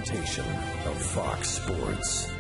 presentation of Fox Sports.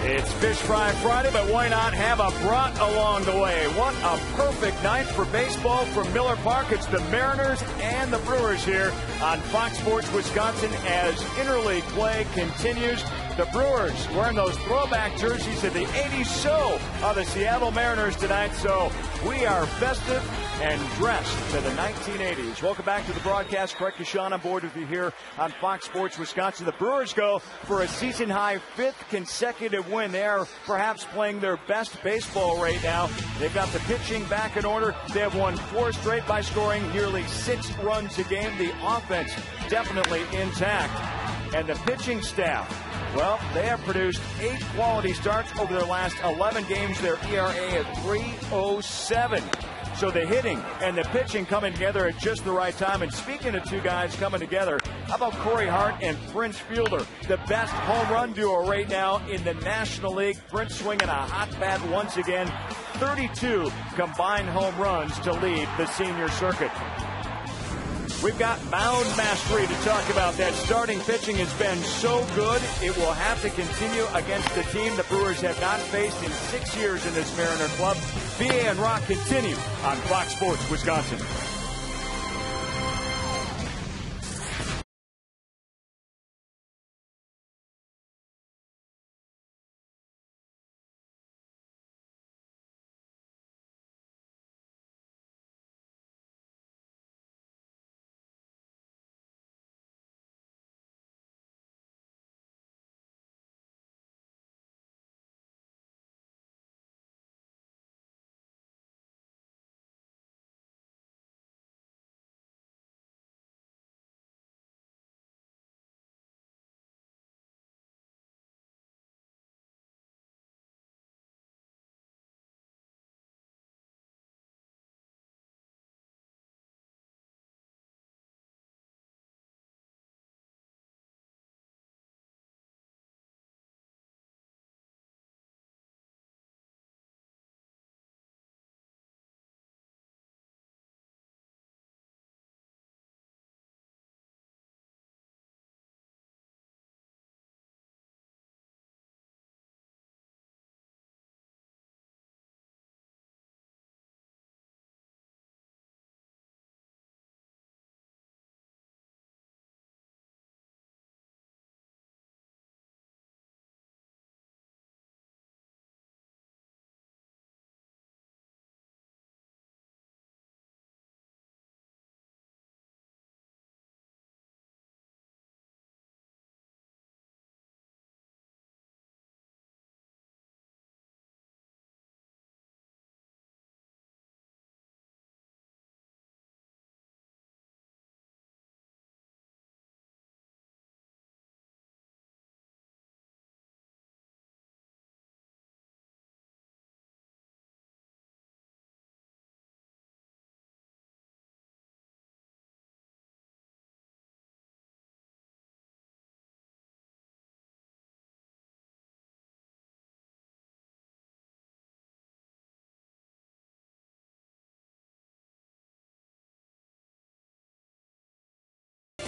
It's Fish Fry Friday, but why not have a brat along the way? What a perfect night for baseball from Miller Park. It's the Mariners and the Brewers here on Fox Sports Wisconsin as interleague play continues. The Brewers wearing those throwback jerseys of the 80s show of the Seattle Mariners tonight. So we are festive and dressed to the 1980s. Welcome back to the broadcast. Craig Kashan on board with you here on Fox Sports Wisconsin. The Brewers go for a season-high 5th consecutive win. They are perhaps playing their best baseball right now. They've got the pitching back in order. They have won 4 straight by scoring nearly 6 runs a game. The offense definitely intact. And the pitching staff, well, they have produced 8 quality starts over their last 11 games. Their ERA at 3.07. So the hitting and the pitching coming together at just the right time. And speaking of 2 guys coming together, how about Corey Hart and Prince Fielder, the best home run duo right now in the National League. Prince swinging a hot bat once again. 32 combined home runs to lead the senior circuit. We've got mound mastery to talk about. That starting pitching has been so good, it will have to continue against the team the Brewers have not faced in 6 years in this Mariner club. BA and Rock continue on Fox Sports Wisconsin.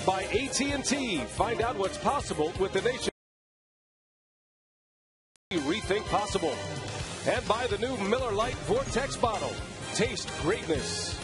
By AT&T. Find out what's possible with the nation. Rethink possible. And by the new Miller Lite Vortex bottle. Taste greatness.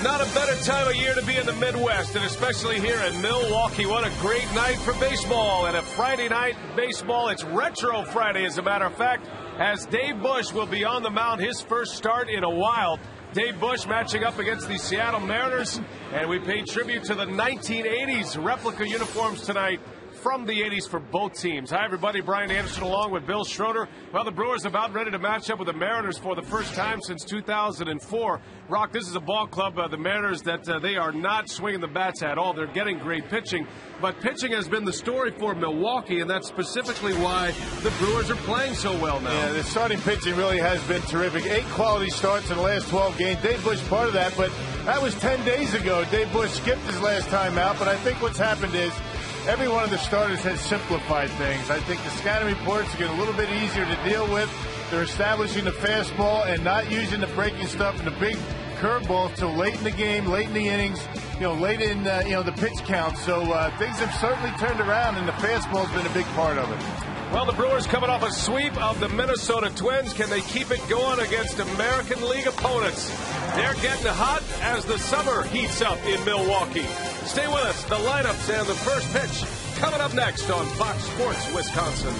Not a better time of year to be in the Midwest, and especially here in Milwaukee. What a great night for baseball, and a Friday night baseball. It's Retro Friday, as a matter of fact, as Dave Bush will be on the mound, his first start in a while. Dave Bush matching up against the Seattle Mariners, and we paid tribute to the 1980s replica uniforms tonight from the 80s for both teams. Hi, everybody. Brian Anderson along with Bill Schroeder. Well, the Brewers about ready to match up with the Mariners for the first time since 2004. Rock, this is a ball club, the Mariners, that they are not swinging the bats at all. They're getting great pitching. But pitching has been the story for Milwaukee, and that's specifically why the Brewers are playing so well now. Yeah, the starting pitching really has been terrific. 8 quality starts in the last 12 games. Dave Bush part of that, but that was 10 days ago. Dave Bush skipped his last time out, but I think what's happened is every one of the starters has simplified things. I think the scouting reports are getting a little bit easier to deal with. They're establishing the fastball and not using the breaking stuff and the big curveball till late in the game, late in the innings, late in the pitch count. So things have certainly turned around, and the fastball's been a big part of it. Well, the Brewers coming off a sweep of the Minnesota Twins. Can they keep it going against American League opponents? They're getting hot as the summer heats up in Milwaukee. Stay with us. The lineups and the first pitch coming up next on Fox Sports Wisconsin.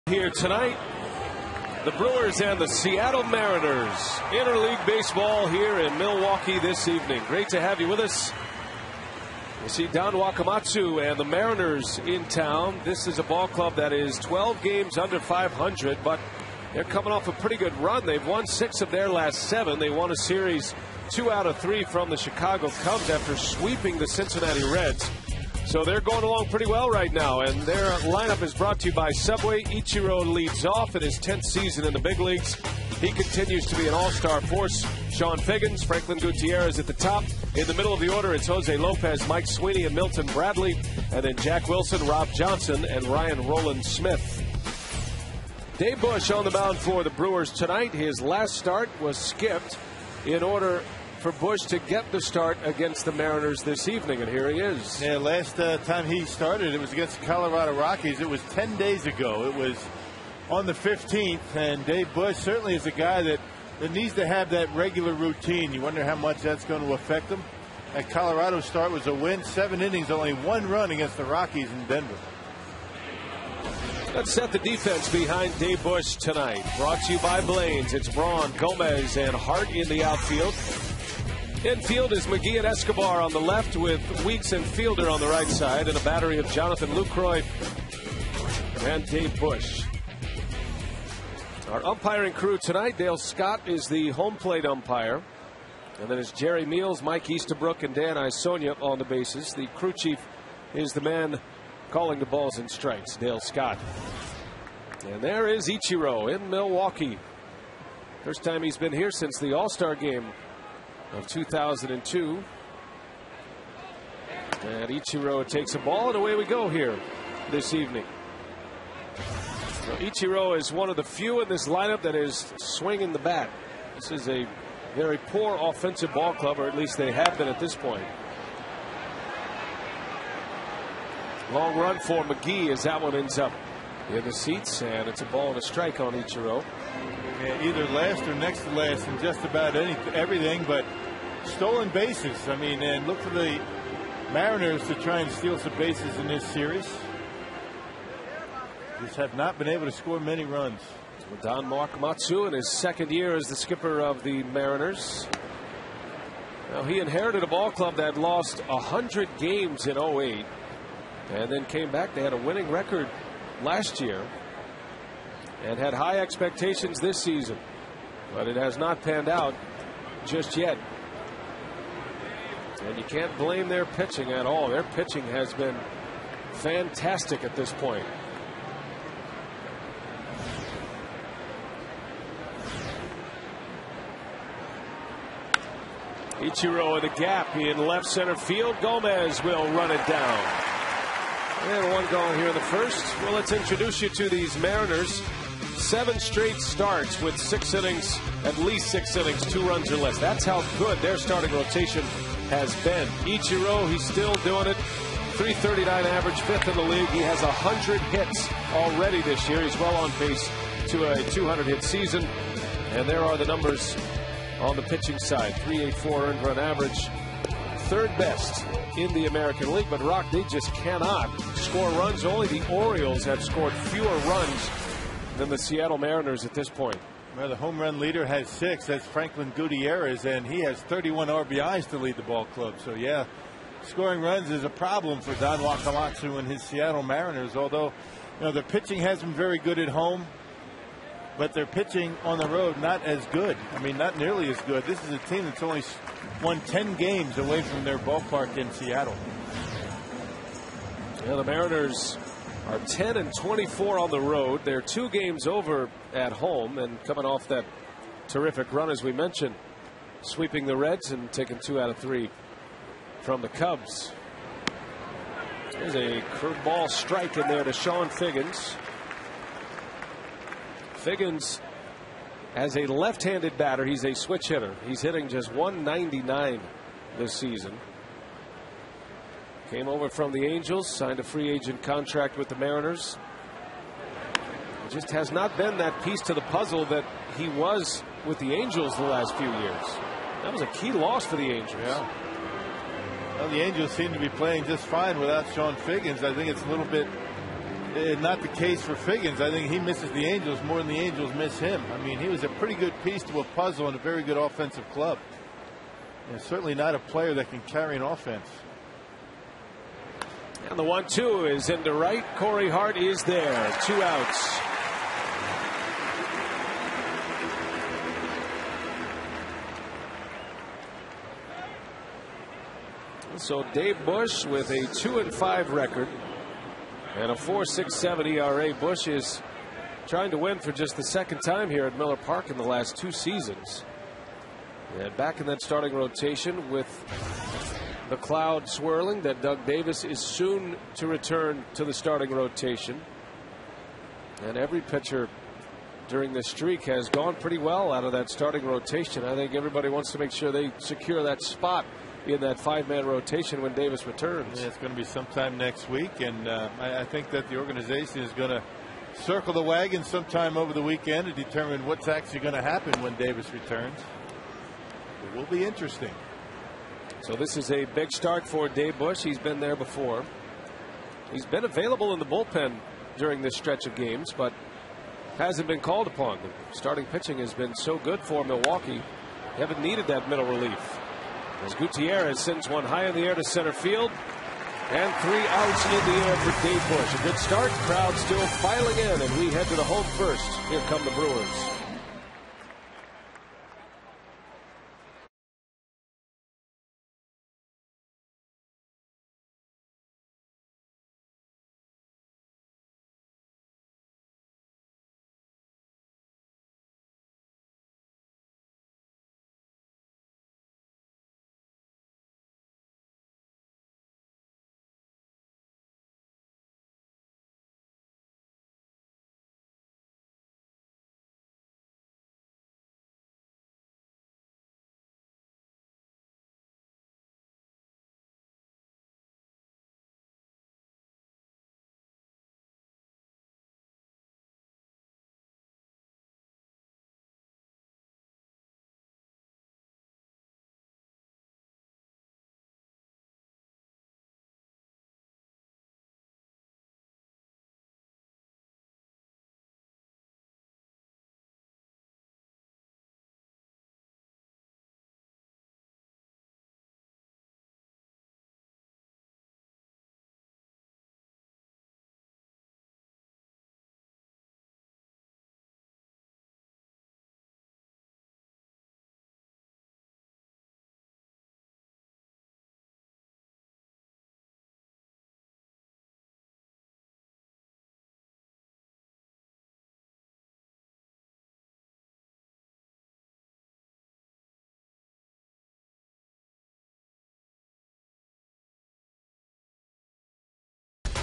Here tonight, the Brewers and the Seattle Mariners. Interleague baseball here in Milwaukee this evening. Great to have you with us. You see Don Wakamatsu and the Mariners in town. This is a ball club that is 12 games under 500, but they're coming off a pretty good run. They've won 6 of their last 7. They won a series 2 out of 3 from the Chicago Cubs after sweeping the Cincinnati Reds. So they're going along pretty well right now, and their lineup is brought to you by Subway. Ichiro leads off in his 10th season in the big leagues. He continues to be an all-star force. Sean Figgins, Franklin Gutierrez at the top. In the middle of the order, it's Jose Lopez, Mike Sweeney, and Milton Bradley. And then Jack Wilson, Rob Johnson, and Ryan Roland Smith. Dave Bush on the mound for the Brewers tonight. His last start was skipped in order for Bush to get the start against the Mariners this evening, and here he is. Yeah, last time he started, it was against the Colorado Rockies. It was 10 days ago. It was on the 15th, and Dave Bush certainly is a guy that needs to have that regular routine. You wonder how much that's going to affect him. That Colorado start was a win, 7 innings, only 1 run against the Rockies in Denver. Let's set the defense behind Dave Bush tonight. Brought to you by Blaine's. It's Braun, Gomez, and Hart in the outfield. Infield is McGee and Escobar on the left with Weeks and Fielder on the right side, and a battery of Jonathan Lucroy and Dave Bush. Our umpiring crew tonight: Dale Scott is the home plate umpire. And then it's Jerry Meals, Mike Easterbrook, and Dan Isonia on the bases. The crew chief is the man calling the balls and strikes, Dale Scott. And there is Ichiro in Milwaukee. First time he's been here since the All-Star game of 2002. And Ichiro takes a ball, and away we go here this evening. So Ichiro is one of the few in this lineup that is swinging the bat. This is a very poor offensive ball club, or at least they have been at this point. Long run for McGee as that one ends up in the seats, and it's a ball and a strike on Ichiro. Yeah, either last or next to last in just about everything but stolen bases. I mean, and look for the Mariners to try and steal some bases in this series. Just have not been able to score many runs. Don Matsu in his second year as the skipper of the Mariners. Now, he inherited a ball club that lost 100 games in 08 and then came back. They had a winning record last year and had high expectations this season, but it has not panned out just yet. And you can't blame their pitching at all. Their pitching has been fantastic at this point. Ichiro in the gap in left center field. Gomez will run it down. And one gone here in the first. Well, let's introduce you to these Mariners. 7 straight starts with 6 innings, at least 6 innings, 2 runs or less. That's how good their starting rotation has been. Ichiro, he's still doing it. .339 average, 5th in the league. He has 100 hits already this year. He's well on pace to a 200 hit season. And there are the numbers on the pitching side. .384 earned run average, 3rd best in the American League. But Rock, they just cannot score runs. Only the Orioles have scored fewer runs than the Seattle Mariners at this point. Well, the home run leader has 6. That's Franklin Gutierrez, and he has 31 RBIs to lead the ball club. So yeah, scoring runs is a problem for Don Wakamatsu and his Seattle Mariners. Although, you know, their pitching has been very good at home, but their pitching on the road not as good. I mean, not nearly as good. This is a team that's only won 10 games away from their ballpark in Seattle. Yeah, the Mariners are 10-24 on the road. They're 2 games over at home, and coming off that terrific run, as we mentioned, sweeping the Reds and taking 2 out of 3 from the Cubs. There's a curveball strike in there to Sean Figgins. Figgins, as a left-handed batter, he's a switch hitter. He's hitting just .199 this season. Came over from the Angels, signed a free agent contract with the Mariners. It just has not been that piece to the puzzle that he was with the Angels the last few years. That was a key loss for the Angels. Yeah. Well, the Angels seem to be playing just fine without Sean Figgins. I think it's a little bit not the case for Figgins. I think he misses the Angels more than the Angels miss him. I mean, he was a pretty good piece to a puzzle and a very good offensive club. And certainly not a player that can carry an offense. And the 1-2 is into right. Corey Hart is there. 2 outs. So Dave Bush with a 2-5 record and a 4.67 ERA. Bush is trying to win for just the 2nd time here at Miller Park in the last 2 seasons. And back in that starting rotation with the cloud swirling that Doug Davis is soon to return to the starting rotation. And every pitcher during this streak has gone pretty well out of that starting rotation. I think everybody wants to make sure they secure that spot in that 5-man rotation when Davis returns. Yeah, it's going to be sometime next week, and I think that the organization is going to circle the wagon sometime over the weekend to determine what's actually going to happen when Davis returns. It will be interesting. So this is a big start for Dave Bush. He's been there before. He's been available in the bullpen during this stretch of games, but hasn't been called upon. The starting pitching has been so good for Milwaukee. They haven't needed that middle relief. as Gutierrez sends one high in the air to center field. And 3 outs in the air for Dave Bush. A good start. Crowd still filing in, and we head to the home first. Here come the Brewers.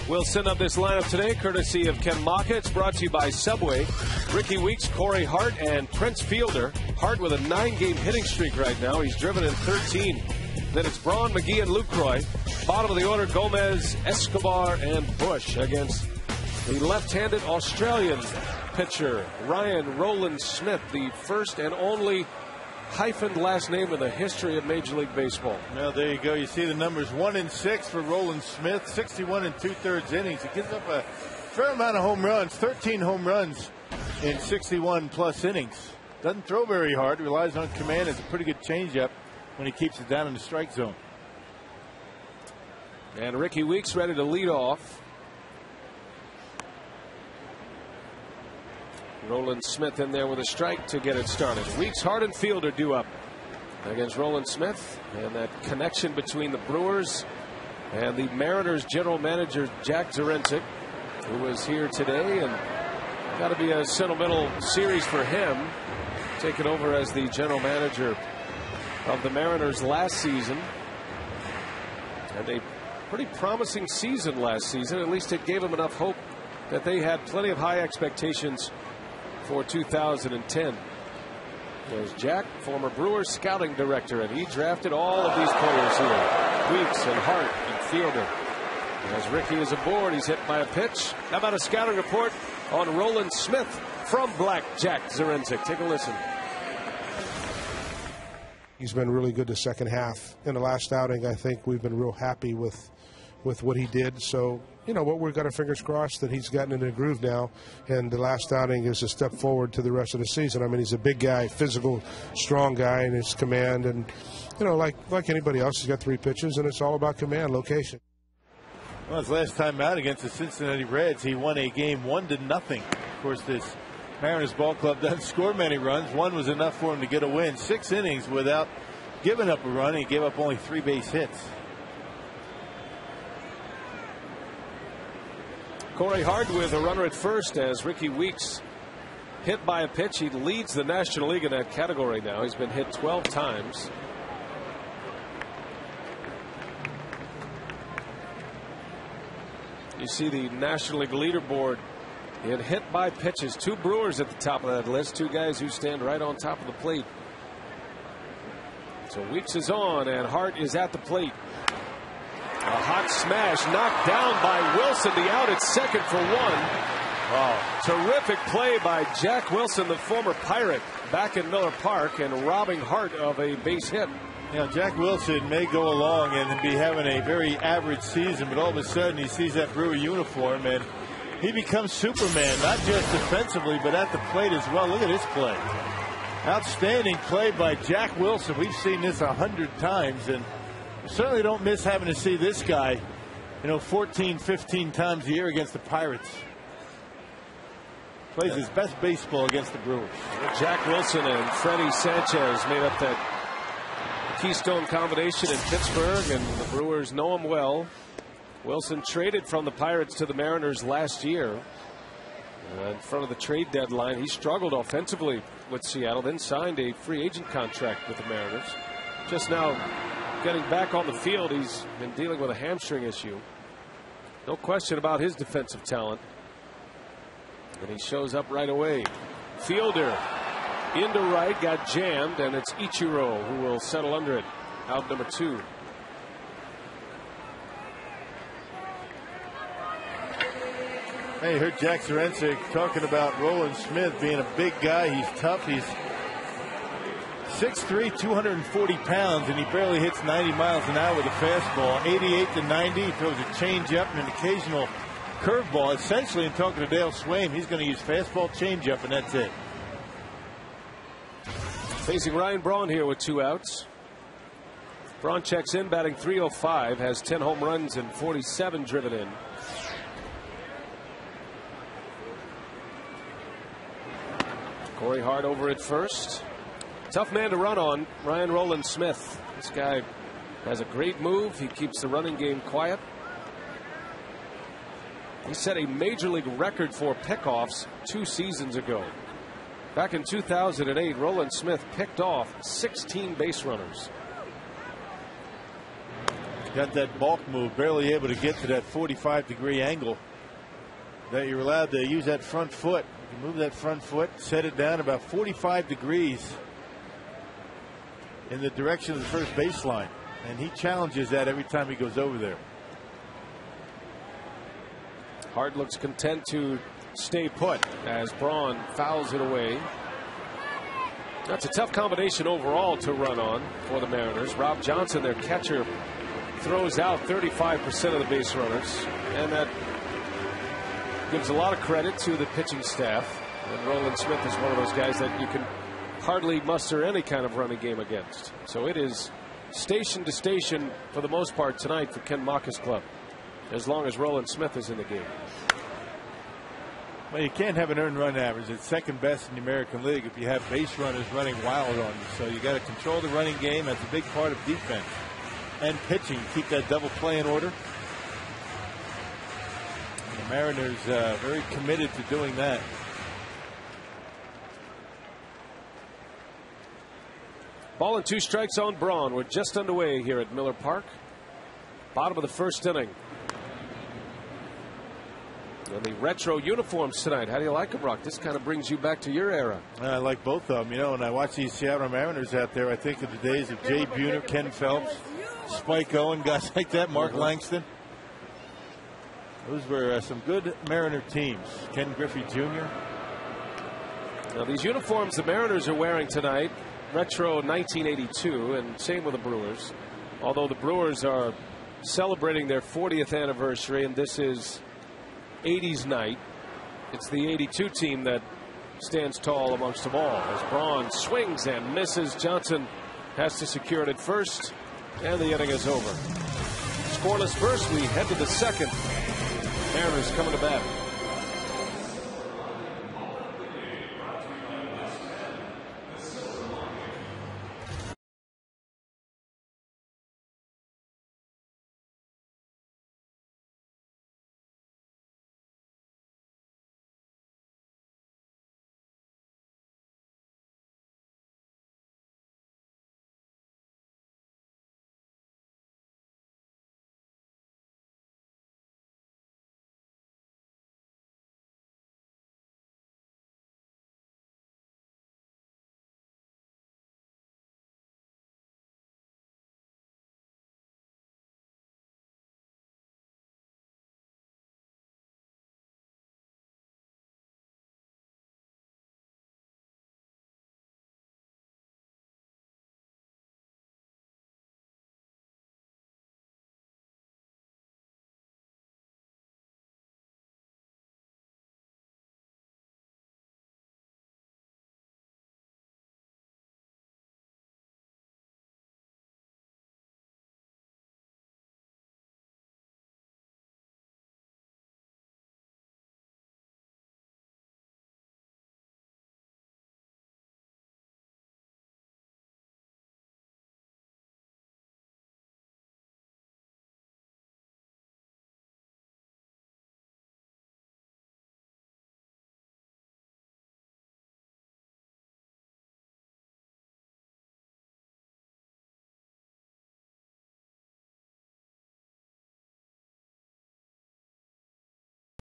We'll send up this lineup today, courtesy of Ken Maka. It's brought to you by Subway. Ricky Weeks, Corey Hart, and Prince Fielder. Hart with a 9-game hitting streak right now. He's driven in 13. Then it's Braun, McGee, and Lucroy. Bottom of the order, Gomez, Escobar, and Bush against the left-handed Australian pitcher, Ryan Roland Smith, the first and only hyphened last name in the history of Major League Baseball. Well, there you go. You see the numbers 1 and 6 for Roland Smith, 61 2/3 innings. He gives up a fair amount of home runs, 13 home runs in 61 plus innings. Doesn't throw very hard, relies on command, has a pretty good changeup when he keeps it down in the strike zone. And Ricky Weeks ready to lead off. Roland Smith in there with a strike to get it started. Weeks, Hart, and Fielder due up against Roland Smith. And that connection between the Brewers and the Mariners general manager Jack Zarincic, who was here today, and got to be a sentimental series for him, taking over as the general manager of the Mariners last season. And a pretty promising season last season. At least it gave him enough hope that they had plenty of high expectations for 2010. There's Jack, former Brewers scouting director, and he drafted all of these players here. Weeks and Hart and Fielder. As Ricky is aboard, he's hit by a pitch. How about a scouting report on Roland Smith from Black Jack Zarincic? Take a listen. He's been really good the second half. In the last outing, I think we've been real happy with what he did. So, you know what, we've got our fingers crossed that he's gotten in a groove now, and the last outing is a step forward to the rest of the season. I mean, he's a big guy, physical, strong guy in his command, and, you know, like anybody else, he's got 3 pitches, and it's all about command, location. Well, his last time out against the Cincinnati Reds, he won a game 1-0. Of course, this Mariners ball club doesn't score many runs. 1 was enough for him to get a win. 6 innings without giving up a run. He gave up only 3 base hits. Corey Hart with a runner at first as Ricky Weeks hit by a pitch. He leads the National League in that category now. He's been hit 12 times. You see the National League leaderboard in hit by pitches. 2 Brewers at the top of that list. 2 guys who stand right on top of the plate. So Weeks is on and Hart is at the plate. A hot smash knocked down by Wilson. The out at second for 1. Wow. Terrific play by Jack Wilson, the former Pirate, back in Miller Park, and robbing Hart of a base hit. You know, Jack Wilson may go along and be having a very average season, but all of a sudden he sees that Brewer uniform and he becomes Superman, not just defensively, but at the plate as well. Look at his play. Outstanding play by Jack Wilson. We've seen this 100 times, and certainly don't miss having to see this guy, 14, 15 times a year against the Pirates. Plays his best baseball against the Brewers. Jack Wilson and Freddie Sanchez made up that keystone combination in Pittsburgh, and the Brewers know him well. Wilson traded from the Pirates to the Mariners last year. In front of the trade deadline, he struggled offensively with Seattle, then signed a free agent contract with the Mariners. Just now getting back on the field, he's been dealing with a hamstring issue. No question about his defensive talent. And he shows up right away. Fielder into right, got jammed, and it's Ichiro who will settle under it. Out number 2. Hey, you heard Jack Zarensek talking about Roland Smith being a big guy. He's tough. He's 6'3", 240 pounds, and he barely hits 90 miles an hour with a fastball. 88 to 90. He throws a changeup and an occasional curveball. Essentially, in talking to Dale Swaim, he's going to use fastball, changeup, and that's it. Facing Ryan Braun here with 2 outs. Braun checks in, batting .305, has 10 home runs and 47 driven in. Corey Hart over at first. Tough man to run on, Ryan Roland Smith. This guy has a great move. He keeps the running game quiet. He set a major league record for pickoffs 2 seasons ago. Back in 2008, Roland Smith picked off 16 base runners. Got that bulk move, barely able to get to that 45-degree angle that you're allowed to use that front foot. You move that front foot, set it down about 45 degrees in the direction of the first baseline, and he challenges that every time he goes over there. Hart looks content to stay put as Braun fouls it away. That's a tough combination overall to run on for the Mariners. Rob Johnson, their catcher, throws out 35% of the base runners, and that gives a lot of credit to the pitching staff. And Roland Smith is one of those guys that you can hardly muster any kind of running game against. So it is station to station for the most part tonight for Ken Maka's club, as long as Roland Smith is in the game. Well, you can't have an earned run average. It's second best in the American League if you have base runners running wild on you. So you got to control the running game. That's a big part of defense and pitching. Keep that double play in order. The Mariners very committed to doing that. Ball and 2 strikes on Braun. We're just underway here at Miller Park. Bottom of the first inning. And the retro uniforms tonight. How do you like them, Rock? This kind of brings you back to your era. I like both of them. When I watch these Seattle Mariners out there, I think of the days of Jay Buhner, Ken Phelps, Spike Owen, guys like that, Mark Langston. Those were some good Mariner teams. Ken Griffey Jr. Now these uniforms the Mariners are wearing tonight, retro 1982, and same with the Brewers. Although the Brewers are celebrating their 40th anniversary, and this is 80s night. It's the 82 team that stands tall amongst them all as Braun swings and misses. Johnson has to secure it at first, and the inning is over. Scoreless first, we head to the second. Mariners coming to bat.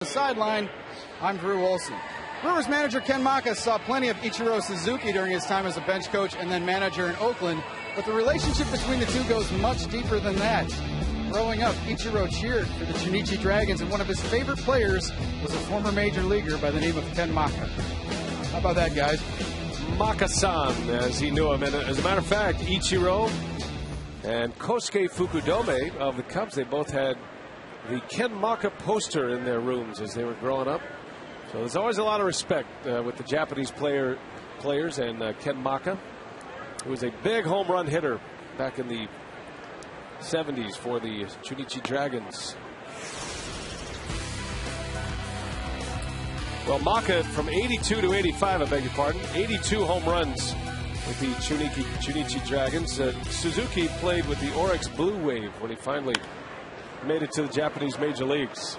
sideline, I'm Drew Olson. Brewers manager Ken Maka saw plenty of Ichiro Suzuki during his time as a bench coach and then manager in Oakland, but the relationship between the two goes much deeper than that. Growing up, Ichiro cheered for the Chunichi Dragons, and one of his favorite players was a former major leaguer by the name of Ken Maka. How about that, guys? Maka-san, as he knew him. And as a matter of fact, Ichiro and Kosuke Fukudome of the Cubs, they both had the Ken Maka poster in their rooms as they were growing up. So there's always a lot of respect with the Japanese players and Ken Maka, who was a big home run hitter back in the 70s for the Chunichi Dragons. Well, Maka from 82 to 85, I beg your pardon, 82 home runs with the Chunichi Dragons. Suzuki played with the Oryx Blue Wave when he finally made it to the Japanese major leagues.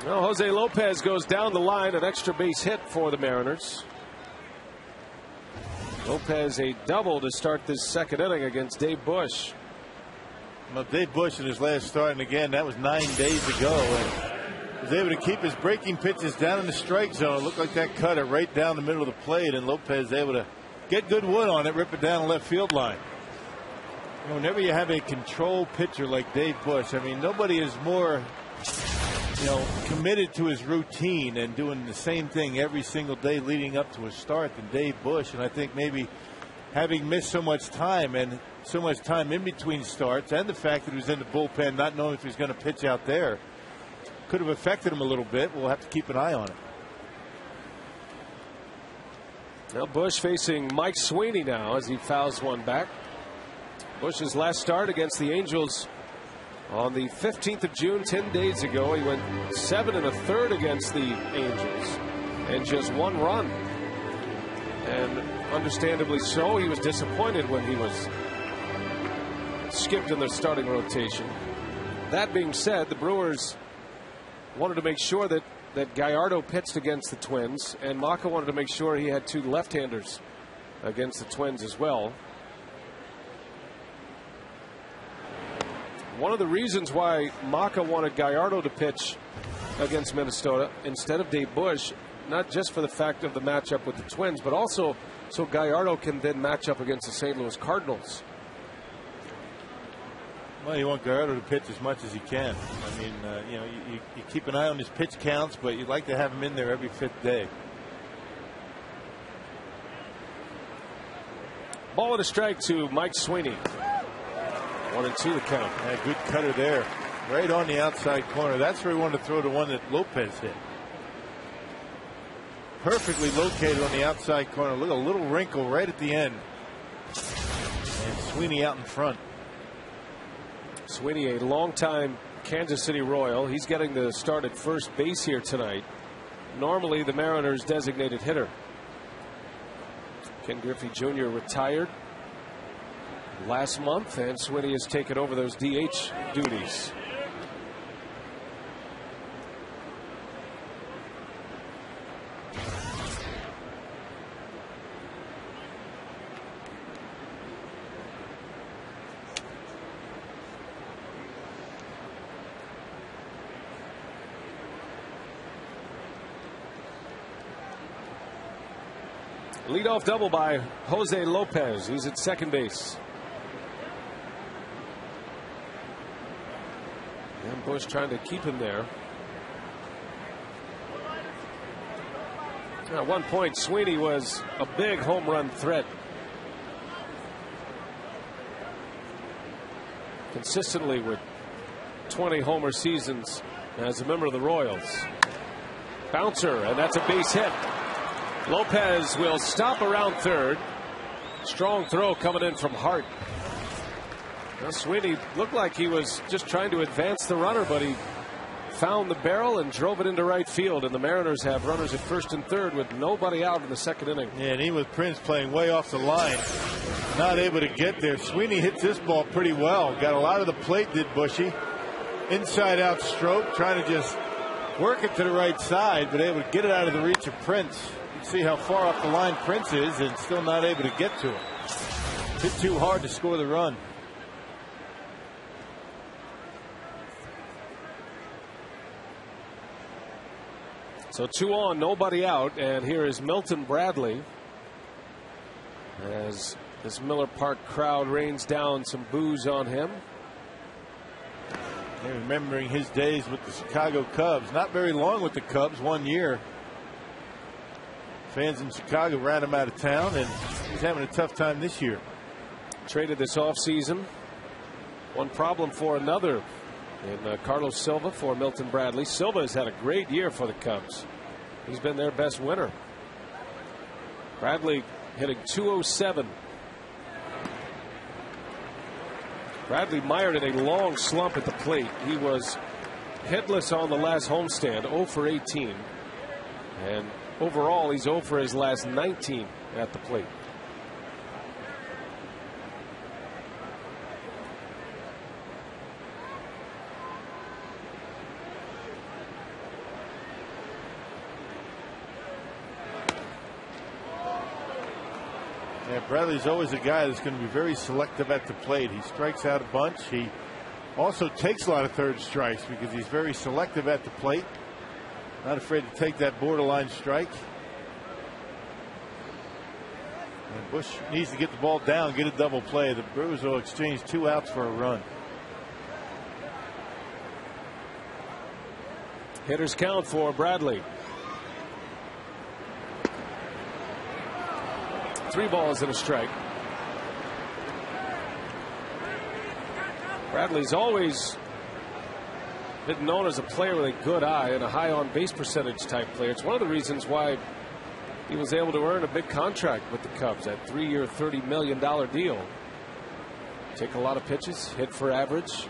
Well, Jose Lopez goes down the line, an extra base hit for the Mariners. Lopez a double to start this second inning against Dave Bush. Well, Dave Bush in his last start, and again, that was 9 days ago, and was able to keep his breaking pitches down in the strike zone. It looked like that cutter right down the middle of the plate, and Lopez able to get good wood on it, rip it down the left field line. You know, whenever you have a control pitcher like Dave Bush, I mean, nobody is more, committed to his routine and doing the same thing every single day leading up to a start than Dave Bush. And I think maybe having missed so much time and so much time in between starts, and the fact that he was in the bullpen not knowing if he was going to pitch out there, could have affected him a little bit. We'll have to keep an eye on it. Well, Bush facing Mike Sweeney now as he fouls one back. Bush's last start against the Angels on the 15th of June, 10 days ago. He went 7 1/3 against the Angels and just 1 run. And understandably so, he was disappointed when he was skipped in the starting rotation. That being said, the Brewers wanted to make sure that Gallardo pitched against the Twins, and Maka wanted to make sure he had 2 left-handers against the Twins as well. One of the reasons why Maka wanted Gallardo to pitch against Minnesota instead of Dave Bush, not just for the fact of the matchup with the Twins, but also so Gallardo can then match up against the St. Louis Cardinals. Well, you want Gallardo to pitch as much as he can. I mean, you keep an eye on his pitch counts, but you'd like to have him in there every 5th day. Ball and a strike to Mike Sweeney. 1-2 the count. Yeah, good cutter there. Right on the outside corner. That's where he wanted to throw the one that Lopez hit. Perfectly located on the outside corner. Look, a little wrinkle right at the end. And Sweeney out in front. Sweeney, a longtime Kansas City Royal. He's getting the start at first base here tonight. Normally the Mariners' designated hitter. Ken Griffey Jr. retired last month, and Sweeney has taken over those DH duties. Leadoff double by Jose Lopez. He's at second base. And Bush trying to keep him there. At one point, Sweeney was a big home run threat. Consistently with 20 homer seasons as a member of the Royals. Bouncer, and that's a base hit. Lopez will stop around third. Strong throw coming in from Hart. Well, Sweeney looked like he was just trying to advance the runner, but he found the barrel and drove it into right field. And the Mariners have runners at first and third with nobody out in the second inning. Yeah, and he with Prince playing way off the line. Not able to get there. Sweeney hits this ball pretty well. Got a lot of the plate, did Bushy. Inside out stroke, trying to just work it to the right side, but able to get it out of the reach of Prince. You can see how far off the line Prince is and still not able to get to him. Hit too hard to score the run. So 2 on, nobody out, and here is Milton Bradley as this Miller Park crowd rains down some boos on him. Remembering his days with the Chicago Cubs, not very long with the Cubs, 1 year. Fans in Chicago ran him out of town, and he's having a tough time this year. Traded this offseason. One problem for another in Carlos Silva for Milton Bradley. Silva has had a great year for the Cubs. He's been their best winner. Bradley hitting .207. Bradley mired in a long slump at the plate. He was hitless on the last homestand, 0 for 18. And overall, he's 0 for his last 19 at the plate. Yeah, Bradley's always a guy that's going to be very selective at the plate. He strikes out a bunch. He also takes a lot of third strikes because he's very selective at the plate. Not afraid to take that borderline strike. And Bush needs to get the ball down, get a double play. The Brewers will exchange 2 outs for a run. Hitters count for Bradley. 3 balls and a strike. Bradley's always been known as a player with a good eye and a high on base percentage type player. It's one of the reasons why he was able to earn a big contract with the Cubs, that 3-year $30 million deal. Take a lot of pitches, hit for average.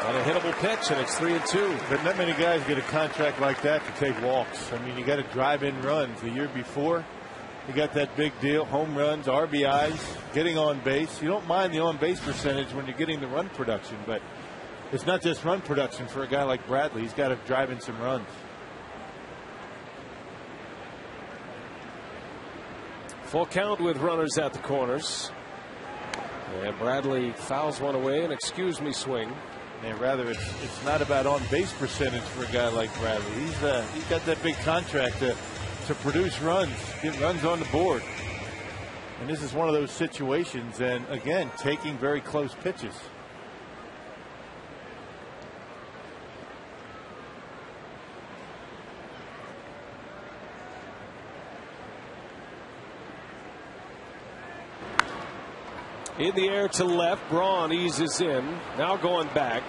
And a hittable pitch, and it's 3-2. But not many guys get a contract like that to take walks. I mean, you got to drive in runs. The year before, you got that big deal, home runs, RBIs, getting on base. You don't mind the on base percentage when you're getting the run production, but it's not just run production for a guy like Bradley. He's got to drive in some runs. Full count with runners at the corners. And Bradley fouls one away, and excuse me swing. And rather, it's not about on base percentage for a guy like Bradley. He's got that big contract to produce runs, get runs on the board. And this is one of those situations, and again, taking very close pitches. In the air to left, Braun eases in, now going back.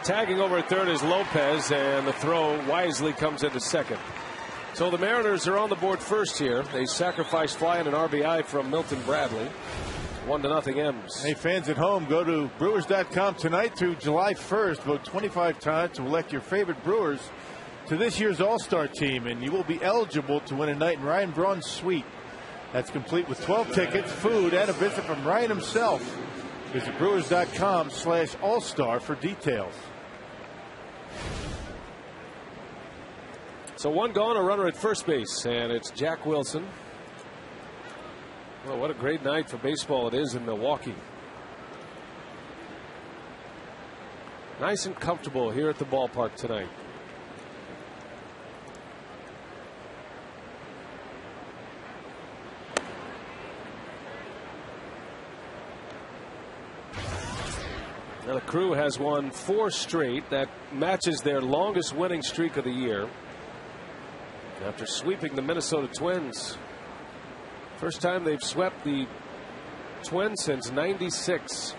Tagging over at third is Lopez, and the throw wisely comes into second. So the Mariners are on the board first here. They sacrifice fly and an RBI from Milton Bradley. 1-0 M's. Hey, fans at home, go to Brewers.com tonight through July 1st. Vote 25 times to elect your favorite Brewers to this year's All-Star team, and you will be eligible to win a night in Ryan Braun's suite. That's complete with 12 tickets, food, and a visit from Ryan himself. Visit Brewers.com/All-Star for details. So 1 gone, a runner at first base, and it's Jack Wilson. Well, what a great night for baseball it is in Milwaukee. Nice and comfortable here at the ballpark tonight. Now the Crew has won 4 straight. That matches their longest winning streak of the year after sweeping the Minnesota Twins. First time they've swept the Twins since '96.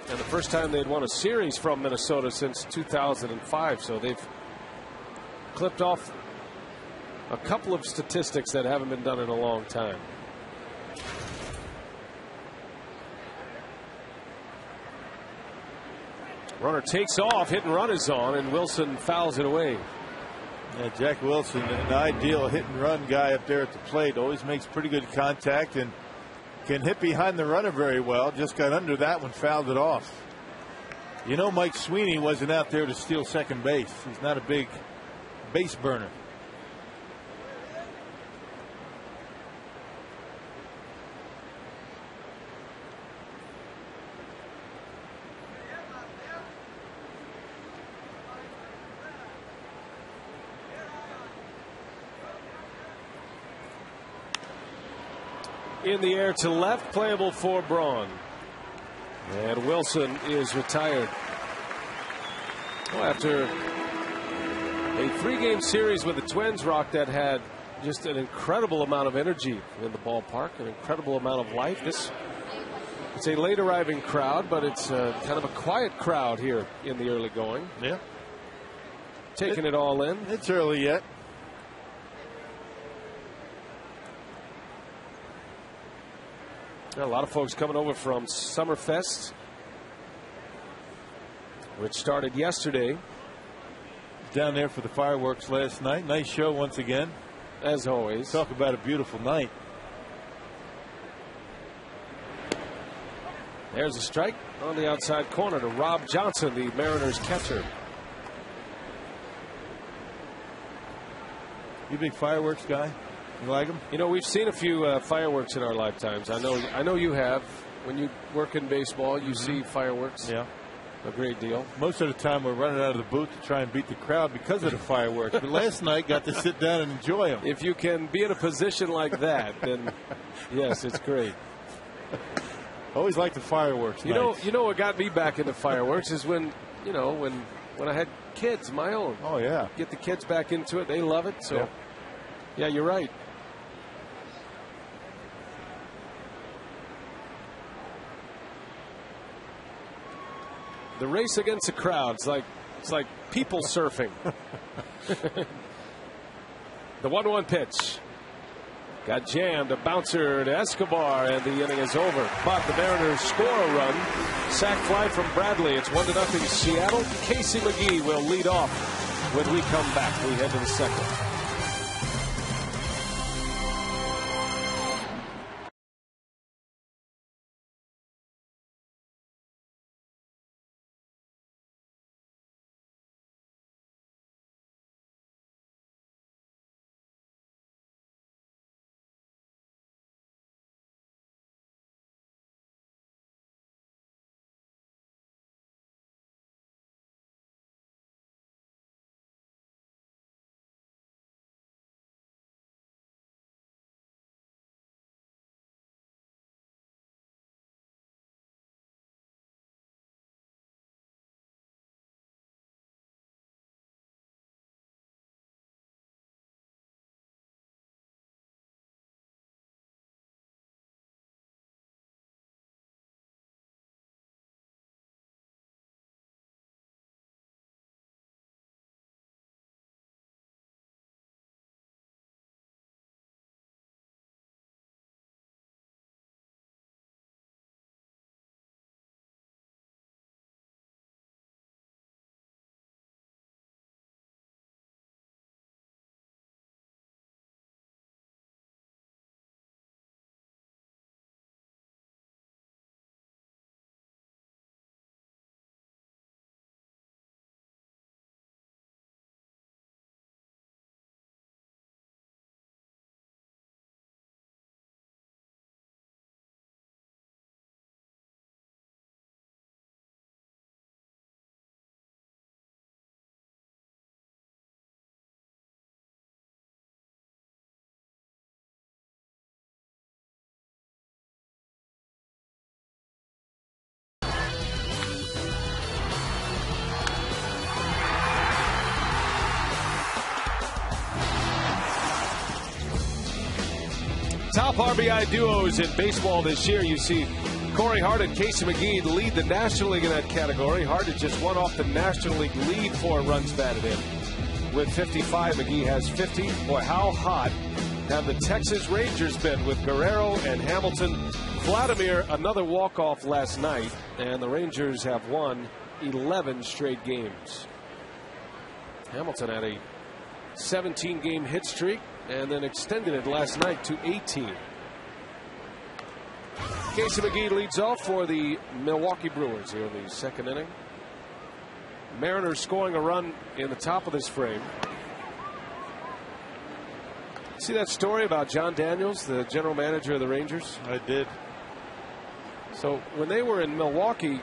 And the first time they'd won a series from Minnesota since 2005. So they've clipped off a couple of statistics that haven't been done in a long time. Runner takes off, hit and run is on, and Wilson fouls it away. Yeah, Jack Wilson, an ideal hit and run guy up there at the plate. Always makes pretty good contact and can hit behind the runner very well. Just got under that one, fouled it off. You know, Mike Sweeney wasn't out there to steal second base. He's not a big base burner. in the air to left, playable for Braun. And Wilson is retired. Well, after a 3-game series with the Twins, Rock, that had just an incredible amount of energy in the ballpark, an incredible amount of life. It's a late arriving crowd, but it's kind of a quiet crowd here in the early going. Yeah. Taking it all in. It's early yet. A lot of folks coming over from Summerfest, which started yesterday. Down there for the fireworks last night. Nice show once again. As always. Talk about a beautiful night. There's a strike on the outside corner to Rob Johnson, the Mariners catcher. You a big fireworks guy? You like them? You know, we've seen a few fireworks in our lifetimes. I know you have. When you work in baseball, you see fireworks. Yeah. A great deal. Most of the time we're running out of the booth to try and beat the crowd because of the fireworks. But last night got to sit down and enjoy them. If you can be in a position like that, then yes, it's great. Always like the fireworks. You know what got me back into fireworks is when I had kids, my own. Oh yeah. Get the kids back into it. They love it. So yeah, you're right. The race against the crowd, it's like people surfing. The 1-1 pitch. Got jammed, a bouncer to Escobar, and the inning is over. But the Mariners score a run. Sac fly from Bradley. It's 1-0 Seattle. Casey McGee will lead off when we come back. We head to the second. Top RBI duos in baseball this year. You see Corey Hart and Casey McGee lead the National League in that category. Hart has just won off the National League lead for runs batted in with 55. McGee has 50. Boy, how hot have the Texas Rangers been with Guerrero and Hamilton? Vladimir, another walk-off last night, and the Rangers have won 11 straight games. Hamilton had a 17-game hit streak and then extended it last night to 18. Casey McGee leads off for the Milwaukee Brewers here in the second inning. Mariners scoring a run in the top of this frame. See that story about John Daniels, the general manager of the Rangers? I did. So when they were in Milwaukee,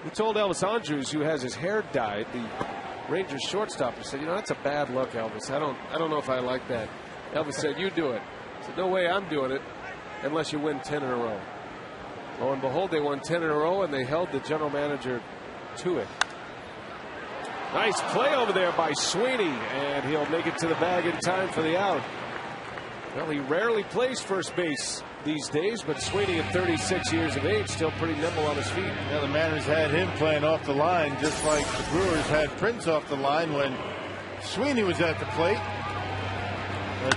he told Elvis Andrus, who has his hair dyed, the Rangers shortstop, he said, "You know, that's a bad look, Elvis. I don't know if I like that." Elvis said, "You do it." He said, "No way, I'm doing it." unless you win 10 in a row. Lo and behold, they won 10 in a row, and they held the general manager to it. Nice play over there by Sweeney, and he'll make it to the bag in time for the out. Well, he rarely plays first base these days, but Sweeney at 36 years of age, still pretty nimble on his feet. Yeah, the Mariners had him playing off the line, just like the Brewers had Prince off the line when Sweeney was at the plate.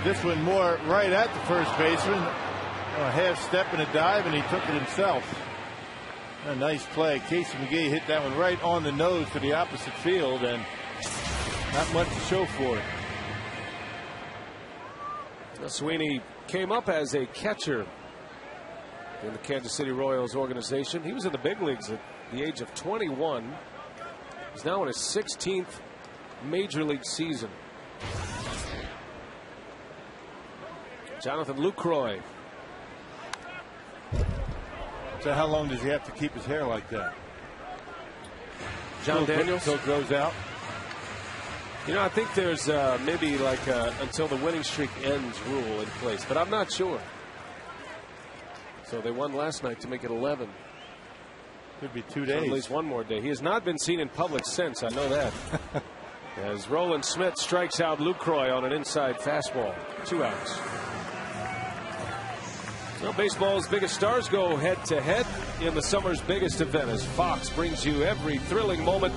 This one more right at the first baseman. A half step and a dive, and he took it himself. A nice play. Casey McGee hit that one right on the nose to the opposite field, and not much to show for it. Sweeney came up as a catcher in the Kansas City Royals organization. He was in the big leagues at the age of 21. He's now in his 16th major league season. Jonathan Lucroy. So how long does he have to keep his hair like that? John Daniels. Until it grows out. You know, I think there's maybe like until the winning streak ends rule in place, but I'm not sure. So they won last night to make it 11. Could be 2 So days. at least one more day. He has not been seen in public since. I know that. As Roland Smith strikes out Lucroy on an inside fastball. 2 outs. So baseball's biggest stars go head to head in the summer's biggest event as Fox brings you every thrilling moment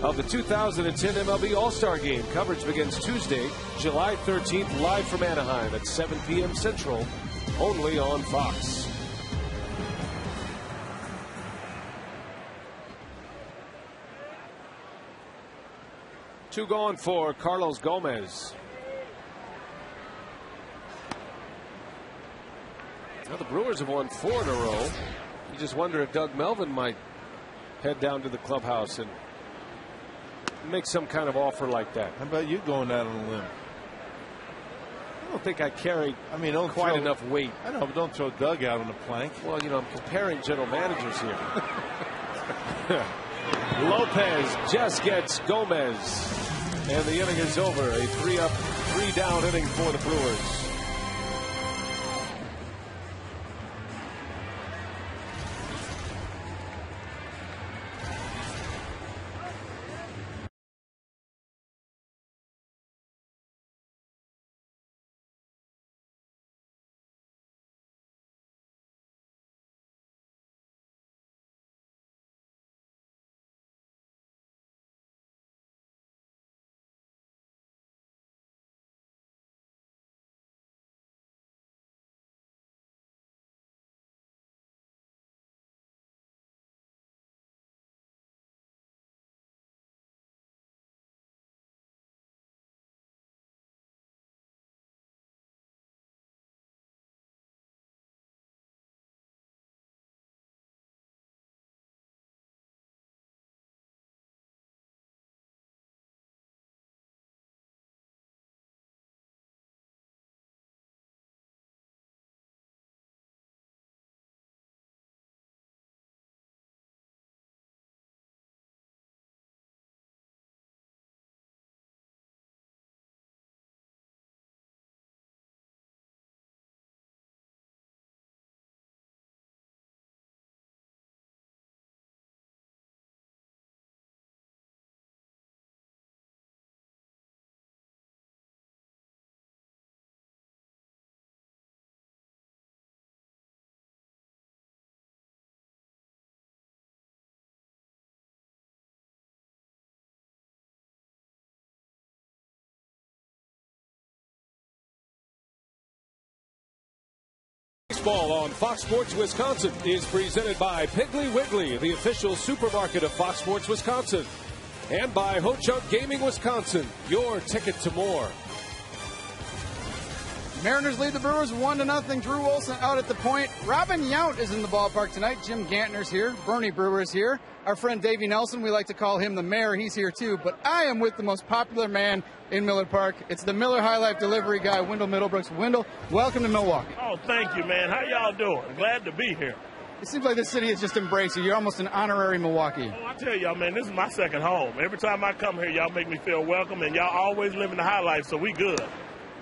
of the 2010 MLB All-Star Game. Coverage begins Tuesday, July 13th, live from Anaheim at 7 p.m. Central, only on Fox. Two gone for Carlos Gomez. Now the Brewers have won 4 in a row. You just wonder if Doug Melvin might head down to the clubhouse and make some kind of offer like that. How about you going out on a limb? I don't think I carry don't quite throw enough weight. I know, but don't throw Doug out on the plank. Well, you know, I'm comparing general managers here. Lopez just gets Gomez. And the inning is over. A 3-up, 3-down inning for the Brewers. Baseball on Fox Sports Wisconsin is presented by Piggly Wiggly, the official supermarket of Fox Sports Wisconsin, and by Ho-Chunk Gaming Wisconsin, your ticket to more. Mariners lead the Brewers 1-0. Drew Olson out at the point. Robin Yount is in the ballpark tonight. Jim Gantner's here. Bernie Brewer's here. Our friend Davey Nelson, we like to call him the mayor. He's here too. But I am with the most popular man in Miller Park. It's the Miller High Life delivery guy, Wendell Middlebrooks. Wendell, welcome to Milwaukee. Oh, thank you, man. How y'all doing? Glad to be here. It seems like this city has just embraced you. You're almost an honorary Milwaukee. Oh, I tell y'all, man, this is my second home. Every time I come here, y'all make me feel welcome, and y'all always living the high life, so we good.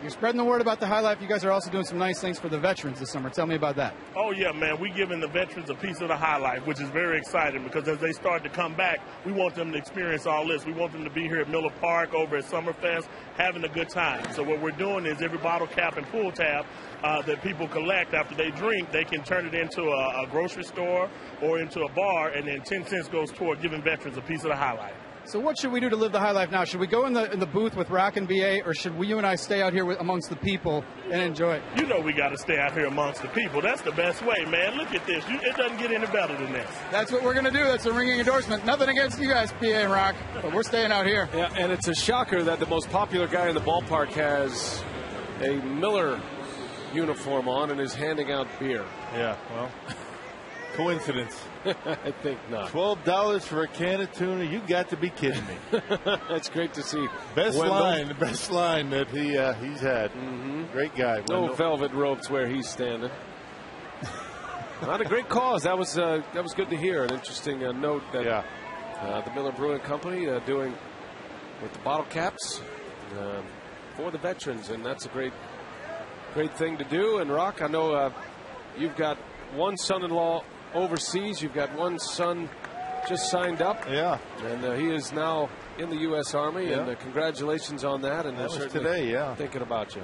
You're spreading the word about the High Life. You guys are also doing some nice things for the veterans this summer. Tell me about that. Oh, yeah, man. We're giving the veterans a piece of the High Life, which is very exciting because as they start to come back, we want them to experience all this. We want them to be here at Miller Park, over at Summerfest, having a good time. So what we're doing is every bottle cap and pull tab that people collect after they drink, they can turn it into a grocery store or into a bar, and then 10 cents goes toward giving veterans a piece of the High Life. So what should we do to live the High Life now? Should we go in the booth with Rock and BA, or should you and I stay out here amongst the people and enjoy it? You know we got to stay out here amongst the people. That's the best way, man. Look at this. It doesn't get any better than this. That's what we're going to do. That's a ringing endorsement. Nothing against you guys, PA and Rock, but we're staying out here. Yeah, and it's a shocker that the most popular guy in the ballpark has a Miller uniform on and is handing out beer. Yeah, well, coincidence. I think not. $12 for a can of tuna? You got to be kidding me. That's great to see. Best Wendell. line that he's had. Mm-hmm. Great guy. No Wendell. velvet ropes where he's standing. Not a great cause. That was good to hear. An interesting note that the Miller Brewing Company doing with the bottle caps for the veterans, and that's a great thing to do. And Rock, I know you've got one son-in-law overseas. You've got one son just signed up. Yeah. And he is now in the U.S. Army. Yeah. And congratulations on that. And that was today, yeah. Thinking about you.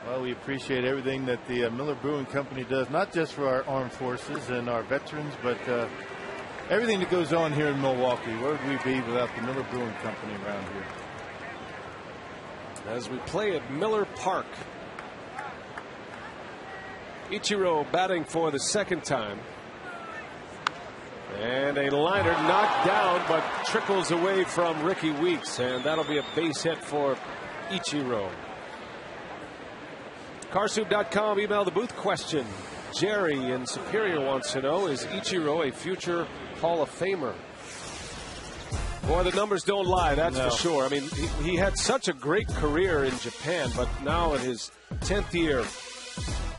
Well, we appreciate everything that the Miller Brewing Company does, not just for our armed forces and our veterans, but everything that goes on here in Milwaukee. Where would we be without the Miller Brewing Company around here? As we play at Miller Park. Ichiro batting for the second time. And a liner knocked down, but trickles away from Ricky Weeks. And that'll be a base hit for Ichiro. Carsoup.com, email the booth question. Jerry in Superior wants to know, is Ichiro a future Hall of Famer? Boy, the numbers don't lie, that's for sure. I mean, he had such a great career in Japan, but now in his 10th year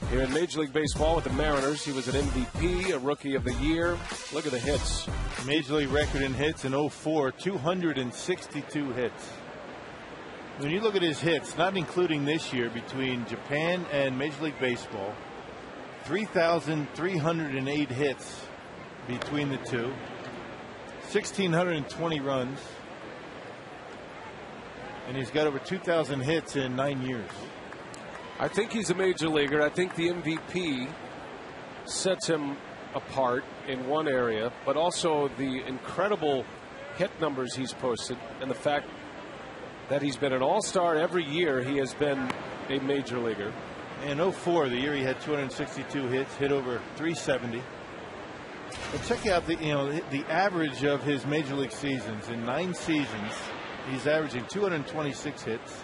here in Major League Baseball with the Mariners, he was an MVP, a Rookie of the Year. Look at the hits. Major League record in hits in 04, 262 hits. When you look at his hits, not including this year, between Japan and Major League Baseball, 3,308 hits between the two, 1,620 runs, and he's got over 2,000 hits in 9 years. I think he's a major leaguer. I think the MVP sets him apart in one area, but also the incredible hit numbers he's posted and the fact that he's been an all-star every year. He has been a major leaguer. In 04, the year he had 262 hits, hit over 370. But check out the average of his major league seasons. In 9 seasons, he's averaging 226 hits,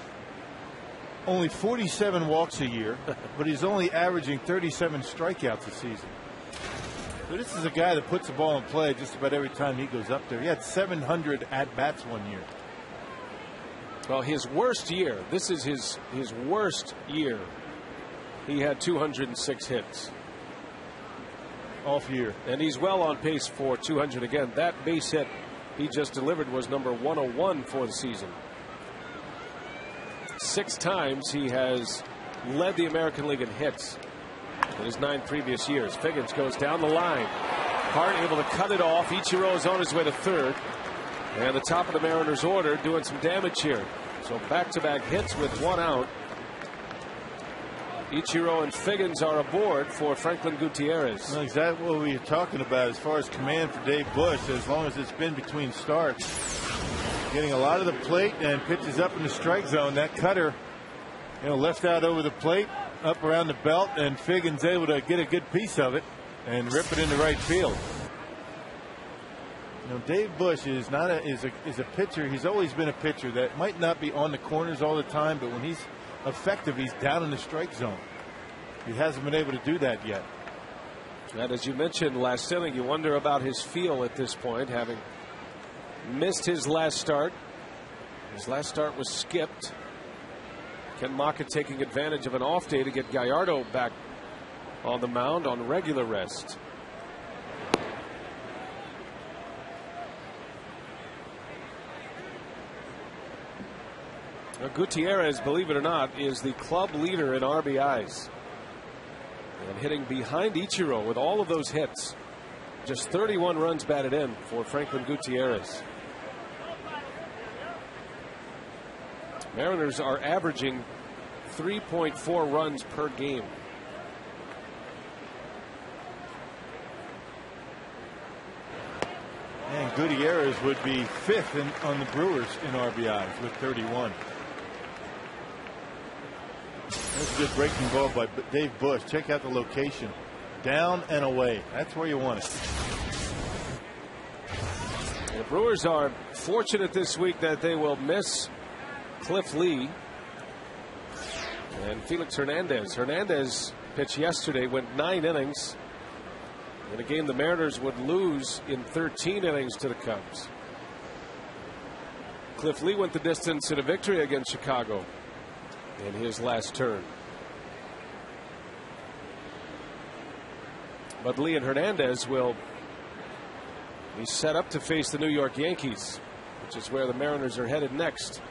only 47 walks a year, but he's only averaging 37 strikeouts a season. So this is a guy that puts the ball in play just about every time he goes up there. He had 700 at-bats one year. Well, his worst year, this is his worst year. He had 206 hits. Off year. And he's well on pace for 200 again. That base hit he just delivered was number 101 for the season. 6 times he has led the American League in hits in his 9 previous years. Figgins goes down the line. Hart able to cut it off. Ichiro is on his way to third. And the top of the Mariners order doing some damage here. So back-to-back hits with 1 out. Ichiro and Figgins are aboard for Franklin Gutierrez. Well, exactly what we were talking about as far as command for Dave Bush, as long as it's been between starts. Getting a lot of the plate and pitches up in the strike zone. That cutter, left out over the plate, up around the belt, and Figgins able to get a good piece of it and rip it into right field. Dave Bush is a pitcher. He's always been a pitcher that might not be on the corners all the time, but when he's effective, he's down in the strike zone. He hasn't been able to do that yet. And as you mentioned last inning, you wonder about his feel at this point, having missed his last start. His last start was skipped. Ken Maka taking advantage of an off day to get Gallardo back on the mound on regular rest. Now, Gutierrez, believe it or not, is the club leader in RBIs. And hitting behind Ichiro with all of those hits. Just 31 runs batted in for Franklin Gutierrez. Mariners are averaging 3.4 runs per game. And Gutierrez would be 5th on the Brewers in RBIs with 31. That's a good breaking ball by Dave Bush. Check out the location. Down and away. That's where you want it. The Brewers are fortunate this week that they will miss Cliff Lee and Felix Hernandez. Hernandez pitched yesterday, went 9 innings in a game the Mariners would lose in 13 innings to the Cubs. Cliff Lee went the distance in a victory against Chicago in his last turn. But Lee and Hernandez will be set up to face the New York Yankees, which is where the Mariners are headed next.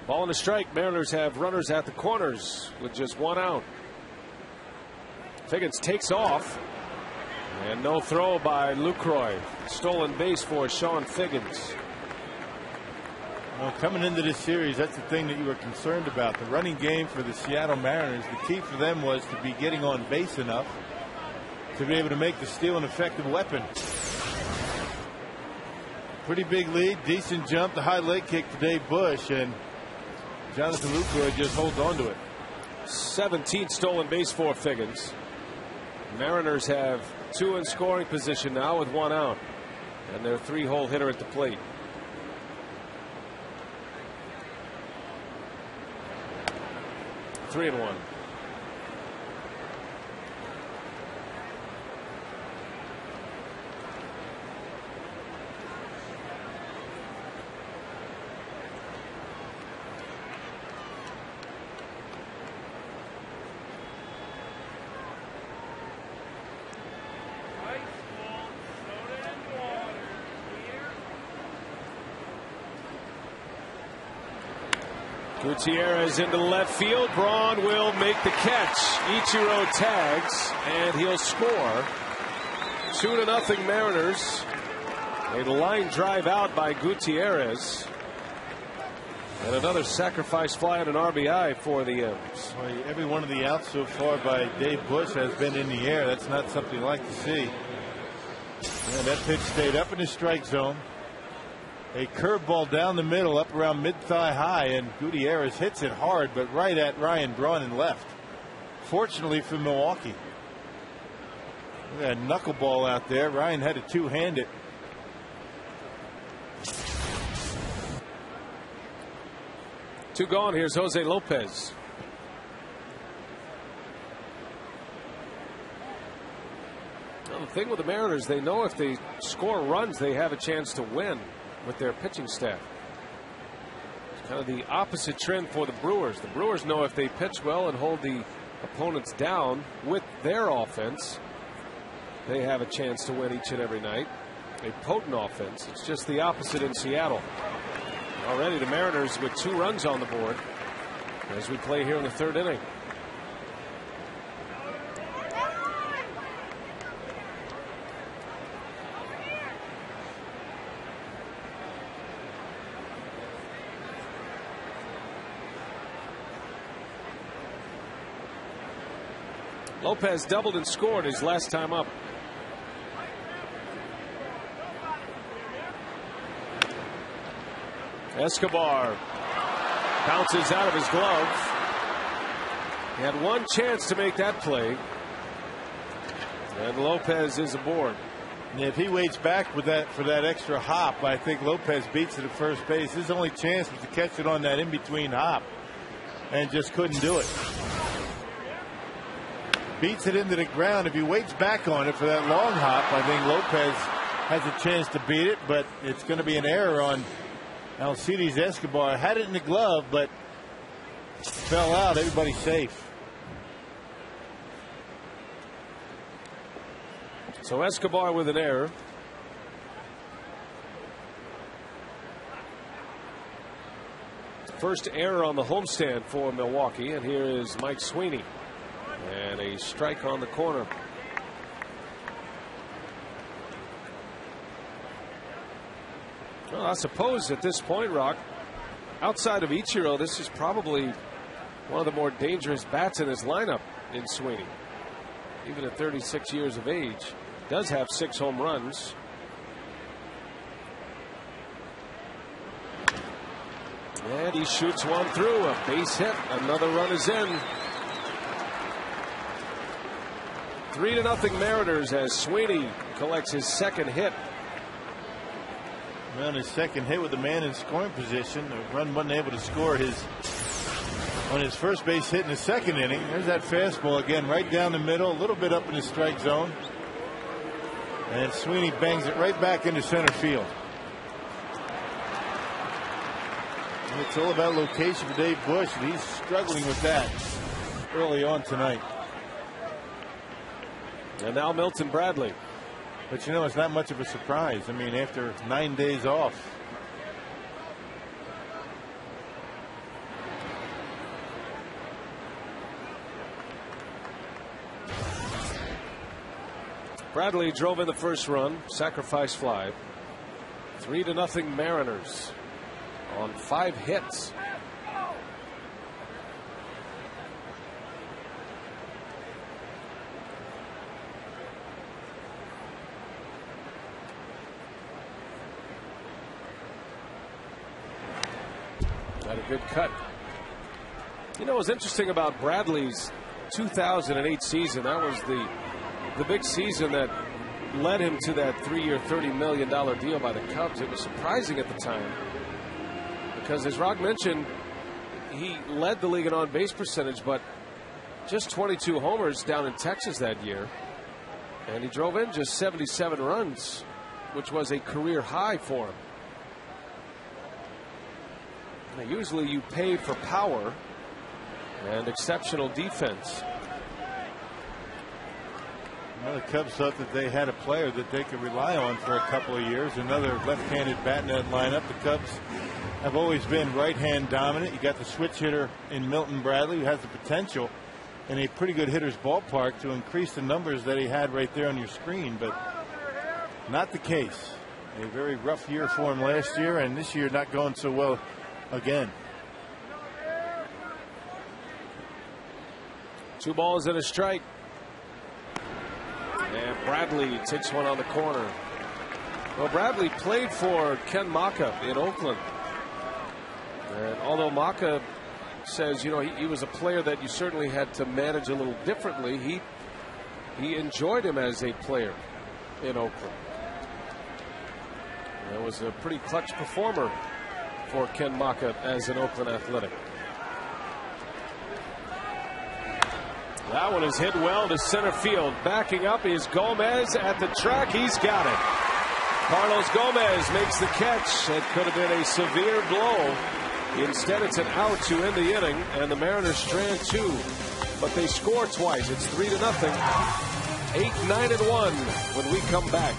Ball and a strike. Mariners have runners at the corners with just 1 out. Figgins takes off. And no throw by Lucroy. Stolen base for Sean Figgins. Well, coming into this series, that's the thing that you were concerned about. The running game for the Seattle Mariners, the key for them was to be getting on base enough to be able to make the steal an effective weapon. Pretty big lead, decent jump, the high leg kick to Dave Bush, and Jonathan Lucroy just holds on to it. 17 stolen base for Figgins. Mariners have 2 in scoring position now with 1 out, and their 3-hole hitter at the plate. Three and 1. Gutierrez into left field. Braun will make the catch. Ichiro tags and he'll score. 2-0 Mariners. A line drive out by Gutierrez. And another sacrifice fly and an RBI for the M's. Well, every one of the outs so far by Dave Bush has been in the air. That's not something you like to see. And that pitch stayed up in the strike zone. A curveball down the middle, up around mid-thigh high, and Gutierrez hits it hard, but right at Ryan Braun and left. Fortunately for Milwaukee. Look at that knuckleball out there. Ryan had to two-hand it. Two gone. Here's Jose Lopez. Well, the thing with the Mariners, they know if they score runs, they have a chance to win with their pitching staff. It's kind of the opposite trend for the Brewers. The Brewers know if they pitch well and hold the opponents down with their offense, they have a chance to win each and every night. A potent offense. It's just the opposite in Seattle. Already the Mariners with 2 runs on the board as we play here in the 3rd inning. Lopez doubled and scored his last time up. Escobar bounces out of his glove. He had one chance to make that play, and Lopez is aboard. And if he waits back with that for that extra hop, I think Lopez beats it at first base. His only chance was to catch it on that in-between hop, and just couldn't do it. Beats it into the ground. If he waits back on it for that long hop, I think Lopez has a chance to beat it, but it's going to be an error on Alcides Escobar. Had it in the glove, but fell out. Everybody's safe. So Escobar with an error. First error on the homestand for Milwaukee, and here is Mike Sweeney, and a strike on the corner. Well, I suppose at this point, Rock, outside of Ichiro, this is probably one of the more dangerous bats in his lineup in Sweeney. Even at 36 years of age, does have 6 home runs. And he shoots one through, a base hit. Another run is in. 3-0 Mariners as Sweeney collects his second hit. On his second hit with the man in scoring position, the run wasn't able to score on his first base hit in the second inning. There's that fastball again, right down the middle, a little bit up in the strike zone. And Sweeney bangs it right back into center field. It's all about location for Dave Bush, and he's struggling with that early on tonight. And now Milton Bradley. But you know, it's not much of a surprise. I mean, after 9 days off. Bradley drove in the first run, sacrifice fly. 3-0 Mariners on 5 hits. Got a good cut. You know what's interesting about Bradley's 2008 season? That was the big season that led him to that 3-year, $30 million deal by the Cubs. It was surprising at the time because, as Rock mentioned, he led the league in on-base percentage, but just 22 homers down in Texas that year. And he drove in just 77 runs, which was a career high for him. Now, usually you pay for power and exceptional defense. Well, the Cubs thought that they had a player that they could rely on for a couple of years. Another left-handed bat in that lineup. The Cubs have always been right-hand dominant. You got the switch hitter in Milton Bradley, who has the potential in a pretty good hitter's ballpark to increase the numbers that he had right there on your screen, but not the case. A very rough year for him last year, and this year not going so well again. 2 balls and a strike. And Bradley takes one on the corner. Well, Bradley played for Ken Maka in Oakland. And although Maka says, you know, he was a player that you certainly had to manage a little differently, he enjoyed him as a player in Oakland. It was a pretty clutch performer for Ken Maka as an Oakland Athletic. That one is hit well to center field. Backing up is Gomez at the track. He's got it. Carlos Gomez makes the catch. It could have been a severe blow. Instead, it's an out to end the inning, and the Mariners strand 2. But they score twice. It's 3-0. 8-9-1 when we come back.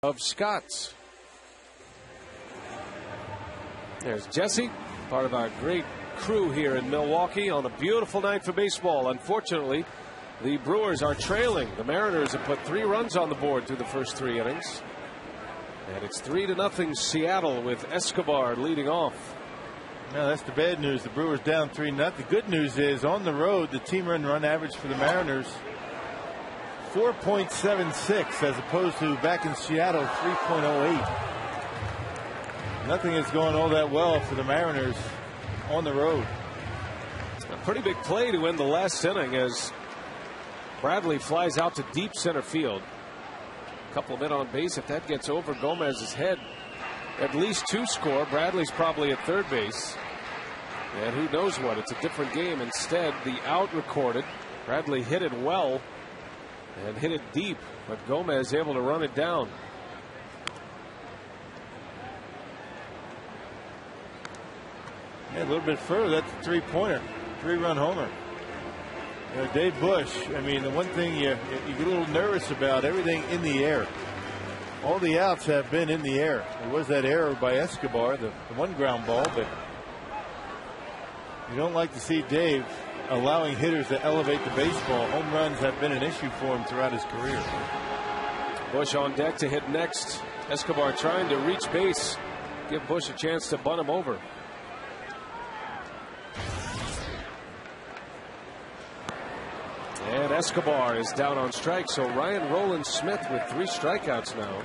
of Scott's. There's Jesse, part of our great crew here in Milwaukee on a beautiful night for baseball. Unfortunately, the Brewers are trailing. The Mariners have put 3 runs on the board through the first 3 innings. And it's 3-0 Seattle with Escobar leading off. No, that's the bad news. The Brewers down 3-0. The good news is on the road, the team run average for the Mariners 4.76 as opposed to back in Seattle 3.08. Nothing is going all that well for the Mariners on the road. A pretty big play to end the last inning as Bradley flies out to deep center field. A couple of men on base. If that gets over Gomez's head, at least 2 score. Bradley's probably at third base. And who knows what? It's a different game. Instead, the out recorded. Bradley hit it well and hit it deep, but Gomez able to run it down. Yeah, a little bit further, that's a 3-pointer, 3-run homer. You know, Dave Bush, I mean, the one thing you get a little nervous about, everything in the air. All the outs have been in the air. There was that error by Escobar, the one ground ball, but you don't like to see Dave allowing hitters to elevate the baseball. Home runs have been an issue for him throughout his career. Bush on deck to hit next. Escobar trying to reach base, give Bush a chance to bunt him over. And Escobar is down on strike, so Ryan Rowland-Smith with 3 strikeouts now.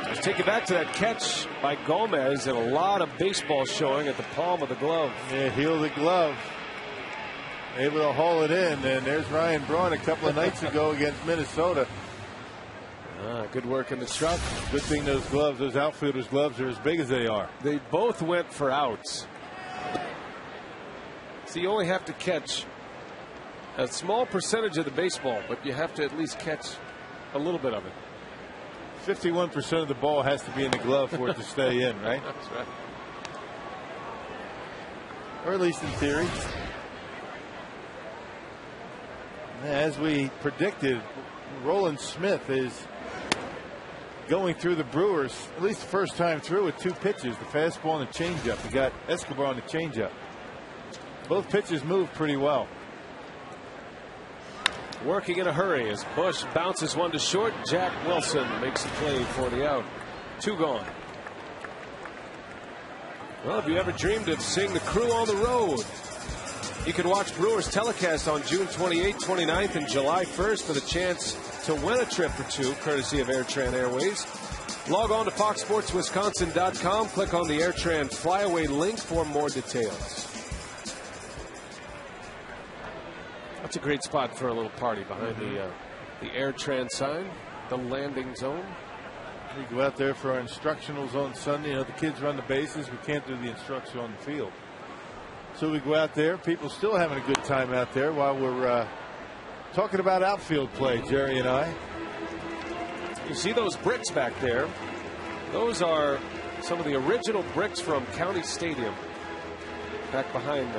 Let's take it back to that catch by Gomez, and a lot of baseball showing at the palm of the glove. Yeah, heel of the glove. Able to haul it in, and there's Ryan Braun a couple of nights ago against Minnesota. Good work in the truck. Good thing those gloves, those outfielders' gloves, are as big as they are. They both went for outs. So you only have to catch a small percentage of the baseball, but you have to at least catch a little bit of it. 51% of the ball has to be in the glove for it to stay in, right? That's right. Or at least in theory. As we predicted, Rowland-Smith is going through the Brewers, at least the first time through, with 2 pitches, the fastball and the changeup. He got Escobar on the changeup. Both pitches move pretty well. Working in a hurry as Bush bounces one to short. Jack Wilson makes a play for the out. 2 gone. Well, have you ever dreamed of seeing the crew on the road? You can watch Brewers telecast on June 28th, 29th, and July 1st for the chance to win a trip or 2, courtesy of AirTran Airways. Log on to foxsportswisconsin.com. Click on the AirTran Flyaway link for more details. That's a great spot for a little party behind the AirTran sign, the landing zone. We go out there for our instructionals on Sunday. You know, the kids run the bases. We can't do the instruction on the field. So we go out there. People still having a good time out there while we're talking about outfield play, Jerry and I. You see those bricks back there? Those are some of the original bricks from County Stadium back behind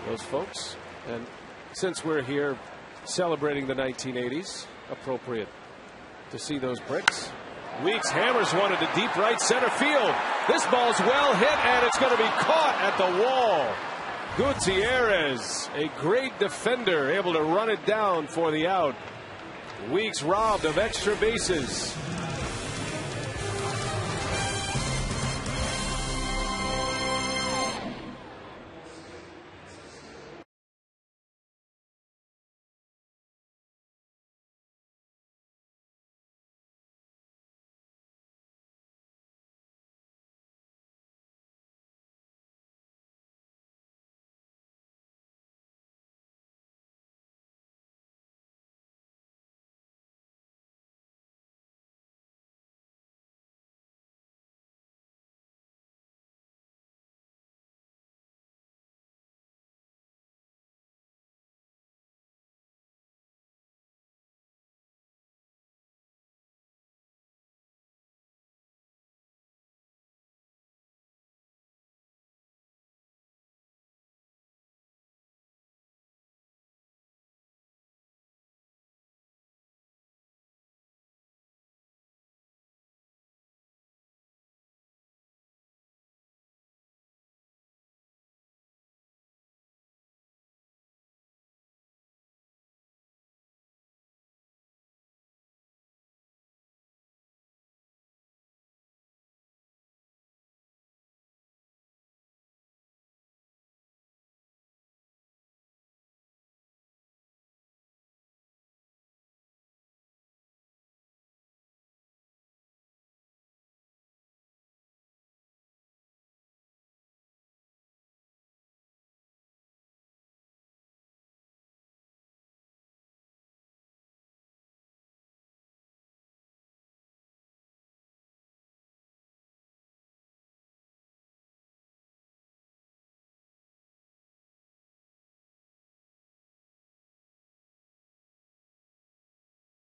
those folks. And since we're here celebrating the 1980s, appropriate to see those bricks. Weeks hammers one into deep right center field. This ball's well hit, and it's going to be caught at the wall. Gutierrez, a great defender, able to run it down for the out. Weeks robbed of extra bases.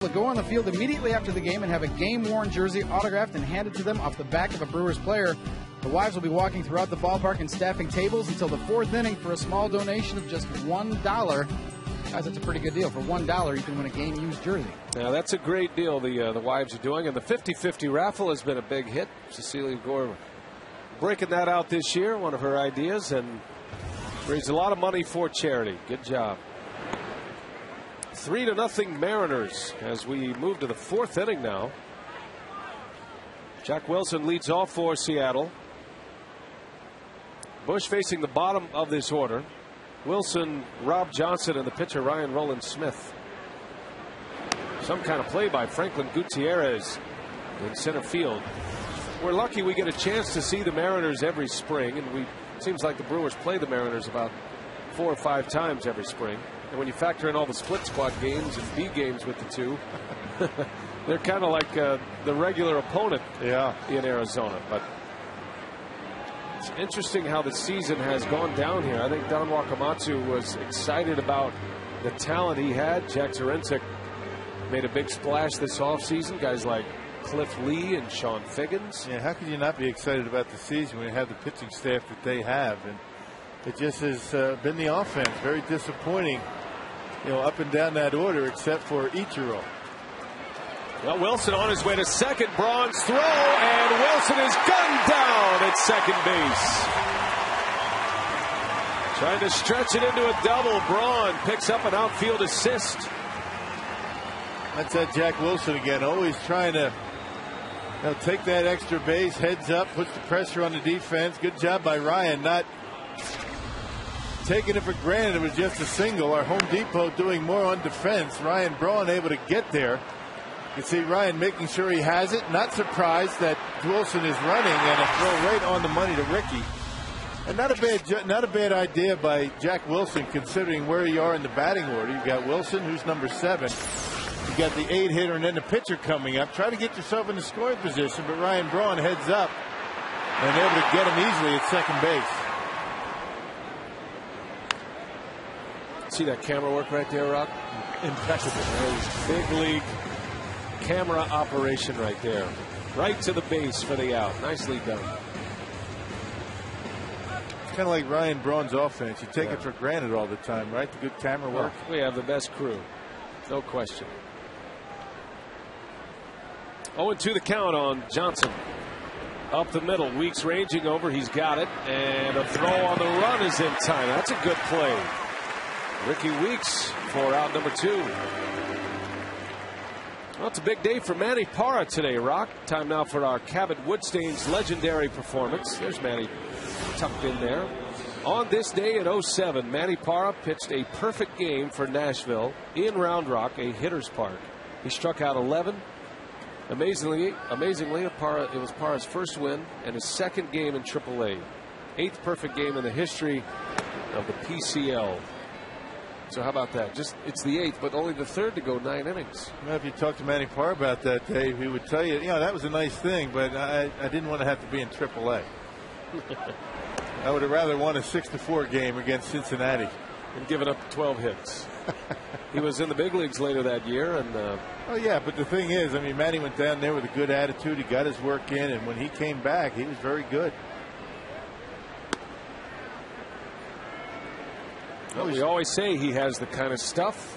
to go on the field immediately after the game and have a game-worn jersey autographed and handed to them off the back of a Brewers player. The wives will be walking throughout the ballpark and staffing tables until the 4th inning for a small donation of just $1. Guys, that's a pretty good deal. For $1, you can win a game-used jersey. Now, that's a great deal the wives are doing. And the 50-50 raffle has been a big hit. Cecilia Gore breaking that out this year, one of her ideas, and raised a lot of money for charity. Good job. 3-0 Mariners as we move to the 4th inning now. Jack Wilson leads off for Seattle. Bush facing the bottom of this order. Wilson, Rob Johnson, and the pitcher Ryan Roland Smith. Some kind of play by Franklin Gutierrez in center field. We're lucky we get a chance to see the Mariners every spring, and it seems like the Brewers play the Mariners about 4 or 5 times every spring. And when you factor in all the split squad games and B games with the two, they're kind of like the regular opponent in Arizona. But it's interesting how the season has gone down here. I think Don Wakamatsu was excited about the talent he had. Jack Zarincek made a big splash this offseason. Guys like Cliff Lee and Sean Figgins. Yeah, how could you not be excited about the season when you have the pitching staff that they have? And it just has been the offense. Very disappointing, up and down that order, except for Ichiro. Well, Wilson on his way to second. Braun's throw, and Wilson is gunned down at second base. Trying to stretch it into a double. Braun picks up an outfield assist. That's that Jack Wilson again, always trying to take that extra base, heads up, puts the pressure on the defense. Good job by Ryan, not taking it for granted it was just a single. Our Home Depot doing more on defense. Ryan Braun able to get there. You can see Ryan making sure he has it. Not surprised that Wilson is running, and a throw right on the money to Ricky. And not a bad idea by Jack Wilson, considering where you are in the batting order. You've got Wilson, who's number 7. You got the 8 hitter and then the pitcher coming up. Try to get yourself in the scoring position, but Ryan Braun heads up and able to get him easily at second base. See that camera work right there, Rock? Impeccable. Big league camera operation right there. Right to the base for the out. Nicely done. It's kind of like Ryan Braun's offense. You take it for granted all the time, right? The good camera work. We have the best crew. No question. 0-2 the count on Johnson. Up the middle. Weeks ranging over. He's got it. And a throw on the run is in time. That's a good play. Ricky Weeks for out number 2. Well, it's a big day for Manny Parra today, Rock. Time now for our Cabot Woodstain's legendary performance. There's Manny tucked in there. On this day in 07, Manny Parra pitched a perfect game for Nashville in Round Rock, a hitter's park. He struck out 11. Amazingly, it was Parra's first win and his second game in AAA. 8th perfect game in the history of the PCL. So how about that? It's the 8th, but only the 3rd to go 9 innings. Well, if you talk to Manny Parra about that, Dave, he would tell you, that was a nice thing, but I didn't want to have to be in AAA. I would have rather won a 6-4 game against Cincinnati and given up 12 hits. He was in the big leagues later that year, and oh yeah, but the thing is, Manny went down there with a good attitude. He got his work in, and when he came back, he was very good. Well, we always say he has the kind of stuff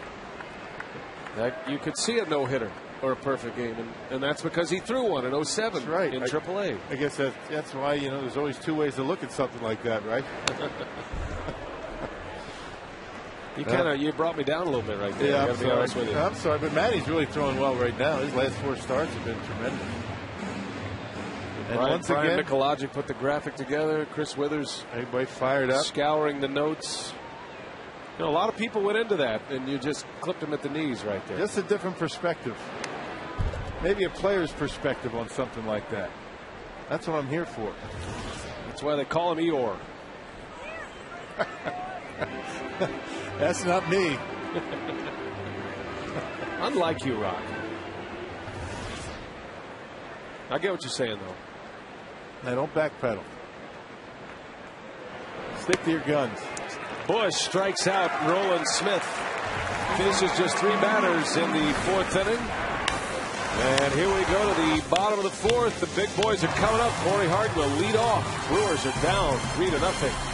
that you could see a no-hitter or a perfect game, and that's because he threw one in 07. That's right. In AAA. I guess that's why there's always 2 ways to look at something like that, right? You brought me down a little bit right there. Yeah, I gotta be honest with you. I'm sorry, but Manny's really throwing well right now. His last 4 starts have been tremendous. And once Brian again, Mikulajic put the graphic together. Chris Withers, everybody fired up, scouring the notes. A lot of people went into that, and you just clipped them at the knees right there. Just a different perspective. Maybe a player's perspective on something like that. That's what I'm here for. That's why they call him Eeyore. That's not me. Unlike you, Rock. I get what you're saying, though. Now, don't backpedal. Stick to your guns. Bush strikes out Roland Smith. Finishes just 3 batters in the 4th inning. And here we go to the bottom of the 4th. The big boys are coming up. Corey Hart will lead off. Brewers are down 3-0.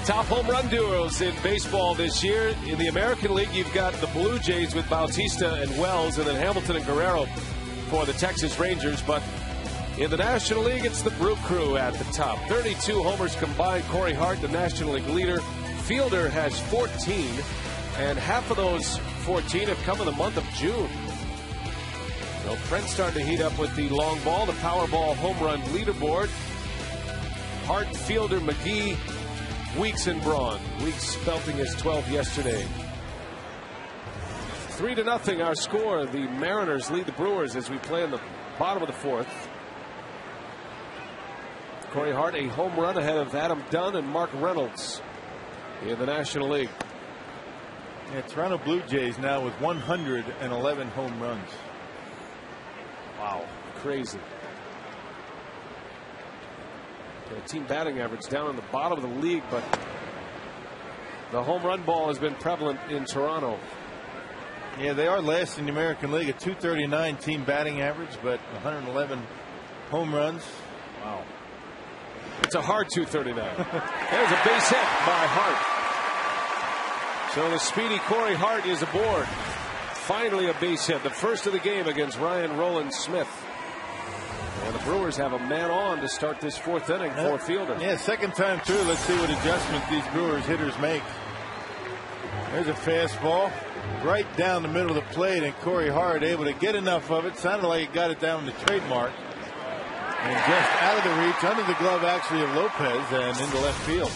Top home run duels in baseball this year. In the American League, you've got the Blue Jays with Bautista and Wells, and then Hamilton and Guerrero for the Texas Rangers. But in the National League, it's the Brew Crew at the top. 32 homers combined. Corey Hart, the National League leader. Fielder has 14, and half of those 14 have come in the month of June. So Brent's starting to heat up with the long ball, the Powerball home run leaderboard. Hart, Fielder, McGee, Weeks and Braun. Weeks belting his 12th yesterday. 3-0 our score. The Mariners lead the Brewers as we play in the bottom of the 4th. Corey Hart a home run ahead of Adam Dunn and Mark Reynolds in the National League. Yeah, Toronto Blue Jays now with 111 home runs. Wow, crazy. The team batting average down in the bottom of the league, but the home run ball has been prevalent in Toronto. Yeah, they are last in the American League, a .239 team batting average, but 111 home runs. Wow. It's a hard .239. There's a base hit by Hart. So the speedy Corey Hart is aboard. Finally a base hit, the first of the game against Ryan Rowland-Smith. And the Brewers have a man on to start this 4th inning for Fielder. Yeah, second time through. Let's see what adjustments these Brewers hitters make. There's a fastball right down the middle of the plate, and Corey Hart able to get enough of it. Sounded like he got it down to trademark. And just out of the reach, under the glove actually of Lopez, and into left field.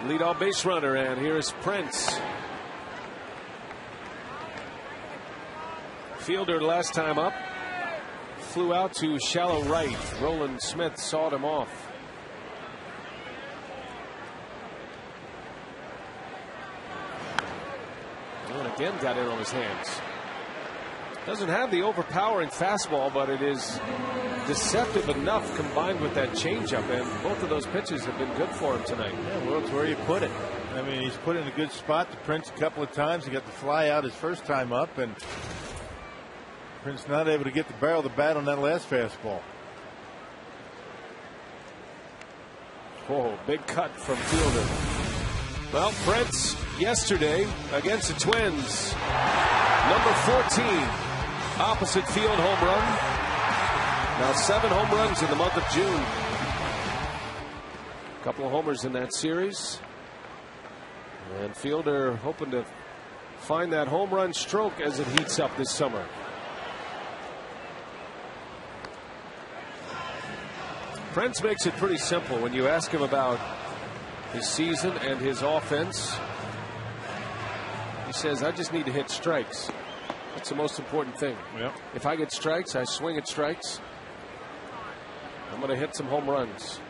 Leadoff base runner, and here's Prince. Fielder last time up flew out to shallow right. Rowland-Smith sawed him off. And again got in on his hands. Doesn't have the overpowering fastball, but it is deceptive enough combined with that changeup, and both of those pitches have been good for him tonight. Yeah, well, it's where you put it. I mean, he's put in a good spot to Prince a couple of times. He got the fly out his first time up, and Prince not able to get the barrel of the bat on that last fastball. Oh, big cut from Fielder. Well, Prince yesterday against the Twins, number 14, opposite field home run. Now 7 home runs in the month of June. A couple of homers in that series. And Fielder hoping to find that home run stroke as it heats up this summer. Prince makes it pretty simple when you ask him about his season and his offense. He says, I just need to hit strikes. That's the most important thing. Yep. If I get strikes, I swing at strikes. I'm going to hit some home runs.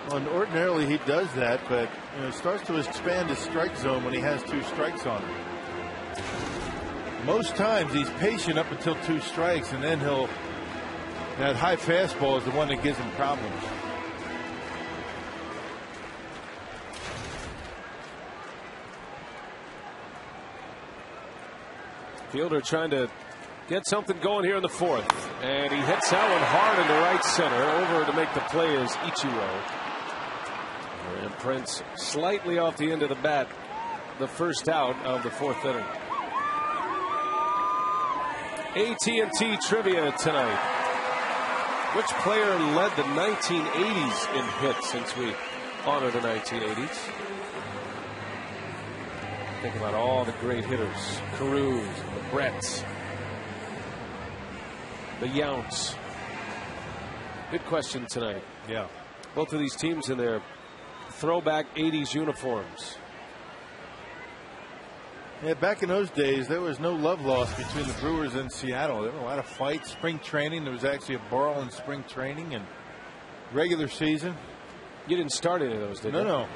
Well, and ordinarily he does that, but he starts to expand his strike zone when he has 2 strikes on him. Most times he's patient up until 2 strikes, and then that high fastball is the one that gives him problems. Fielder trying to get something going here in the 4th, and he hits that one hard into right center. Over to make the play is Ichiro. And Prince slightly off the end of the bat, the first out of the 4th inning. AT&T trivia tonight. Which player led the 1980s in hits since we honor the 1980s? Think about all the great hitters. Carews, the Bretts, the Younts. Good question tonight. Yeah. Both of these teams in their throwback 80s uniforms. Yeah, back in those days, there was no love lost between the Brewers and Seattle. There were a lot of fights. Spring training, there was actually a brawl in spring training, and regular season. You didn't start any of those, did you? No.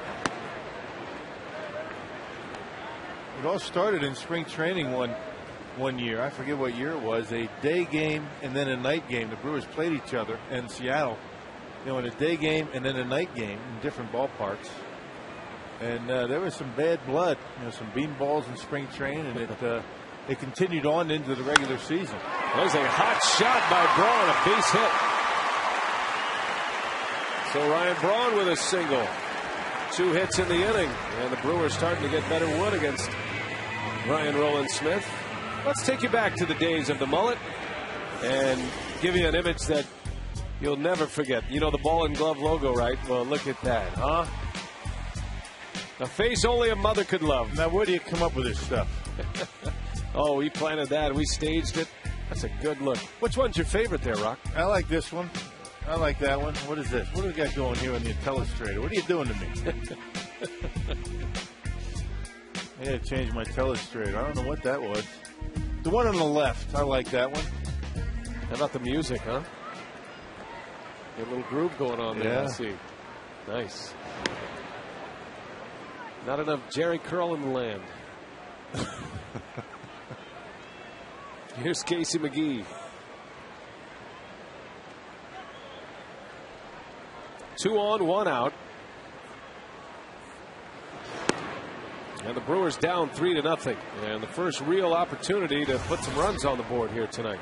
It all started in spring training one year. I forget what year it was. A day game and then a night game. The Brewers played each other in Seattle. In a day game and then a night game in different ballparks. And there was some bad blood, some beanballs in spring training, and it continued on into the regular season. That was a hot shot by Braun, a base hit. So Ryan Braun with a single. 2 hits in the inning, and the Brewers starting to get better wood against Ryan Rowland-Smith. Let's take you back to the days of the mullet and give you an image that you'll never forget. You know the ball and glove logo, right? Well, look at that, huh? A face only a mother could love. Now, where do you come up with this stuff? Oh, we planted that. We staged it. That's a good look. Which one's your favorite there, Rock? I like this one. I like that one. What is this? What do we got going here on the Telestrator? What are you doing to me? I gotta change my Telestrator. I don't know what that was. The one on the left. I like that one. How about the music, huh? A little groove going on there. Yeah. Let's see. Nice. Not enough Jerry Curl in the land. Here's Casey McGee. 2 on, 1 out. And the Brewers down 3-0. And the first real opportunity to put some runs on the board here tonight.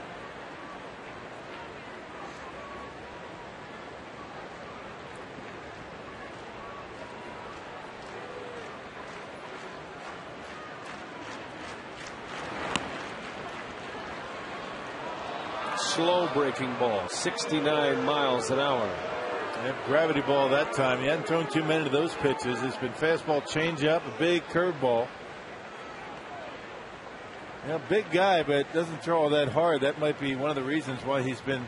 Slow breaking ball, 69 miles an hour. Gravity ball that time. He hadn't thrown too many of those pitches. It's been fastball, changeup, a big curveball. Big guy, but doesn't throw all that hard. That might be one of the reasons why he's been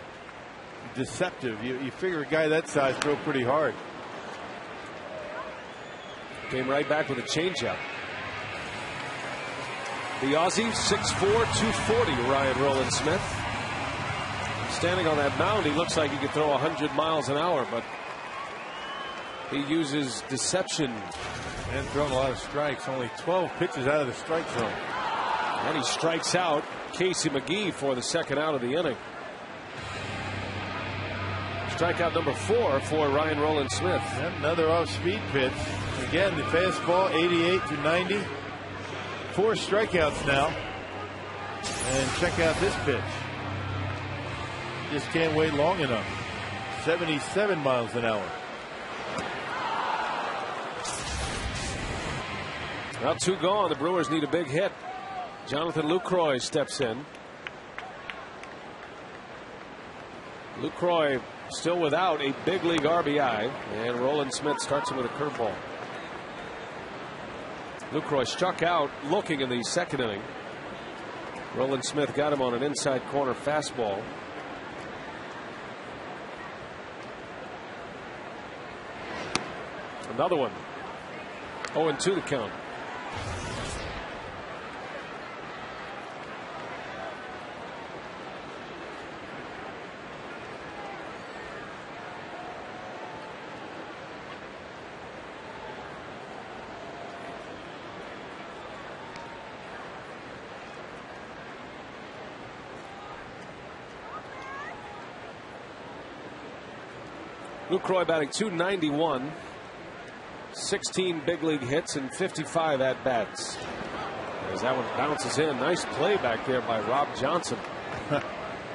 deceptive. You figure a guy that size throw pretty hard. Came right back with a changeup. The Aussie, 6'4", 240, Ryan Rowland-Smith. Standing on that mound, he looks like he could throw 100 miles an hour, but he uses deception. And throwing a lot of strikes. Only 12 pitches out of the strike zone. And he strikes out Casey McGee for the second out of the inning. Strikeout number 4 for Ryan Rowland-Smith. And another off-speed pitch. Again, the fastball, 88 to 90. 4 strikeouts now. And check out this pitch. Just can't wait long enough. 77 miles an hour. Well, 2 gone. The Brewers need a big hit. Jonathan Lucroy steps in. Lucroy still without a big league RBI, and Rowland-Smith starts him with a curveball. Lucroy struck out looking in the second inning. Roland Smith got him on an inside corner fastball. Another one. 0-2 the count. Lucroy batting .291, 16 big league hits and 55 at bats. As that one bounces in, nice play back there by Rob Johnson.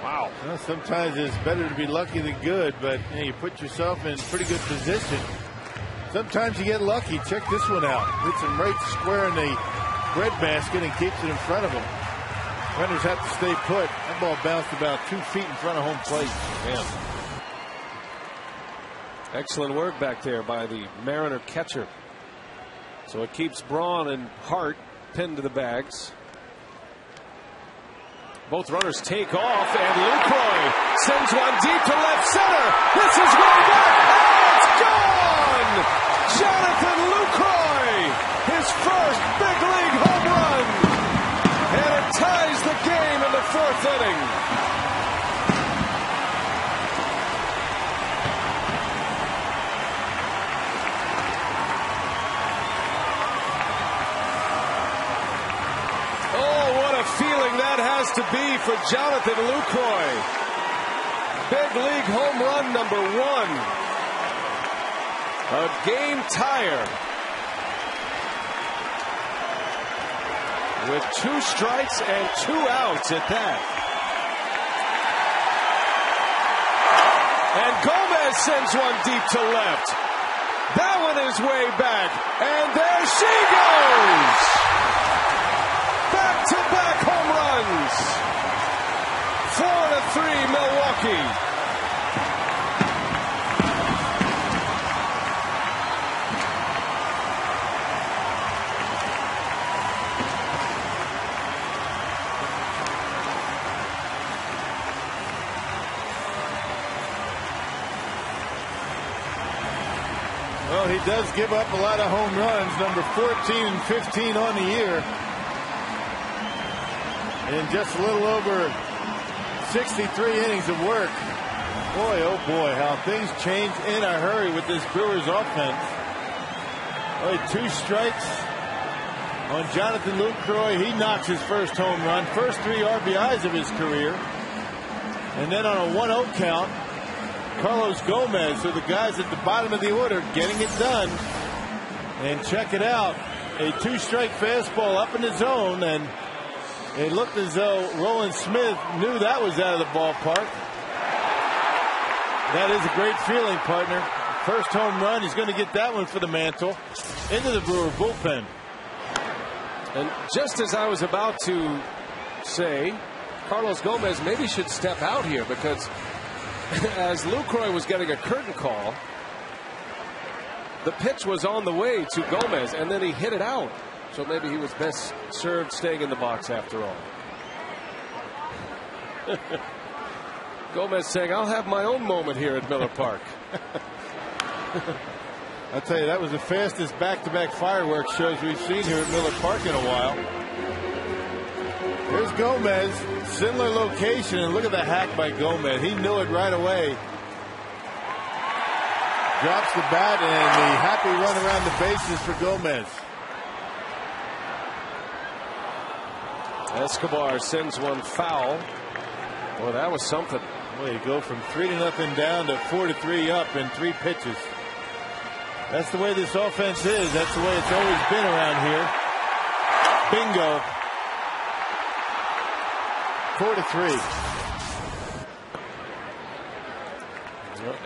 Wow. Well, sometimes it's better to be lucky than good, but hey, you put yourself in pretty good position. Sometimes you get lucky. Check this one out. Hits him right square in the breadbasket and keeps it in front of him. Runners have to stay put. That ball bounced about 2 feet in front of home plate. Man. Excellent work back there by the Mariner catcher. So it keeps Braun and Hart pinned to the bags. Both runners take off, and Lucroy sends one deep to left center. This is way back, and it's gone! Jonathan Lucroy, his first big league home run, and it ties the game in the 4th inning. Feeling that has to be for Jonathan Lucroy. Big league home run number 1. A game tire. With 2 strikes and 2 outs at that. And Gomez sends one deep to left. That one is way back. And there she goes. Back-to-back home runs. 4-3 Milwaukee. Well, he does give up a lot of home runs, number 14 and 15 on the year. In just a little over 63 innings of work. Boy, oh boy, how things change in a hurry with this Brewers offense. Boy, 2 strikes on Jonathan Lucroy. He knocks his first home run, first 3 RBIs of his career. And then on a 1-0 count, Carlos Gomez, so the guys at the bottom of the order getting it done. And check it out, a 2-strike fastball up in the zone, and it looked as though Roland Smith knew that was out of the ballpark. That is a great feeling, partner. First home run, he's going to get that one for the mantle into the Brewer bullpen. And just as I was about to say, Carlos Gomez maybe should step out here, because as Lucroy was getting a curtain call, the pitch was on the way to Gomez, and then he hit it out. So maybe he was best served staying in the box after all. Gomez saying, I'll have my own moment here at Miller Park. I'll tell you, that was the fastest back-to-back fireworks shows we've seen here at Miller Park in a while. Here's Gomez, similar location, and look at the hack by Gomez. He knew it right away. Drops the bat, and the happy run around the bases for Gomez. Escobar sends one foul. Boy, that was something. Well, you go from 3-0 down to 4-3 up in 3 pitches. That's the way this offense is. That's the way it's always been around here. Bingo. 4-3.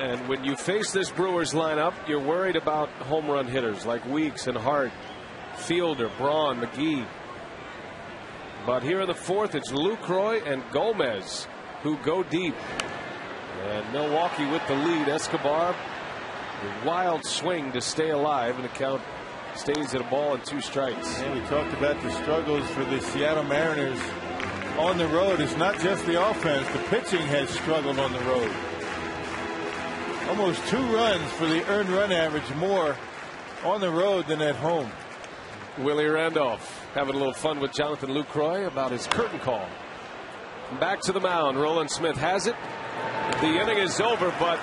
And when you face this Brewers lineup, you're worried about home run hitters like Weeks and Hart, Fielder, Braun, McGee. But here in the 4th, it's Lucroy and Gomez who go deep. And Milwaukee with the lead. Escobar, a wild swing to stay alive, and the count Stays at a ball and 2 strikes. And we talked about the struggles for the Seattle Mariners on the road. It's not just the offense. The pitching has struggled on the road. Almost 2 runs for the earned run average more on the road than at home. Willie Randolph having a little fun with Jonathan Lucroy about his curtain call. Back to the mound. Roland Smith has it. The inning is over, but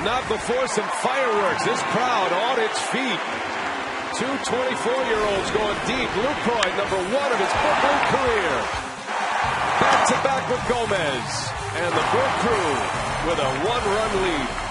not before some fireworks. This crowd on its feet. 2 24-year-olds going deep. Lucroy, number 1 of his big league career. Back to back with Gomez. And the Brew Crew with a 1-run lead.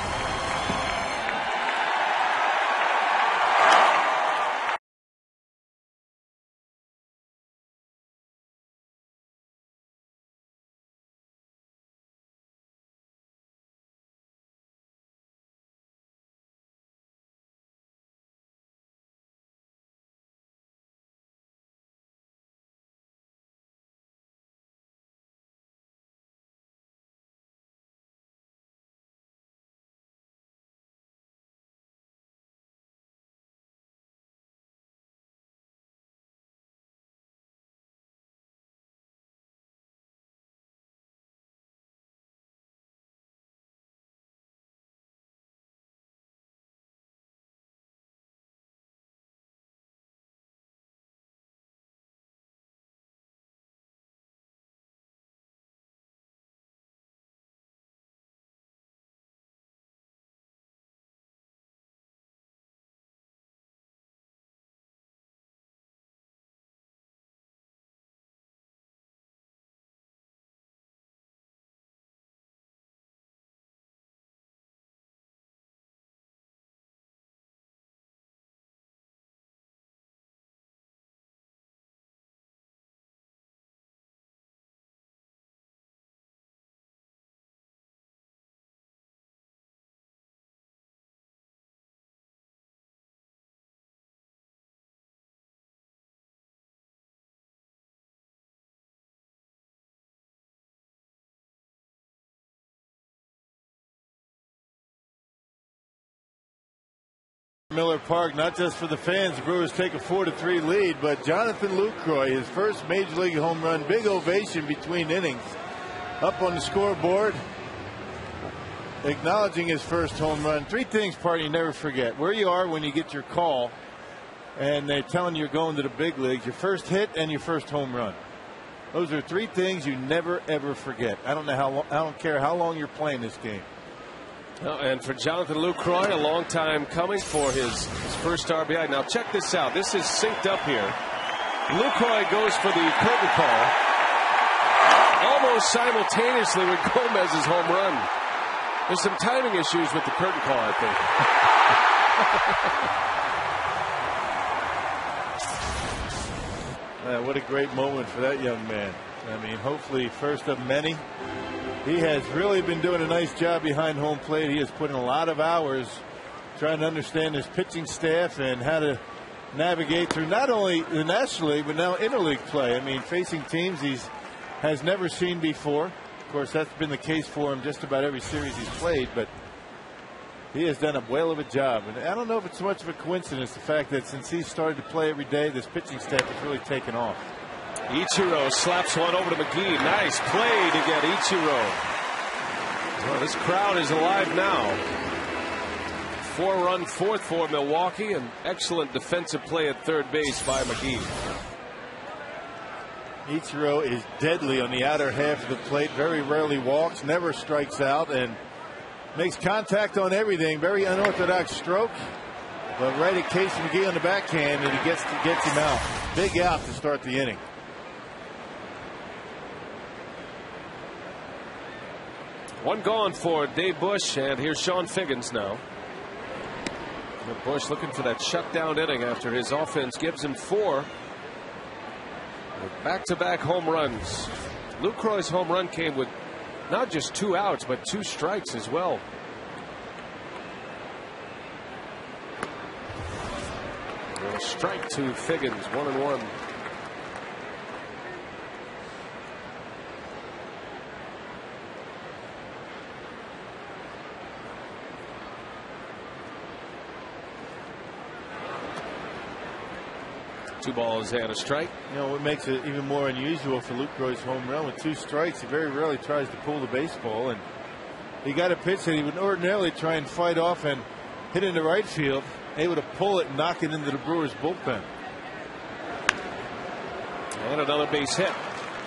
Miller Park, not just for the fans. The Brewers take a 4-3 lead, but Jonathan Lucroy, his first major league home run, big ovation between innings, up on the scoreboard, acknowledging his first home run. 3 things, partner, you never forget: where you are when you get your call and they're telling you you're going to the big leagues, your first hit and your first home run. Those are 3 things you never ever forget. I don't care how long you're playing this game. And for Jonathan Lucroy, a long time coming for his first RBI. Now check this out. This is synced up here. Lucroy goes for the curtain call almost simultaneously with Gomez's home run. There's some timing issues with the curtain call, I think. What a great moment for that young man. I mean, hopefully first of many. He has really been doing a nice job behind home plate. He has put in a lot of hours trying to understand his pitching staff and how to navigate through not only the National League, but now interleague play. I mean, facing teams he has never seen before. Of course, that's been the case for him just about every series he's played, but he has done a whale of a job. And I don't know if it's so much of a coincidence, the fact that since he started to play every day, this pitching staff has really taken off. Ichiro slaps one over to McGee. Nice play to get Ichiro. Well, this crowd is alive now. 4-run fourth for Milwaukee, and excellent defensive play at third base by McGee. Ichiro is deadly on the outer half of the plate. Very rarely walks, never strikes out, and makes contact on everything. Very unorthodox stroke, but right at Casey McGee on the backhand, and he gets him out. Big out to start the inning. One gone for Dave Bush, and here's Sean Figgins now. Bush looking for that shutdown inning after his offense gives him 4 with back-to-back home runs. Lucroy's home run came with not just 2 outs, but 2 strikes as well. And a strike to Figgins, 1-1. 2 balls and a strike. You know what makes it even more unusual for Lucroy's home run, with 2 strikes, he very rarely tries to pull the baseball, and he got a pitch that he would ordinarily try and fight off and hit into right field, able to pull it and knock it into the Brewers bullpen. And another base hit.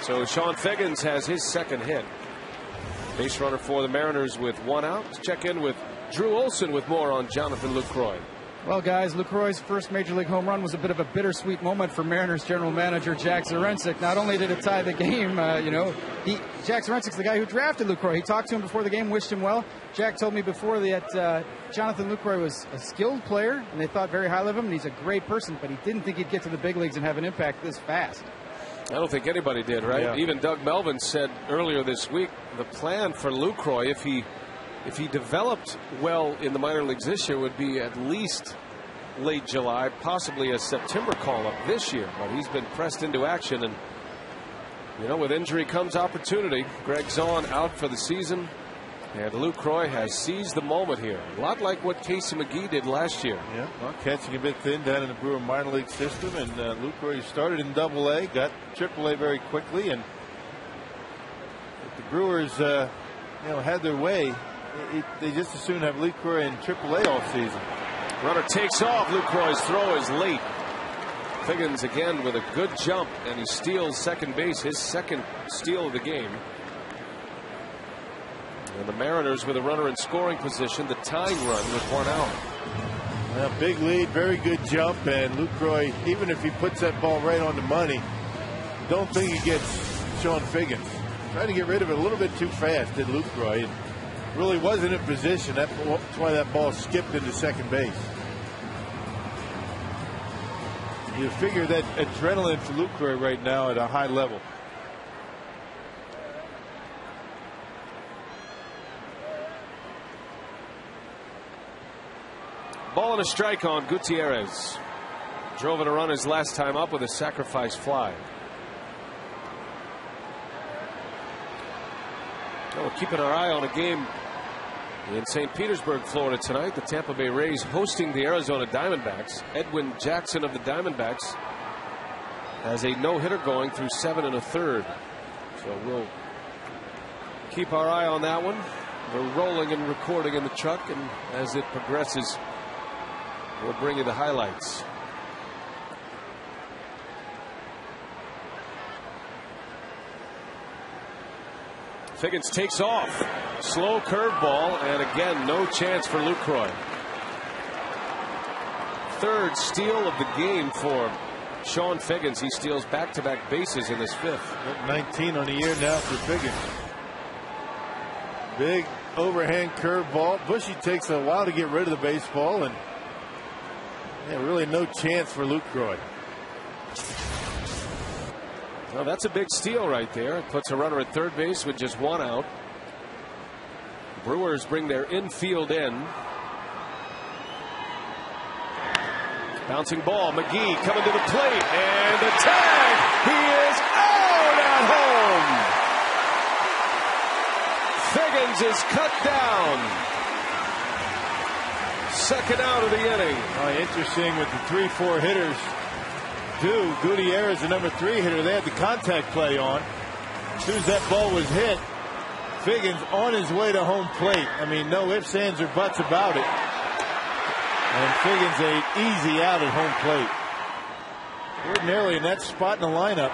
So Sean Figgins has his second hit. Base runner for the Mariners with 1 out. Let's check in with Drew Olson with more on Jonathan Lucroy. Well, guys, Lucroy's first Major League home run was a bit of a bittersweet moment for Mariners general manager Jack Zduriencik. Not only did it tie the game, Jack Zduriencik's the guy who drafted Lucroy. He talked to him before the game, wished him well. Jack told me before that Jonathan Lucroy was a skilled player, and they thought very highly of him, and he's a great person, but he didn't think he'd get to the big leagues and have an impact this fast. I don't think anybody did, right? Yeah. Even Doug Melvin said earlier this week the plan for Lucroy, if he developed well in the minor leagues this year, would be at least late July, possibly a September call-up this year. But he's been pressed into action, and with injury comes opportunity. Greg Zahn out for the season, and Lucroy has seized the moment here. A lot like what Casey McGee did last year. Yeah, well, catching a bit thin down in the Brewer minor league system, and Lucroy started in Double-A, got Triple-A very quickly, and if the Brewers had their way, they just as soon have Lucroy in Triple-A all season. Runner takes off. Lucroy's throw is late. Figgins again with a good jump, and he steals second base, his second steal of the game. And the Mariners with a runner in scoring position, the tying run with 1 out. Well, big lead, very good jump, and Lucroy, even if he puts that ball right on the money, don't think he gets Sean Figgins. Trying to get rid of it a little bit too fast, did Lucroy, and really wasn't in position. That's why that ball skipped into second base. You figure that adrenaline for Lucroy right now at a high level. Ball and a strike on Gutierrez. Drove in a run his last time up with a sacrifice fly. We're keeping our eye on a game in St. Petersburg, Florida tonight. The Tampa Bay Rays hosting the Arizona Diamondbacks. Edwin Jackson of the Diamondbacks has a no-hitter going through 7 1/3. So we'll keep our eye on that one. We're rolling and recording in the truck, and as it progresses, we'll bring you the highlights. Figgins takes off. Slow curveball, and again, no chance for Lucroy. Third steal of the game for Sean Figgins. He steals back-to-back bases in his 5th. 19 on the year now for Figgins. Big overhand curveball. Bushy takes a while to get rid of the baseball, and really no chance for Lucroy. Well, that's a big steal right there. It puts a runner at third base with just 1 out. Brewers bring their infield in. Bouncing ball. McGee coming to the plate, and the tag. He is out at home. Figgins is cut down. Second out of the inning. Interesting with the 3-4 hitters. Gutierrez, the number 3 hitter, they had the contact play on. As soon as that ball was hit, Figgins on his way to home plate. I mean, no ifs, ands, or buts about it. And Figgins an easy out at home plate. Ordinarily in that spot in the lineup,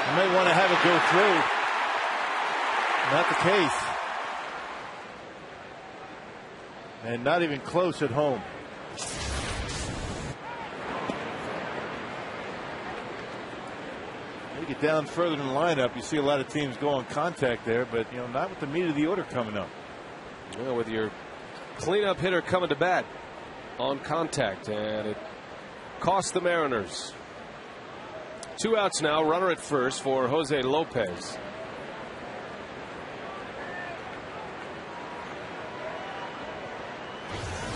you may want to have it go through. Not the case. And not even close at home. You get down further in the lineup, you see a lot of teams go on contact there, but not with the meat of the order coming up. With your cleanup hitter coming to bat on contact, and it cost the Mariners. 2 outs now, runner at first for Jose Lopez.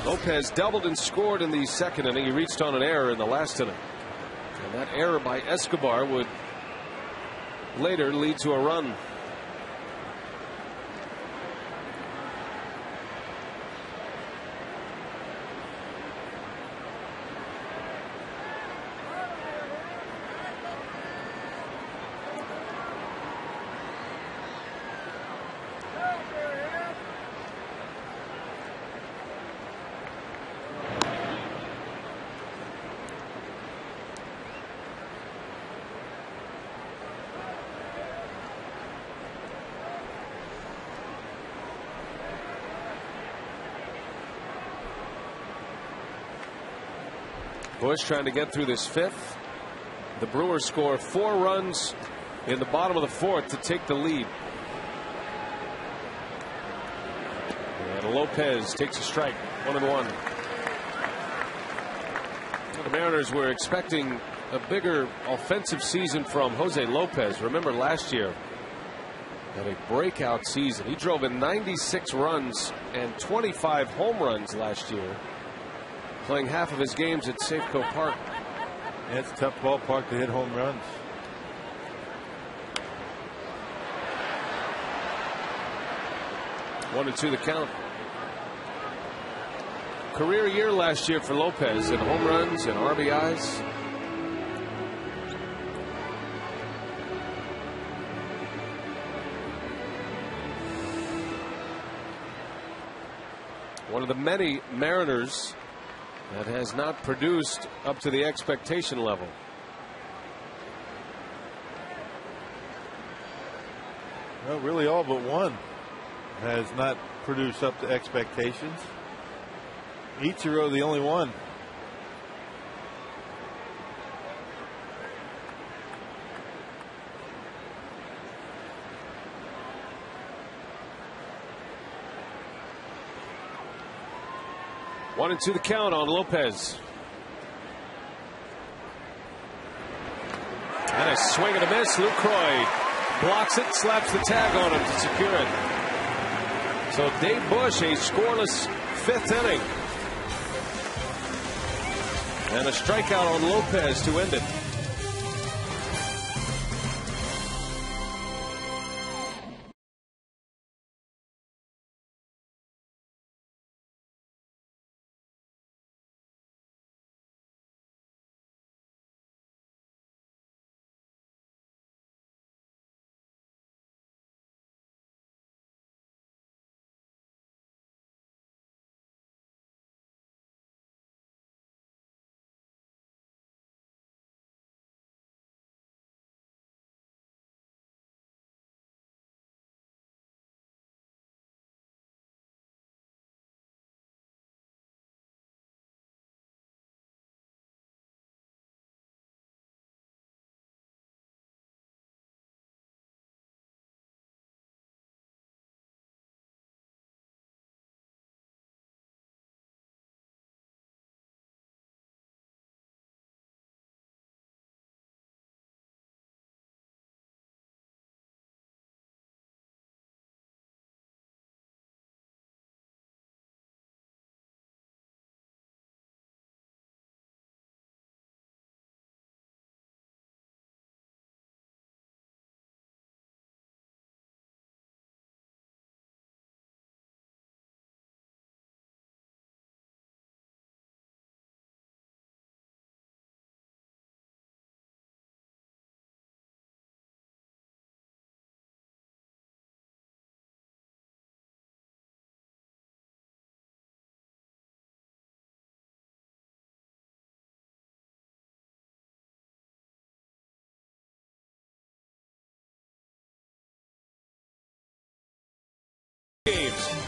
Lopez doubled and scored in the second inning. He reached on an error in the last inning, and that error by Escobar would later lead to a run. Bush trying to get through this fifth. The Brewers score 4 runs in the bottom of the fourth to take the lead. And Lopez takes a strike. 1-1. The Mariners were expecting a bigger offensive season from Jose Lopez. Remember last year, had a breakout season. He drove in 96 runs and 25 home runs last year, playing half of his games at Safeco Park. Yeah, it's a tough ballpark to hit home runs. One and two the count. Career year last year for Lopez in home runs and RBIs. One of the many Mariners that has not produced up to the expectation level. Well, really all but one has not produced up to expectations. Ichiro the only one. One and two the count on Lopez. And a swing and a miss. Lucroy blocks it, slaps the tag on him to secure it. So Dave Bush, a scoreless fifth inning. And a strikeout on Lopez to end it.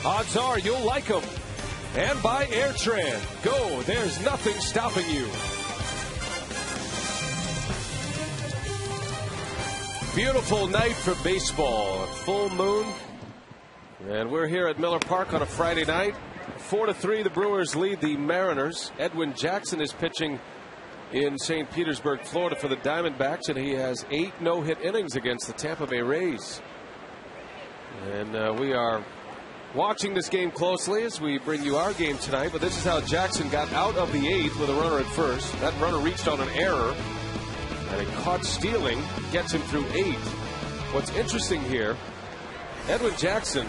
Odds are you'll like them. And by AirTran. Go. There's nothing stopping you. Beautiful night for baseball. A full moon. And we're here at Miller Park on a Friday night. 4-3, the Brewers lead the Mariners. Edwin Jackson is pitching in St. Petersburg, Florida for the Diamondbacks, and he has 8 no-hit innings against the Tampa Bay Rays. And we are watching this game closely as we bring you our game tonight. But this is how Jackson got out of the 8th with a runner at first. That runner reached on an error, and a caught stealing gets him through 8. What's interesting here, Edwin Jackson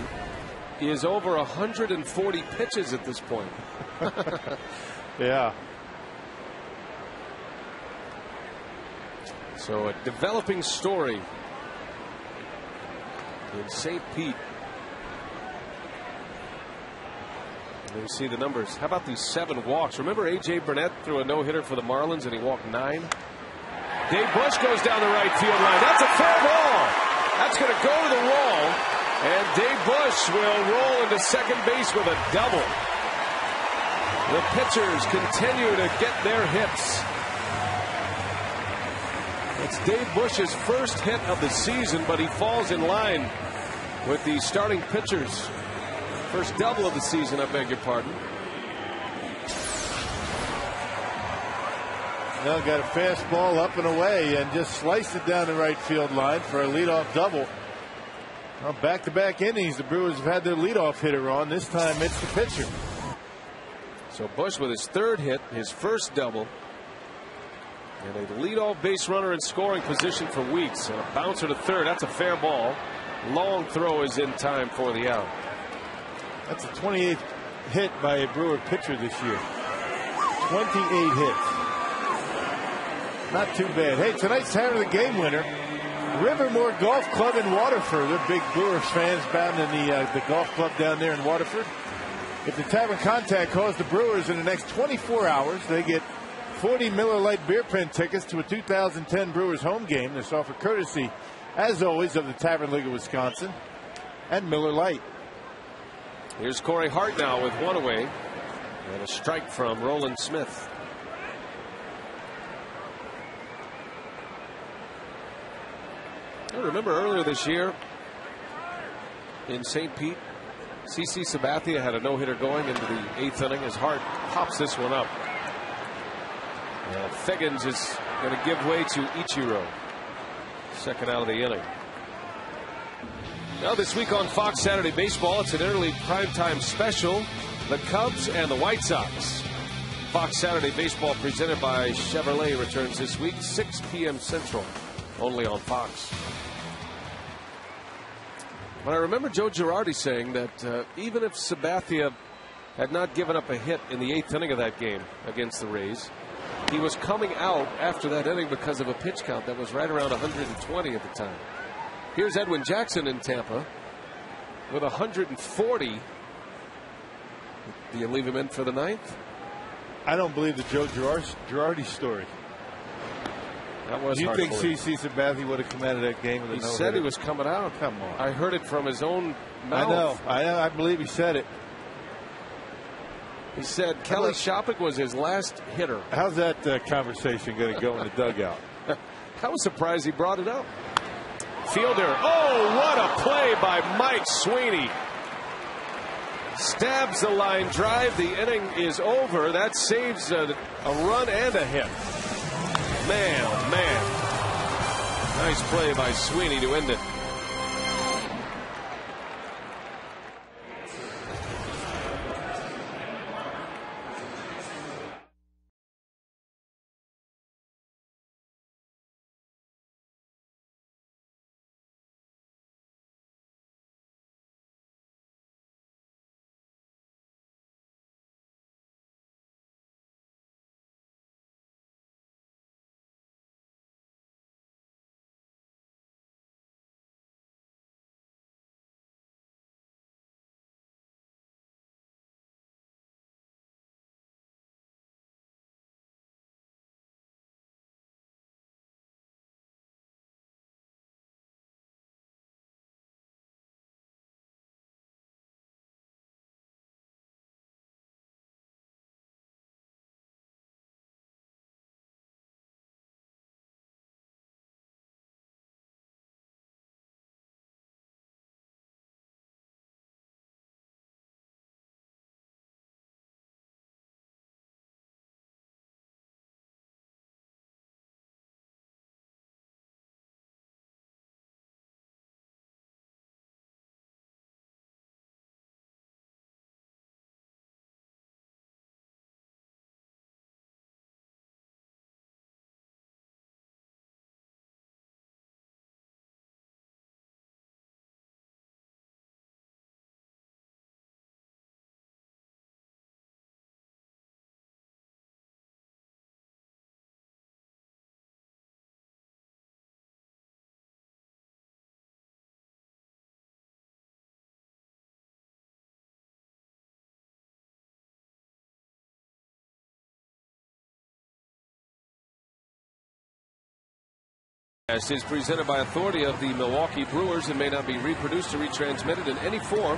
is over 140 pitches at this point. Yeah. So a developing story in St. Pete. You see the numbers. How about these 7 walks? Remember A.J. Burnett threw a no-hitter for the Marlins and he walked 9? Dave Bush goes down the right field line. That's a fair ball. That's going to go to the wall. And Dave Bush will roll into second base with a double. The pitchers continue to get their hits. It's Dave Bush's first hit of the season, but he falls in line with the starting pitchers. First double of the season, I beg your pardon. Now got a fastball up and away and just sliced it down the right field line for a leadoff double. Well, back-to-back innings, the Brewers have had their leadoff hitter on. This time it's the pitcher. So Bush with his third hit, his first double, and a leadoff base runner in scoring position for Weeks. And a bouncer to third. That's a fair ball. Long throw is in time for the out. That's the 28th hit by a Brewer pitcher this year. 28 hits. Not too bad. Hey, tonight's Tavern of the Game winner, Rivermore Golf Club in Waterford. They're big Brewers fans bound in the golf club down there in Waterford. If the Tavern Contact calls the Brewers in the next 24 hours, they get 40 Miller Lite beer pen tickets to a 2010 Brewers home game. This offer courtesy, as always, of the Tavern League of Wisconsin and Miller Lite. Here's Corey Hart now with one away and a strike from Roland Smith. I remember earlier this year in St. Pete, CC Sabathia had a no-hitter going into the 8th inning as Hart pops this one up. Figgins is going to give way to Ichiro. Second out of the inning. Now this week on Fox Saturday Baseball, it's an interleague primetime special. The Cubs and the White Sox. Fox Saturday Baseball presented by Chevrolet returns this week, 6 p.m. Central, only on Fox. But I remember Joe Girardi saying that even if Sabathia had not given up a hit in the 8th inning of that game against the Rays, he was coming out after that inning because of a pitch count that was right around 120 at the time. Here's Edwin Jackson in Tampa with 140. Do you leave him in for the 9th? I don't believe the Joe Girardi story. That was Do you think hard CC Sabathia would have come out of that game with a He no-hitter? said he was coming out. Come on. I heard it from his own mouth. I know. I believe he said it. He said Kelly Shopping was his last hitter. How's that conversation going to go in the dugout? I was surprised he brought it up. Fielder. Oh, what a play by Mike Sweeney. Stabs the line drive. The inning is over. That saves a run and a hit. Man, oh man. Nice play by Sweeney to end it. Is presented by authority of the Milwaukee Brewers and may not be reproduced or retransmitted in any form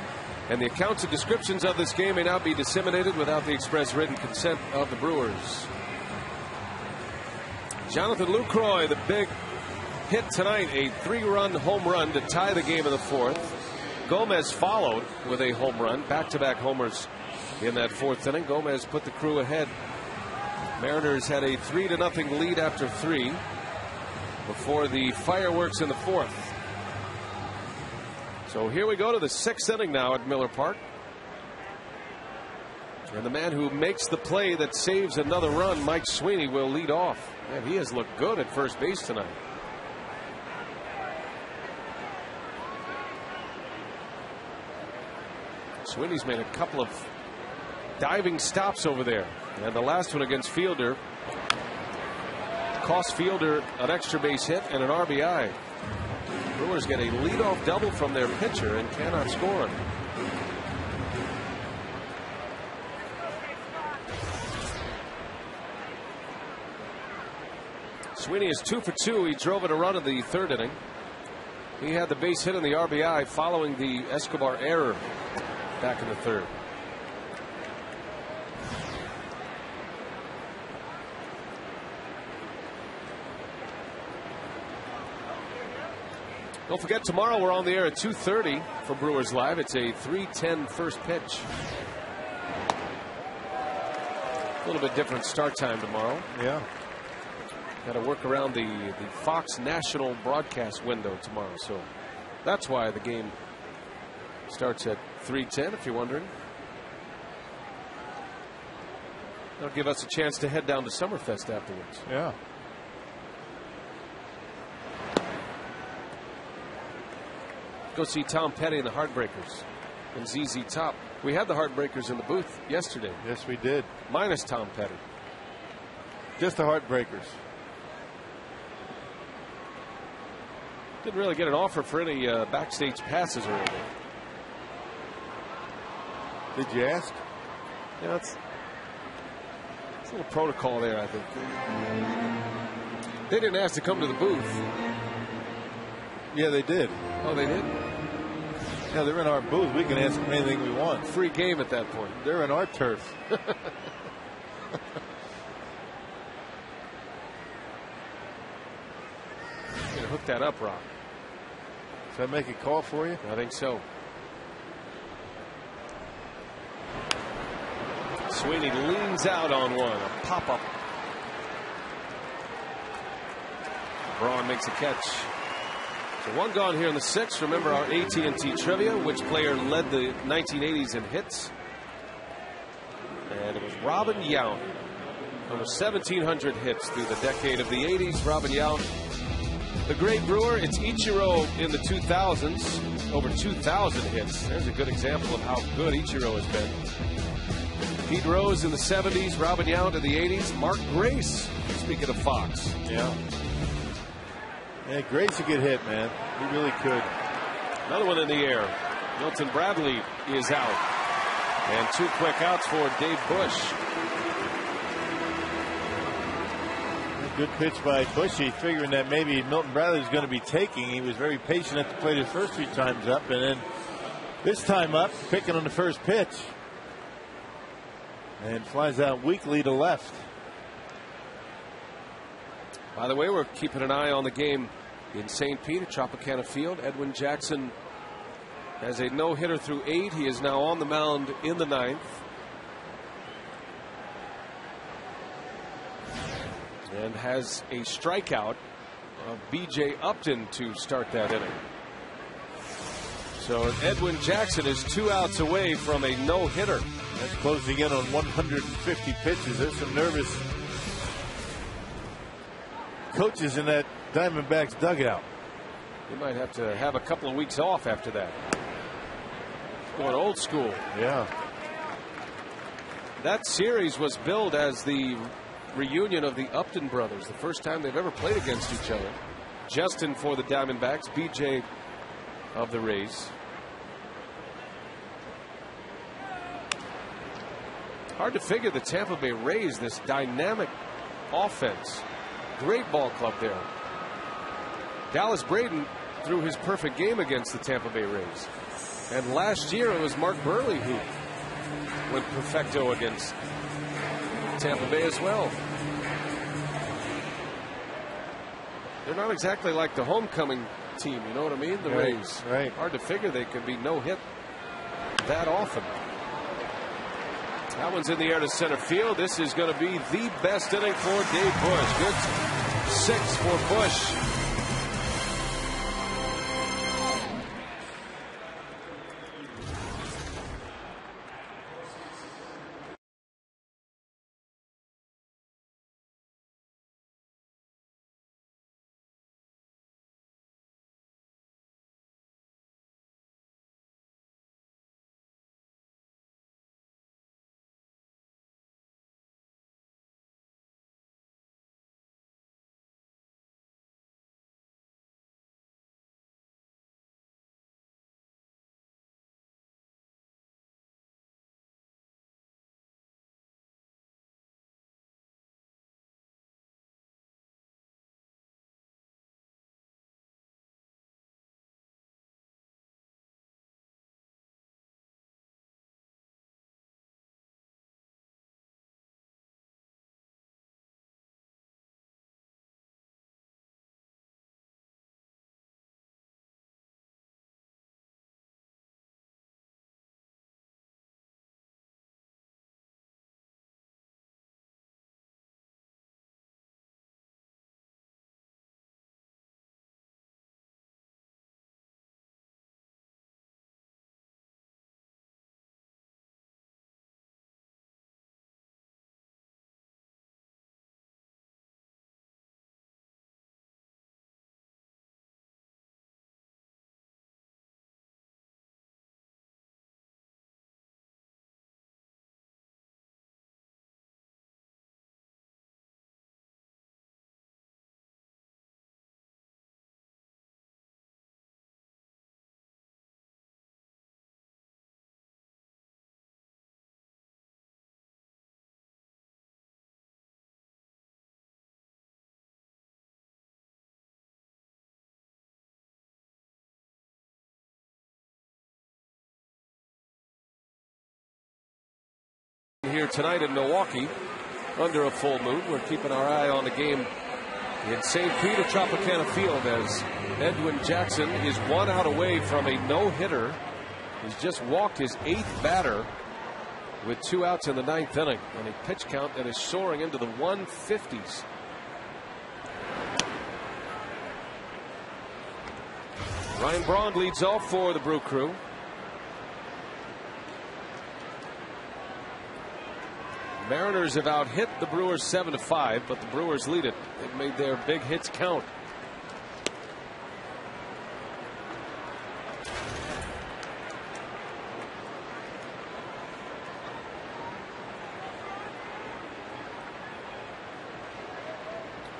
And the accounts and descriptions of this game may not be disseminated without the express written consent of the Brewers. Jonathan Lucroy, the big hit tonight, a 3-run home run to tie the game in the 4th. Gomez followed with a home run, back-to-back homers in that 4th inning. Gomez put the Crew ahead. Mariners had a 3-0 lead after 3 before the fireworks in the 4th. So here we go to the 6th inning now at Miller Park. And the man who makes the play that saves another run, Mike Sweeney, will lead off. Man, he has looked good at first base tonight. Sweeney's made a couple of diving stops over there. And the last one against Fielder cost Fielder an extra base hit and an RBI. Brewers get a leadoff double from their pitcher and cannot score. Sweeney is 2 for 2. He drove in a run in the 3rd inning. He had the base hit and the RBI following the Escobar error back in the 3rd. Don't forget, tomorrow we're on the air at 2:30 for Brewers Live. It's a 3:10 first pitch. A little bit different start time tomorrow. Yeah. Got to work around the Fox national broadcast window tomorrow. So that's why the game starts at 3:10, if you're wondering. That'll give us a chance to head down to Summerfest afterwards. Yeah. Go see Tom Petty and the Heartbreakers and ZZ Top. We had the Heartbreakers in the booth yesterday. Yes, we did. Minus Tom Petty. Just the Heartbreakers. Didn't really get an offer for any backstage passes or anything. Did you ask? Yeah, it's a little protocol there, I think. They didn't ask to come to the booth. Yeah, they did. Oh, they did? Yeah, they're in our booth. We can ask them anything we want. Free game at that point. They're in our turf. Gonna hook that up, Rob. Should I make a call for you? I think so. Sweeney leans out on one. A pop-up. Braun makes a catch. So one gone here in the 6th. Remember our AT&T trivia. Which player led the 1980s in hits? And it was Robin Yount. Over 1,700 hits through the decade of the 80s. Robin Yount, the great Brewer. It's Ichiro in the 2000s. Over 2,000 hits. There's a good example of how good Ichiro has been. Pete Rose in the 70s. Robin Yount in the 80s. Mark Grace, speaking of Fox. Yeah. Yeah, Grace could hit, man. He really could. Another one in the air. Milton Bradley is out. And 2 quick outs for Dave Bush. Good pitch by Bushy, figuring that maybe Milton Bradley was going to be taking. He was very patient at the plate his first 3 times up, and then this time up, picking on the first pitch. And flies out weakly to left. By the way, we're keeping an eye on the game in St. Pete at Tropicana Field. Edwin Jackson has a no-hitter through 8. He is now on the mound in the 9th. And has a strikeout of B.J. Upton to start that inning. So Edwin Jackson is 2 outs away from a no-hitter. That's closing in on 150 pitches. There's some nervous coaches in that Diamondbacks dugout. He might have to have a couple of weeks off after that. Going old school. Yeah. That series was billed as the reunion of the Upton brothers. The first time they've ever played against each other. Justin for the Diamondbacks, BJ of the Rays. Hard to figure the Tampa Bay Rays, this dynamic offense. Great ball club there. Dallas Braden threw his perfect game against the Tampa Bay Rays. And last year it was Mark Burley who went perfecto against Tampa Bay as well. They're not exactly like the homecoming team, you know what I mean? The Rays. Right. Hard to figure they can be no hit that often. That one's in the air to center field. This is going to be the best inning for Dave Bush. Good 6 for Bush. Here tonight in Milwaukee under a full moon. We're keeping our eye on the game in St. Pete at Tropicana Field as Edwin Jackson is 1 out away from a no-hitter. He's just walked his 8th batter with 2 outs in the 9th inning and a pitch count that is soaring into the 150s. Ryan Braun leads off for the Brew Crew. Mariners have out-hit the Brewers 7-5, but the Brewers lead it. They've made their big hits count.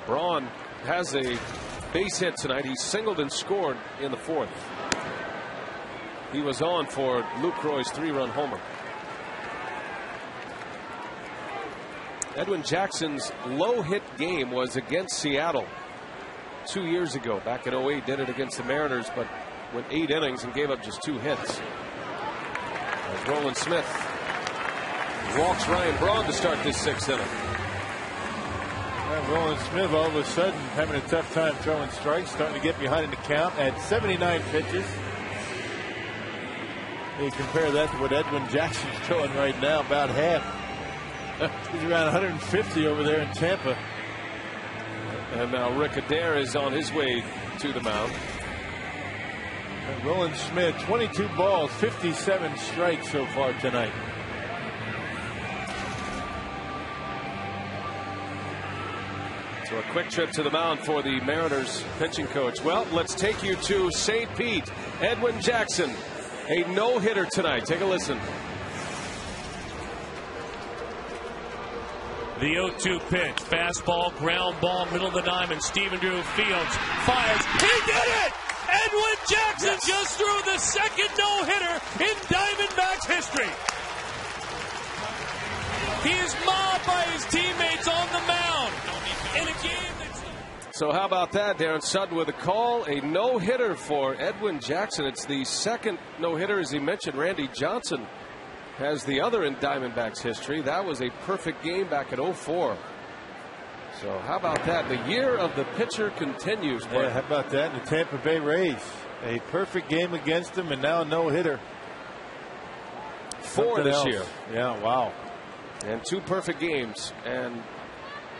Braun has a base hit tonight. He singled and scored in the 4th. He was on for Lucroy's 3-run homer. Edwin Jackson's low hit game was against Seattle 2 years ago. Back in 08, did it against the Mariners, but went 8 innings and gave up just 2 hits. As Roland Smith walks Ryan Braun to start this 6th inning. Roland Smith all of a sudden having a tough time throwing strikes, starting to get behind in the count at 79 pitches. You compare that to what Edwin Jackson's throwing right now, about half. He's around 150 over there in Tampa. And now Rick Adair is on his way to the mound. And Roland Smith, 22 balls, 57 strikes so far tonight. So a quick trip to the mound for the Mariners pitching coach. Well, let's take you to St. Pete. Edwin Jackson, a no-hitter tonight. Take a listen. The 0-2 pitch, fastball, ground ball, middle of the diamond. Stephen Drew Fields fires. He did it! Edwin Jackson just threw the 2nd no-hitter in Diamondbacks history. He is mobbed by his teammates on the mound in a game that's... So how about that? Darren Sutton with a call. A no-hitter for Edwin Jackson. It's the second no-hitter, as he mentioned. Randy Johnson has the other in Diamondbacks history. That was a perfect game back in '04. So how about that? The year of the pitcher continues. Yeah, how about that? And the Tampa Bay Rays. A perfect game against them, and now a no-hitter. 4 this year. Yeah, wow. And 2 perfect games. And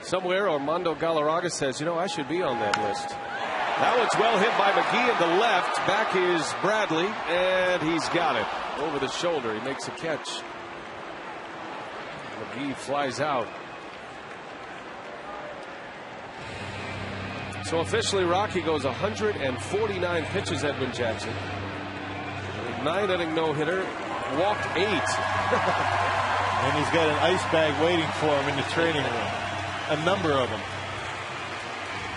somewhere Armando Galarraga says, you know, I should be on that list. That one's well hit by McGee in the left. Back is Bradley, and he's got it. Over the shoulder, he makes a catch. McGee flies out. So officially, Rocky goes 149 pitches, Edwin Jackson. A 9-inning no-hitter, walked 8. And he's got an ice bag waiting for him in the training room. A number of them.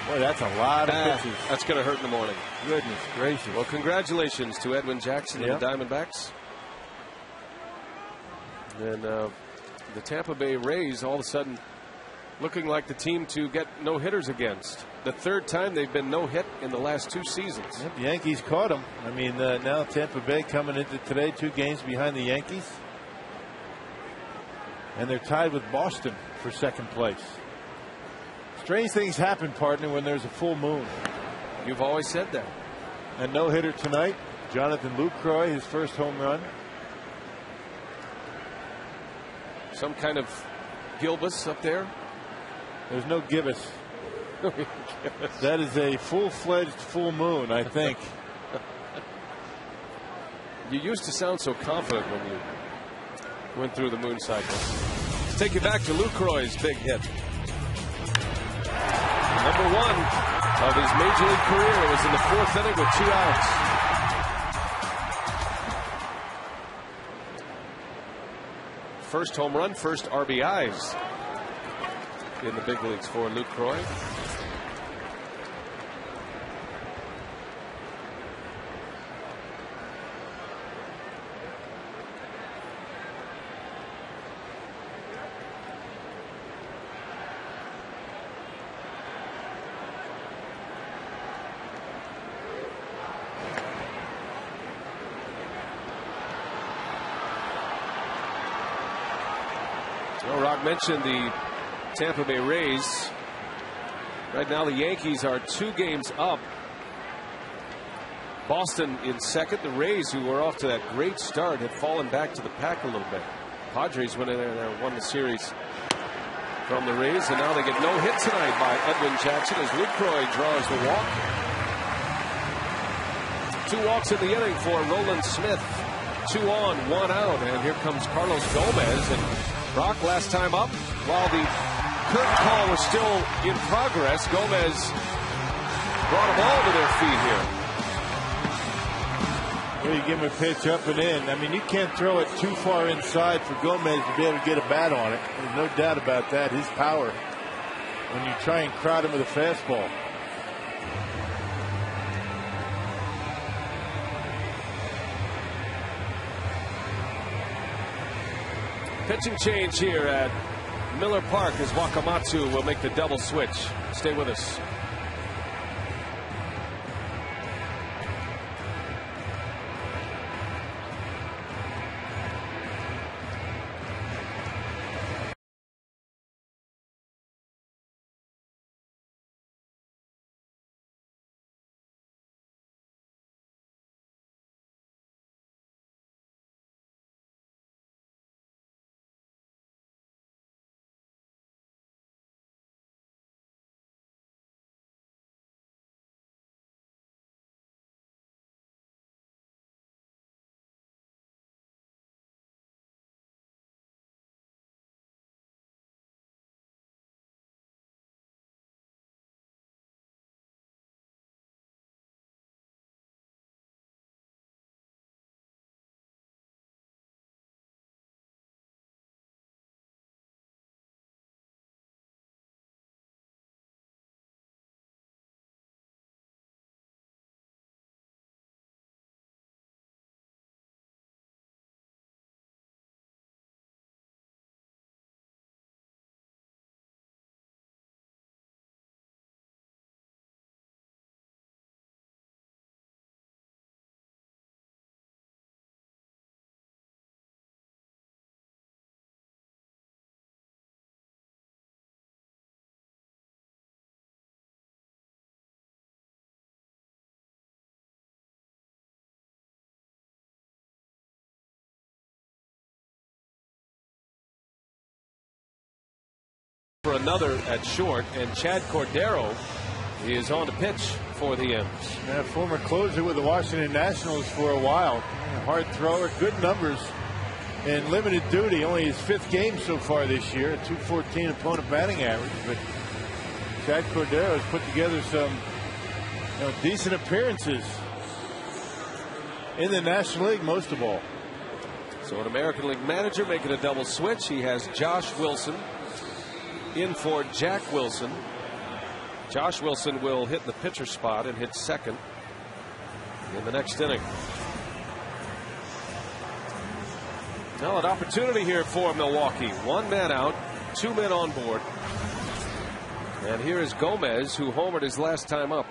Boy, that's a lot of pitches. That's going to hurt in the morning. Goodness gracious. Well, congratulations to Edwin Jackson and the Diamondbacks. And the Tampa Bay Rays all of a sudden looking like the team to get no-hitters against. The 3rd time they've been no-hit in the last 2 seasons. Yep, the Yankees caught them. I mean, now Tampa Bay coming into today 2 games behind the Yankees. And they're tied with Boston for 2nd place. Strange things happen, partner, when there's a full moon. You've always said that. And no-hitter tonight, Jonathan Lucroy, his first home run. Some kind of Gilbus up there. There's no gibbous. That is a full-fledged full moon, I think. You used to sound so confident when you went through the moon cycle. Let's take you back to Lucroy's big hit. Number 1 of his major league career. It was in the 4th inning with 2 outs. First home run, first RBIs in the big leagues for Lucroy. Well, Rock mentioned the Tampa Bay Rays. Right now the Yankees are 2 games up. Boston in 2nd. The Rays, who were off to that great start, have fallen back to the pack a little bit. Padres went in there and won the series from the Rays, and now they get no hit tonight by Edwin Jackson as Lucroy draws the walk. 2 walks in the inning for Roland Smith. 2 on, 1 out, and here comes Carlos Gomez. And Brock, last time up, while the curtain call was still in progress, Gomez brought them all to their feet here. Well, you give him a pitch up and in. I mean, you can't throw it too far inside for Gomez to be able to get a bat on it. There's no doubt about that. His power when you try and crowd him with a fastball. Pitching change here at Miller Park as Wakamatsu will make the double switch. Stay with us. for another at short, and Chad Cordero is on the pitch for the M's. Yeah, former closer with the Washington Nationals for a while. Hard thrower, good numbers, and limited duty. Only his 5th game so far this year, a .214 opponent batting average. But Chad Cordero has put together some decent appearances in the National League, most of all. So an American League manager making a double switch. He has Josh Wilson in for Jack Wilson. Josh Wilson will hit the pitcher spot and hit second in the next inning. Now an opportunity here for Milwaukee. 1 man out, 2 men on board. And here is Gomez, who homered his last time up.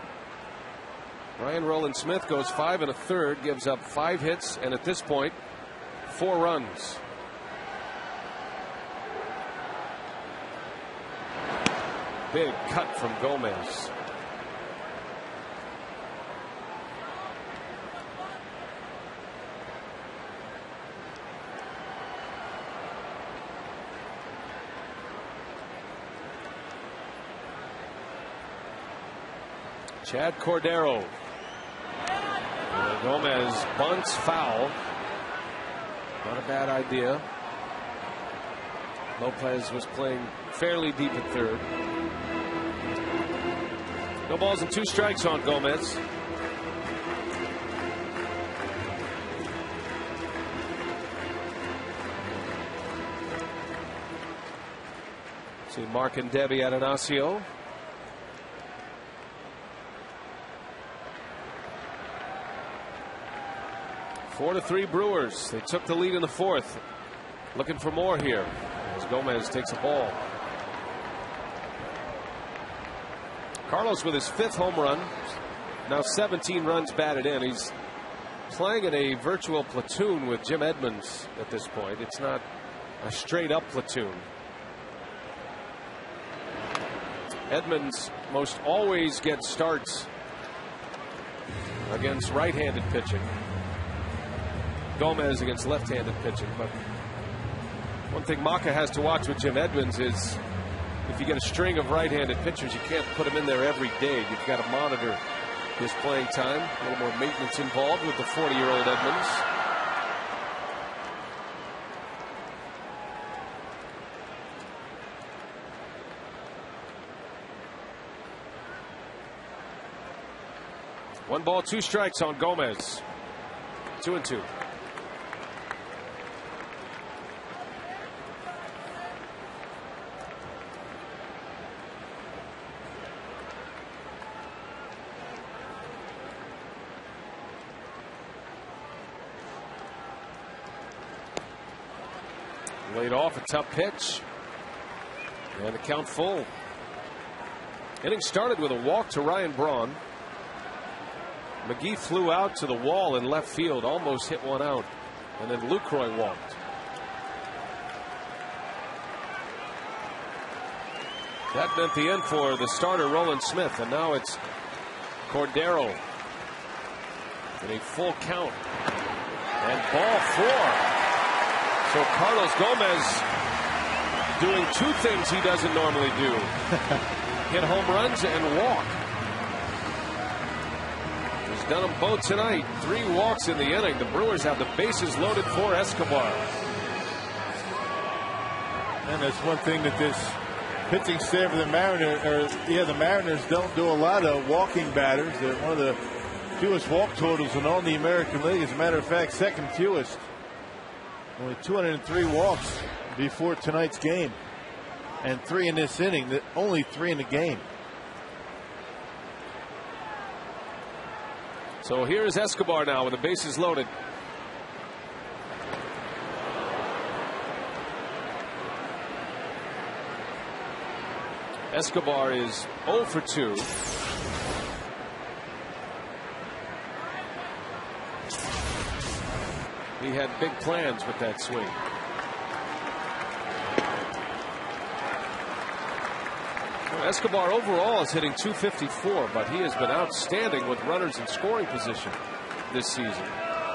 Ryan Rowland-Smith goes 5 1/3, gives up 5 hits, and at this point 4 runs. Big cut from Gomez. Chad Cordero. Gomez bunts foul. Not a bad idea. Lopez was playing fairly deep at third. No balls and 2 strikes on Gomez. See Mark and Debbie Atanasio. Four to 3 Brewers. They took the lead in the 4th. Looking for more here as Gomez takes a ball. Carlos with his 5th home run. Now 17 runs batted in. He's playing in a virtual platoon with Jim Edmonds at this point. It's not a straight up platoon. Edmonds most always gets starts against right-handed pitching. Gomez against left-handed pitching. But one thing Maka has to watch with Jim Edmonds is if you get a string of right-handed pitchers, you can't put him in there every day. You've got to monitor his playing time. A little more maintenance involved with the 40-year-old Edmonds. One ball, 2 strikes on Gomez. 2-2. Laid off a tough pitch. And the count full. Inning started with a walk to Ryan Braun. McGee flew out to the wall in left field, almost hit one out, and then Lucroy walked. That meant the end for the starter Rowland-Smith, and now it's Cordero in a full count. And ball 4. So Carlos Gomez doing 2 things he doesn't normally do. Hit home runs and walk. He's done them both tonight. 3 walks in the inning. The Brewers have the bases loaded for Escobar. And that's one thing that this pitching staff of the Mariners don't do a lot of walking batters. They're one of the fewest walk totals in all the American League. As a matter of fact, 2nd fewest. Only 203 walks before tonight's game, and 3 in this inning. Only 3 in the game. So here is Escobar now with the bases loaded. Escobar is 0 for 2. He had big plans with that swing. Well, Escobar overall is hitting .254, but he has been outstanding with runners in scoring position this season.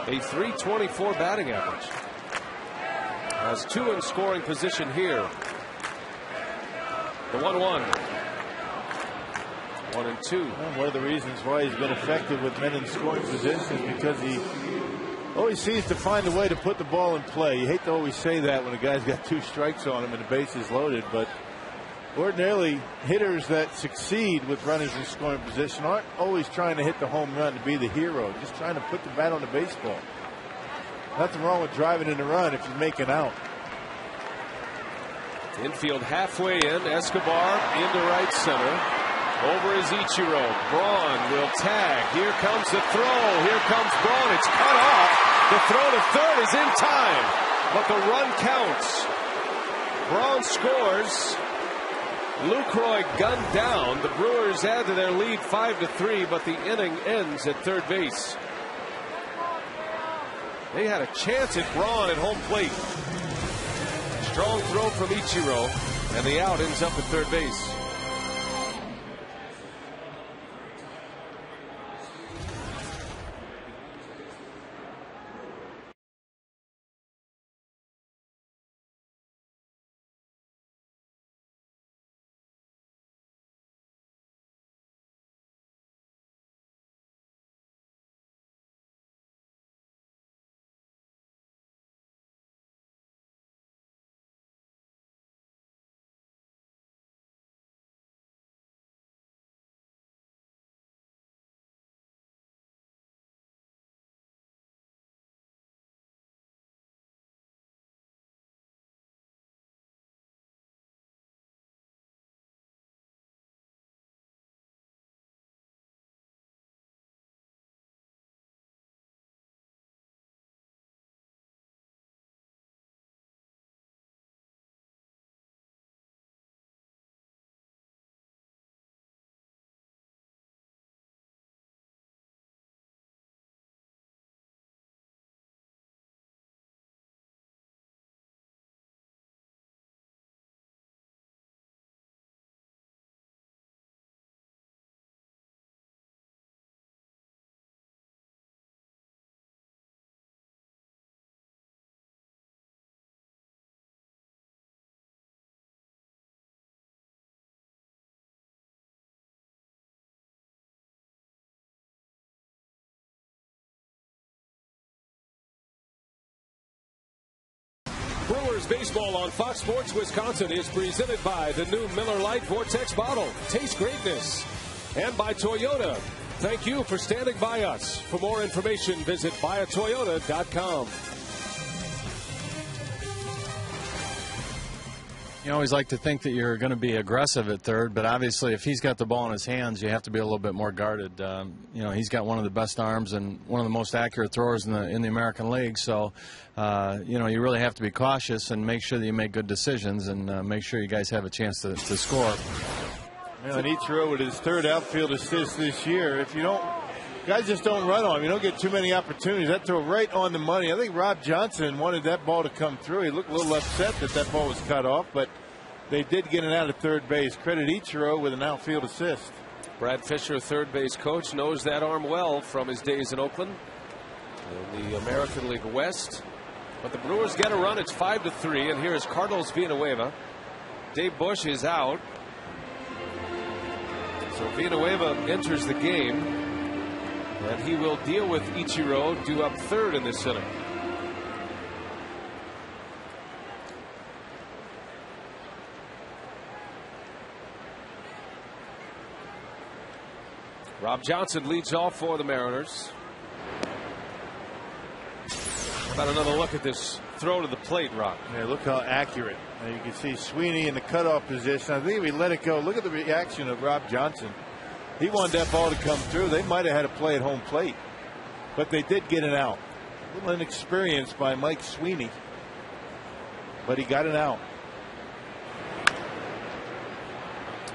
A .324 batting average. Has 2 in scoring position here. The 1-1. 1-2. One of the reasons why he's been effective with men in scoring positions is because he always seems to find a way to put the ball in play. You hate to always say that when a guy's got 2 strikes on him and the base is loaded, but ordinarily hitters that succeed with runners in scoring position aren't always trying to hit the home run to be the hero, just trying to put the bat on the baseball. Nothing wrong with driving in the run if you make it out. Infield halfway in. Escobar into right center. Over is Ichiro. Braun will tag. Here comes the throw. Here comes Braun. It's cut off. The throw to third is in time, but the run counts. Braun scores. Lucroy gunned down. The Brewers add to their lead 5-3, but the inning ends at third base. They had a chance at Braun at home plate. Strong throw from Ichiro, and the out ends up at third base. Brewers baseball on Fox Sports Wisconsin is presented by the new Miller Lite Vortex bottle. Taste greatness. And by Toyota. Thank you for standing by us. For more information, visit buyatoyota.com. You always like to think that you're going to be aggressive at third, but obviously if he's got the ball in his hands, you have to be a little bit more guarded. He's got one of the best arms and one of the most accurate throwers in the American League. So, you really have to be cautious and make sure that you make good decisions and make sure you guys have a chance to score. And Ichiro with his third outfield assist this year. Guys just don't run on him. You don't get too many opportunities. That throw right on the money. I think Rob Johnson wanted that ball to come through. He looked a little upset that ball was cut off, but they did get it out of third base. Credit Ichiro with an outfield assist. Brad Fisher, third base coach, knows that arm well from his days in Oakland in the American League West. But the Brewers get a run. It's 5-3, and here is Carlos Villanueva. Dave Bush is out. So Villanueva enters the game, and he will deal with Ichiro, due up third in this inning. Rob Johnson leads off for the Mariners. How about another look at this throw to the plate, Rob? Yeah, look how accurate. You can see Sweeney in the cutoff position. I think if he let it go, look at the reaction of Rob Johnson. He wanted that ball to come through. They might have had a play at home plate, but they did get it out. A little inexperienced by Mike Sweeney, but he got it out.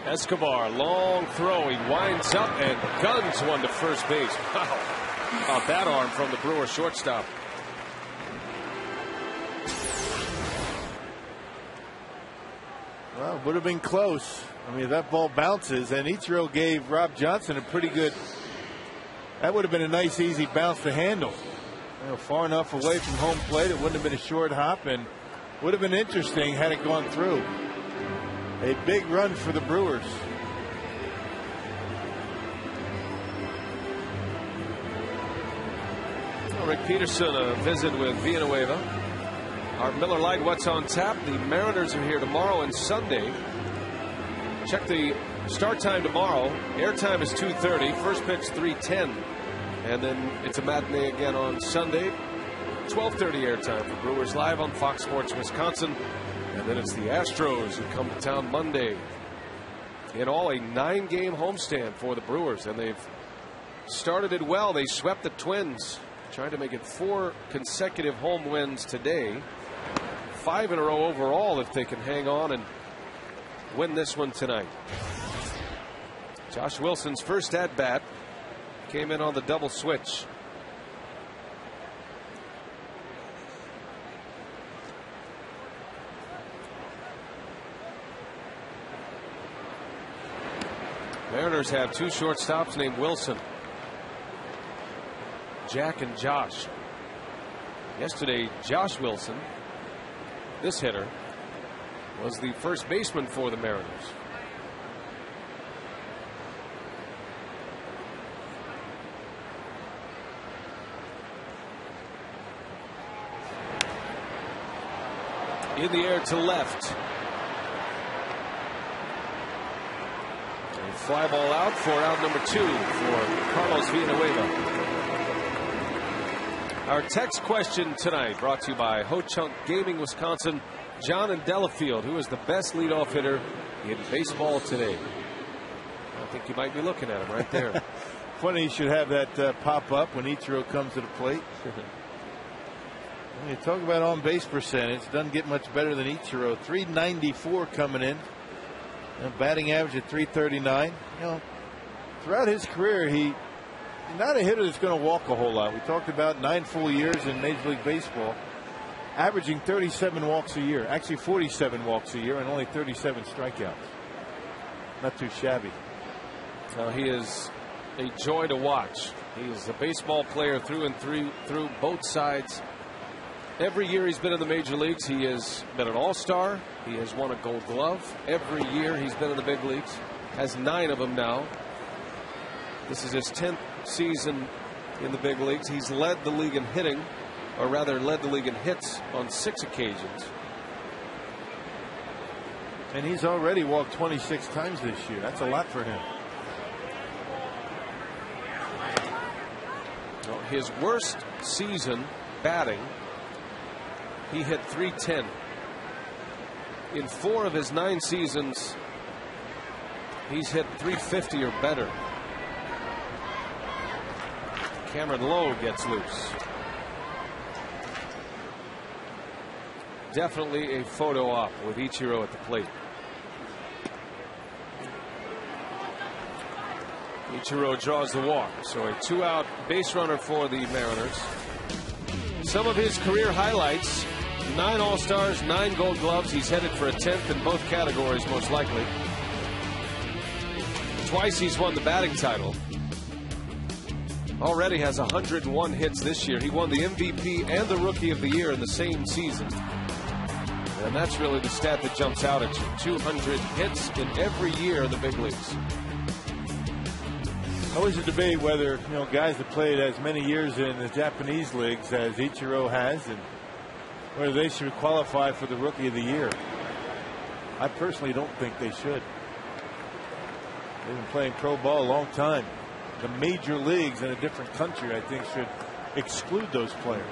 Escobar, long throw. He winds up and guns one to first base. Wow. About that arm from the Brewer shortstop. Well, it would have been close. I mean, if that ball bounces, and Ichiro gave Rob Johnson a pretty good, that would have been a nice, easy bounce to handle. Far enough away from home plate, it wouldn't have been a short hop, and would have been interesting had it gone through. A big run for the Brewers. Rick Peterson, a visit with Villanueva. Our Miller Lite What's on Tap. The Mariners are here tomorrow and Sunday. Check the start time tomorrow. Air time is 2:30. First pitch 3:10. And then it's a matinee again on Sunday. 12:30 air time for Brewers Live on Fox Sports Wisconsin. And then it's the Astros who come to town Monday. In all, a 9-game homestand for the Brewers. And they've started it well. They swept the Twins. Trying to make it 4 consecutive home wins today. 5 in a row overall if they can hang on and win this one tonight. Josh Wilson's first at bat came in on the double switch. Mariners have 2 shortstops named Wilson. Jack and Josh. Yesterday, Josh Wilson, this hitter, was the first baseman for the Mariners. In the air to left. A fly ball out for out number 2 for Carlos Villanueva. Our text question tonight brought to you by Ho-Chunk Gaming Wisconsin. John in Delafield, who is the best leadoff hitter in baseball today? I think you might be looking at him right there. Funny you should have that pop up when Ichiro comes to the plate. When you talk about on base percentage, doesn't get much better than Ichiro. 394 coming in. Batting average at 339. You know, throughout his career, he's not a hitter that's going to walk a whole lot. We talked about 9 full years in Major League Baseball, averaging 37 walks a year, actually 47 walks a year, and only 37 strikeouts. Not too shabby. He is a joy to watch. He is a baseball player through and through both sides. Every year he's been in the major leagues, he has been an all-star. He has won a Gold Glove. Every year he's been in the big leagues. Has 9 of them now. This is his 10th season in the big leagues. He's led the league in hitting, or rather led the league in hits on 6 occasions. And he's already walked 26 times this year. That's a lot for him. Well, his worst season batting, he hit .310. In 4 of his 9 seasons, he's hit .350 or better. Cameron Lowe gets loose. Definitely a photo op with Ichiro at the plate. Ichiro draws the walk, so a 2-out base runner for the Mariners. Some of his career highlights: 9 All-Stars, 9 Gold Gloves. He's headed for a 10th in both categories, most likely. Twice he's won the batting title. Already has 101 hits this year. He won the MVP and the Rookie of the Year in the same season. And that's really the stat that jumps out at you. 200 hits in every year in the big leagues. Always a debate whether, guys that played as many years in the Japanese leagues as Ichiro has, and whether they should qualify for the Rookie of the Year. I personally don't think they should. They've been playing pro ball a long time. The major leagues in a different country, I think, should exclude those players.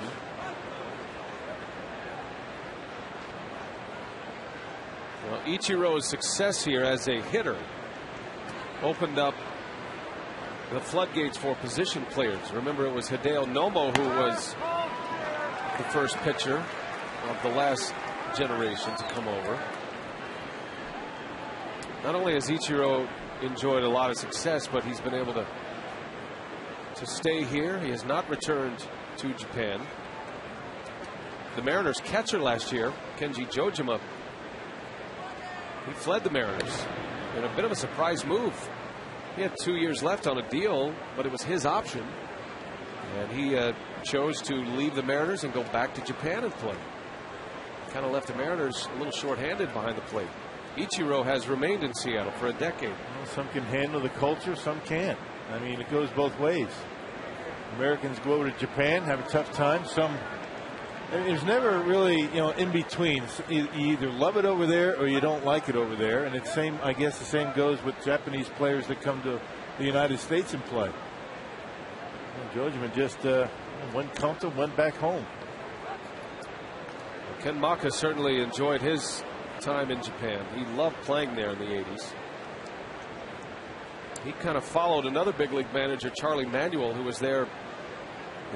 Well, Ichiro's success here as a hitter opened up the floodgates for position players. Remember, it was Hideo Nomo who was the first pitcher of the last generation to come over. Not only has Ichiro enjoyed a lot of success, but he's been able to stay here. He has not returned to Japan. The Mariners catcher last year, Kenji Jojima, he fled the Mariners in a bit of a surprise move. He had 2 years left on a deal, but it was his option, and he chose to leave the Mariners and go back to Japan and play. Kind of left the Mariners a little shorthanded behind the plate. Ichiro has remained in Seattle for a decade. Well, some can handle the culture, some can't. I mean, it goes both ways. Americans go over to Japan, have a tough time. Some, there's never really, in between. You either love it over there or you don't like it over there. And it's same, I guess the same goes with Japanese players that come to the United States and play. Georgian just one comfortable, went back home. Ken Maka certainly enjoyed his time in Japan. He loved playing there in the 80s. He kind of followed another big league manager, Charlie Manuel, who was there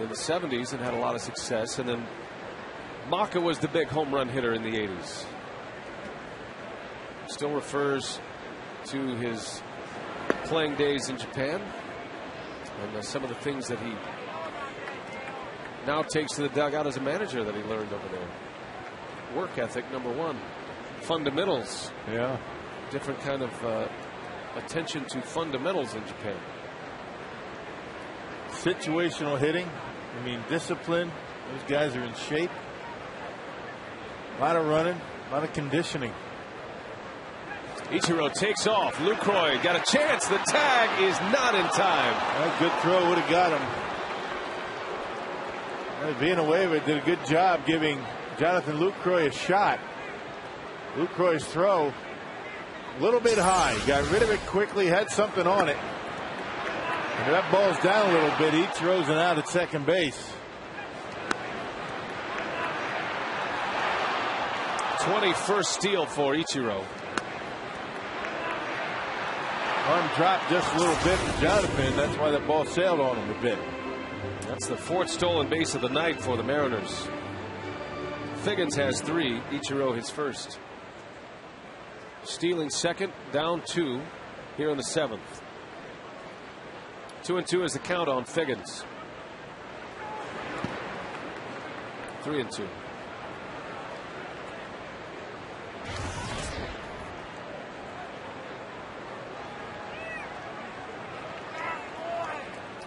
in the 70s and had a lot of success. And then Maka was the big home run hitter in the 80s. Still refers to his playing days in Japan and some of the things that he now takes to the dugout as a manager that he learned over there. Work ethic, number one. Fundamentals. Yeah. Different kind of attention to fundamentals in Japan. Situational hitting. I mean, discipline. Those guys are in shape. A lot of running, a lot of conditioning. Ichiro takes off. Lucroy got a chance. The tag is not in time. Well, good throw would have got him. Well, being away with it did a good job giving Jonathan Lucroy a shot. Lucroy's throw a little bit high. Got rid of it quickly, had something on it. And that ball's down a little bit. He throws it out at second base. 21st steal for Ichiro. Arm dropped just a little bit for Jonathan. That's why that ball sailed on him a bit. That's the 4th stolen base of the night for the Mariners. Figgins has 3. Ichiro his first. Stealing second, down 2 here in the 7th. 2-2 is the count on Figgins. 3-2.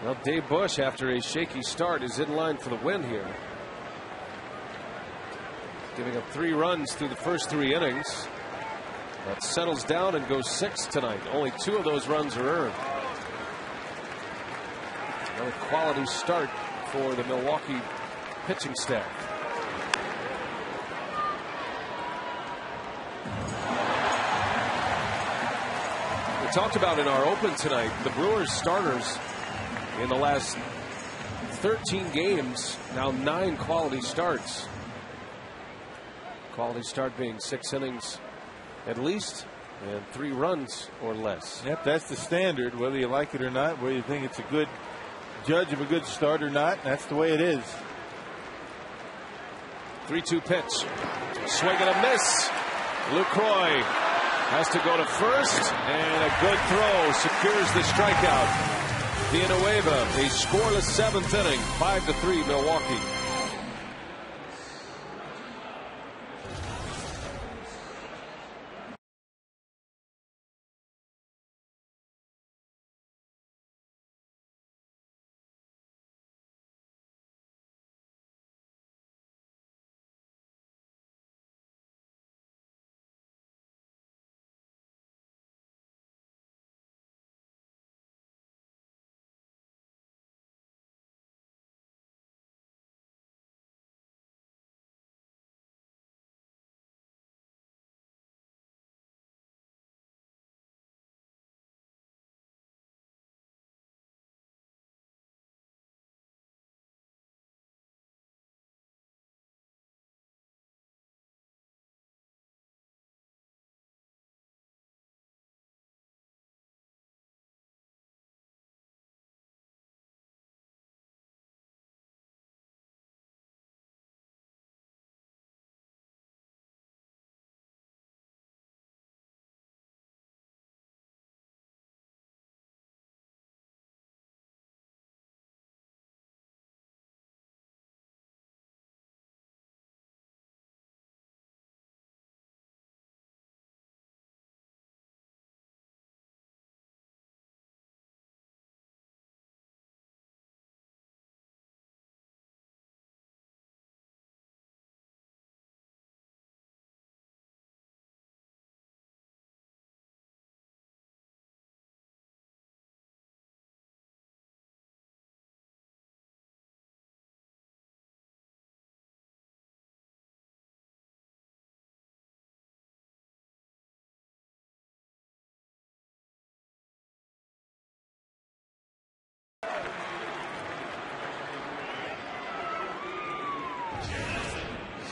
Well, Dave Bush, after a shaky start, is in line for the win here. Giving up 3 runs through the first 3 innings. That settles down and goes 6 tonight. Only 2 of those runs are earned. Another quality start for the Milwaukee pitching staff. We talked about in our open tonight, the Brewers starters in the last 13 games, now 9 quality starts. Quality start being 6 innings at least and 3 runs or less. Yep, that's the standard, whether you like it or not, whether you think it's a good judge of a good start or not. That's the way it is. 3-2 pitch. Swing and a miss. Lucroy has to go to first, and a good throw secures the strikeout. Villanueva, a scoreless 7th inning, 5-3 Milwaukee.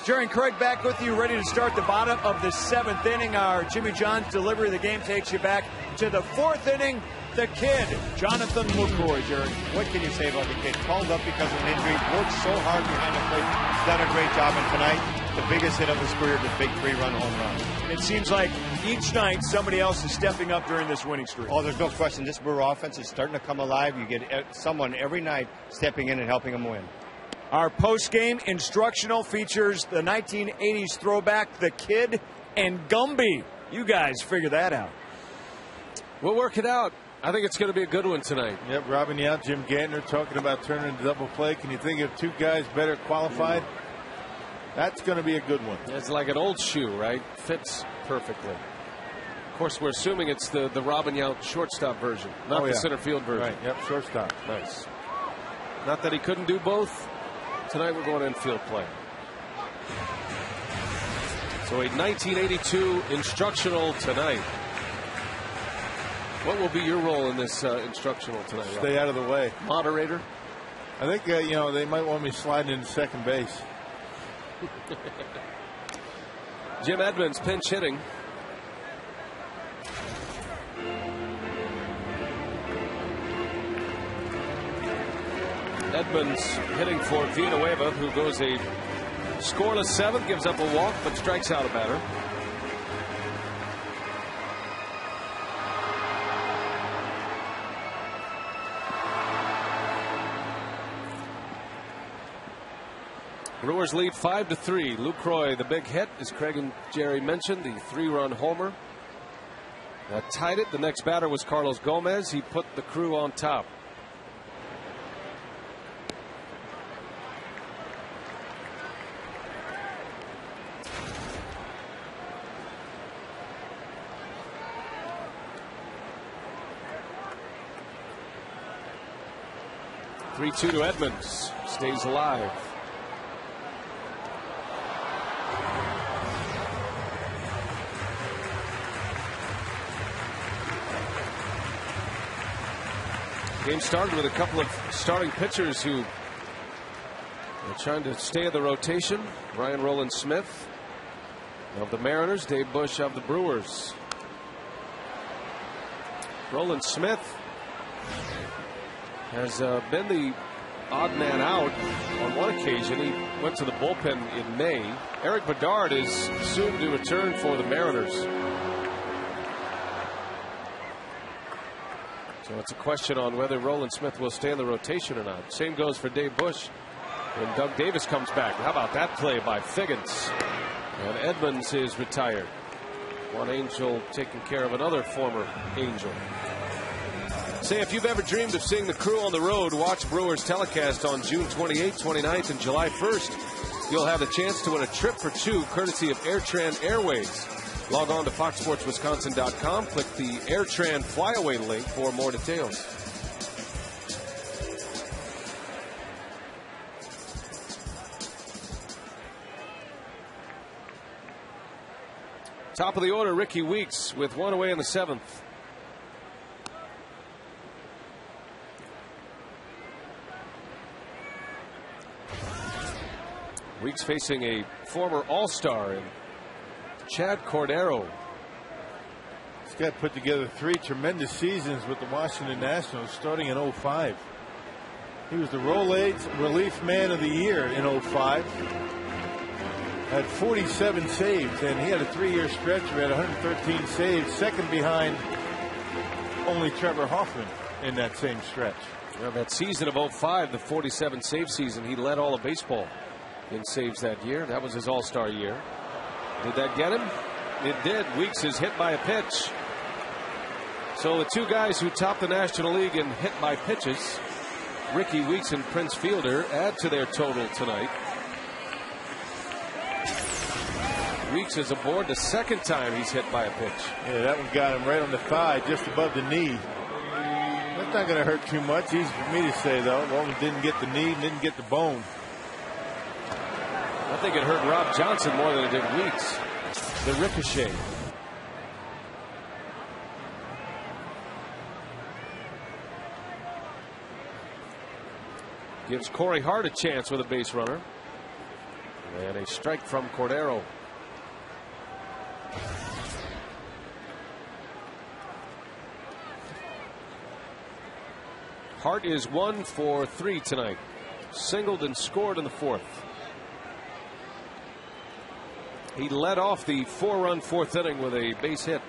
Jerry and Craig back with you, ready to start the bottom of the 7th inning. Our Jimmy John's delivery of the game takes you back to the 4th inning. The kid, Jonathan LaCroix, Jerry. What can you say about the kid? Called up because of an injury, worked so hard behind the plate. He's done a great job, and tonight, the biggest hit of his career, the big 3-run home run. It seems like each night somebody else is stepping up during this winning streak. Oh, there's no question. This Brewer offense is starting to come alive. You get someone every night stepping in and helping them win. Our post-game instructional features the 1980s throwback, the kid and Gumby. You guys figure that out. We'll work it out. I think it's going to be a good one tonight. Yep, Robin Yount, Jim Gantner talking about turning to double play. Can you think of 2 guys better qualified? That's going to be a good one. It's like an old shoe, right? Fits perfectly. Of course, we're assuming it's the Robin Yount shortstop version, not the center field version. Right, yep, shortstop. Nice. Not that he couldn't do both. Tonight we're going infield play. So a 1982 instructional tonight. What will be your role in this instructional tonight? Stay out of the way. Moderator? I think, they might want me sliding into second base. Jim Edmonds pinch hitting. Edmonds hitting for Villanueva, who goes a scoreless 7th, gives up a walk, but strikes out a batter. Brewers lead 5-3. LaCroix, the big hit, as Craig and Jerry mentioned, the 3-run homer. That tied it. The next batter was Carlos Gomez. He put the Crew on top. (3-2) to Edmonds. Stays alive. Game started with a couple of starting pitchers who are trying to stay in the rotation. Ryan Roland Smith of the Mariners, Dave Bush of the Brewers. Roland Smith has been the odd man out on one occasion. He went to the bullpen in May. Eric Bedard is soon to return for the Mariners. So it's a question on whether Roland Smith will stay in the rotation or not. Same goes for Dave Bush when Doug Davis comes back. How about that play by Figgins? And Edmonds is retired. One Angel taking care of another former Angel. Say, if you've ever dreamed of seeing the Crew on the road, watch Brewers telecast on June 28th, 29th, and July 1st. You'll have the chance to win a trip for 2 courtesy of AirTran Airways. Log on to foxsportswisconsin.com. Click the AirTran Flyaway link for more details. Top of the order, Ricky Weeks with 1 away in the 7th. Weeks facing a former All-Star in Chad Cordero. This guy put together 3 tremendous seasons with the Washington Nationals starting in 05. He was the Rolaids Relief Man of the Year in 05. Had 47 saves, and he had a 3-year stretch where he had 113 saves, second behind only Trevor Hoffman in that same stretch. Well, that season of 05, the 47 save season, he led all of baseball in saves that year. That was his All-Star year. Did that get him? It did. Weeks is hit by a pitch. So the 2 guys who top the National League in hit by pitches, Ricky Weeks and Prince Fielder, add to their total tonight. Weeks is aboard the 2nd time he's hit by a pitch. Yeah, that one got him right on the thigh, just above the knee. That's not going to hurt too much. Easy for me to say, though. Well, he didn't get the knee, didn't get the bone. I think it hurt Rob Johnson more than it did Weeks. The ricochet. Gives Corey Hart a chance with a base runner. And a strike from Cordero. Hart is 1 for 3 tonight. Singled and scored in the 4th. He led off the 4-run 4th inning with a base hit.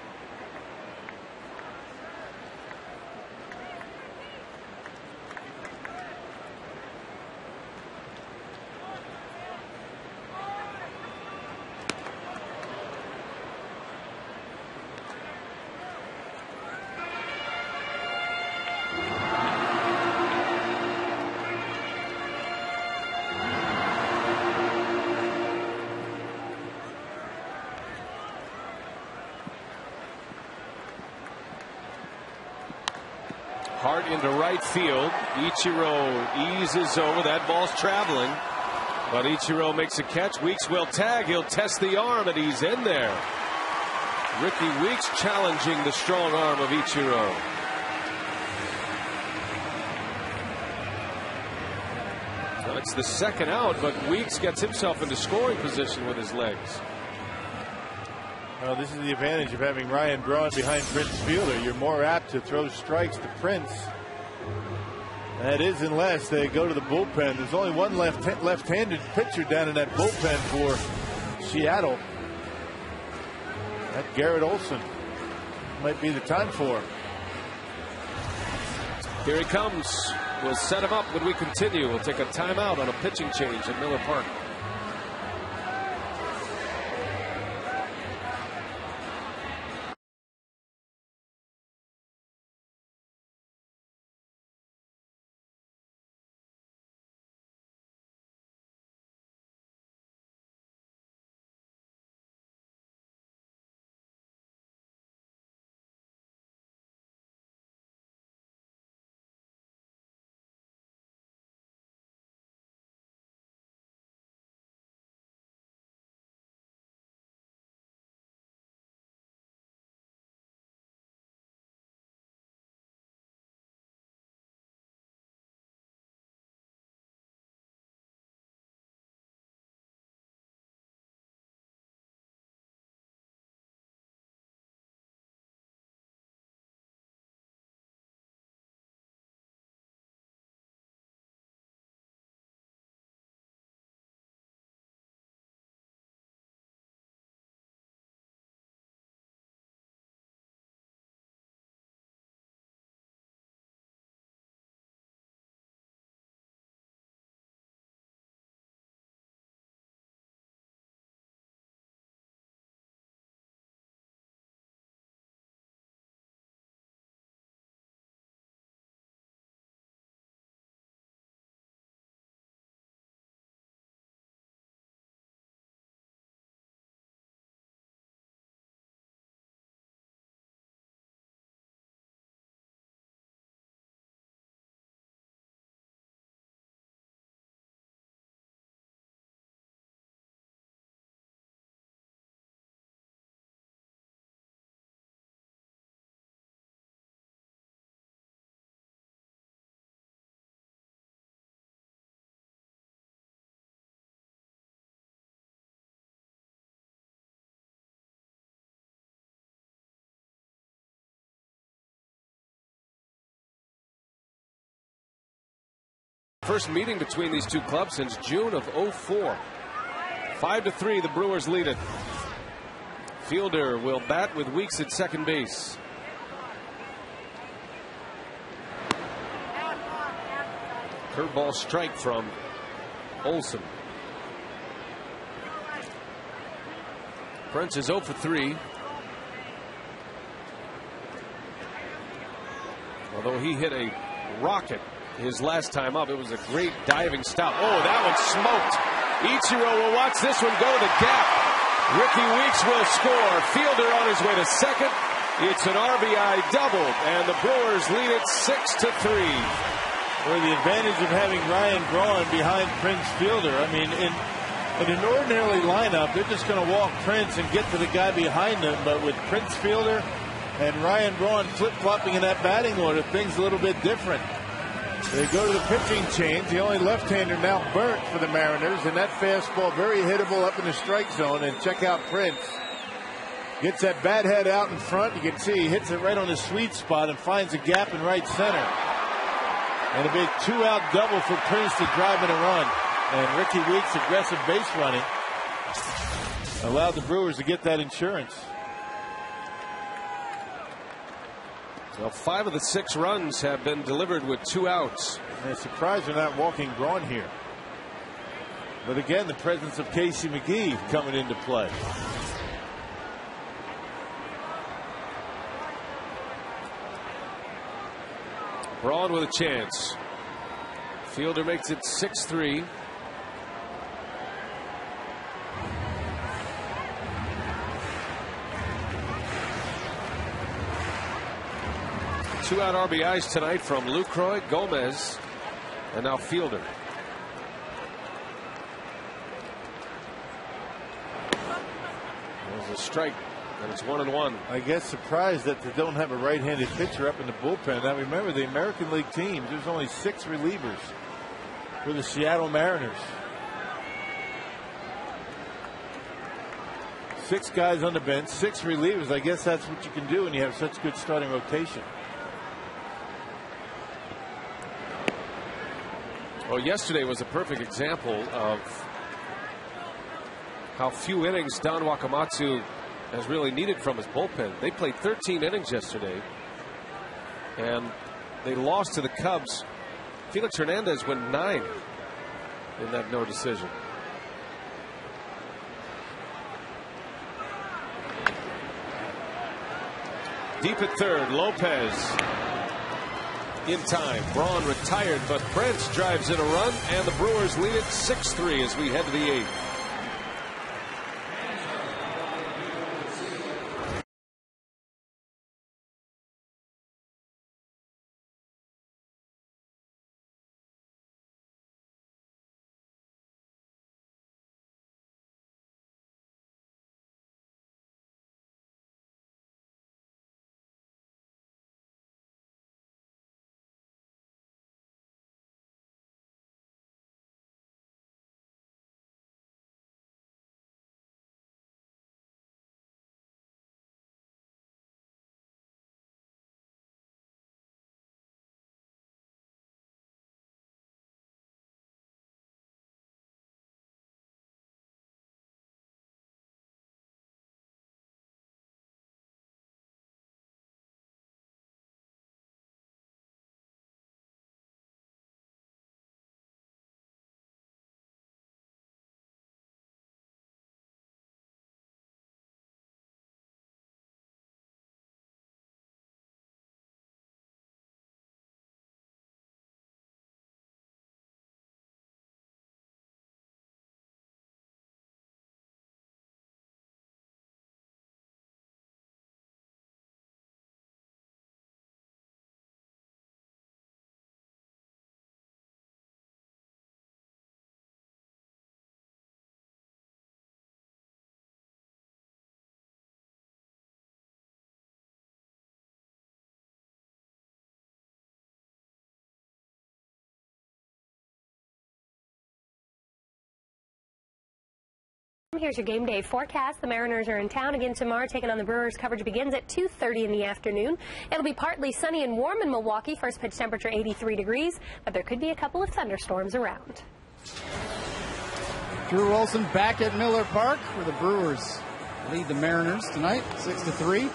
Hart into right field. Ichiro eases over. That ball's traveling. But Ichiro makes a catch. Weeks will tag. He'll test the arm, and he's in there. Ricky Weeks challenging the strong arm of Ichiro. Well, it's the second out, but Weeks gets himself into scoring position with his legs. Well, this is the advantage of having Ryan Braun behind Prince Fielder. You're more apt to throw strikes to Prince. That is unless they go to the bullpen. There's only one left-handed pitcher down in that bullpen for Seattle. That Garrett Olson might be the time for him. Here he comes. We'll set him up when we continue. We'll take a timeout on a pitching change at Miller Park. First meeting between these two clubs since June of '04. 5-3, the Brewers lead it. Fielder will bat with Weeks at second base. Curveball strike from Olson. Prince is 0 for 3. Although he hit a rocket his last time up, it was a great diving stop. Oh, that one smoked. Ichiro will watch this one go to the gap. Ricky Weeks will score. Fielder on his way to second. It's an RBI double, and the Brewers lead it 6-3. Well, the advantage of having Ryan Braun behind Prince Fielder. I mean, in an ordinary lineup, they're just going to walk Prince and get to the guy behind him. But with Prince Fielder and Ryan Braun flip-flopping in that batting order, things a little bit different. They go to the pitching change. The only left-hander now burnt for the Mariners, and that fastball very hittable up in the strike zone. And check out Prince. Gets that bat head out in front. You can see he hits it right on the sweet spot and finds a gap in right center. And a big 2-out double for Prince to drive in a run. And Ricky Weeks' aggressive base running allowed the Brewers to get that insurance. Well, 5 of the 6 runs have been delivered with 2 outs. And it's surprised they're not walking Braun here. But again, the presence of Casey McGee coming into play. Braun with a chance. Fielder makes it 6-3. Two-out RBIs tonight from Lucroy, Gomez, and now Fielder. There's a strike, and it's 1-1. I guess surprised that they don't have a right-handed pitcher up in the bullpen. Now remember, the American League teams, there's only 6 relievers for the Seattle Mariners. 6 guys on the bench, 6 relievers. I guess that's what you can do when you have such good starting rotation. Well, yesterday was a perfect example of how few innings Don Wakamatsu has really needed from his bullpen. They played 13 innings yesterday, and they lost to the Cubs. Felix Hernandez went 9 in that no decision. Deep at third, Lopez in time. Braun retired, but Prince drives in a run, and the Brewers lead it 6-3 as we head to the 8th. Here's your game day forecast. The Mariners are in town again tomorrow, taking on the Brewers. Coverage begins at 2:30 in the afternoon. It'll be partly sunny and warm in Milwaukee. First pitch temperature 83 degrees, but there could be a couple of thunderstorms around. Drew Olson back at Miller Park, where the Brewers lead the Mariners tonight, 6-3.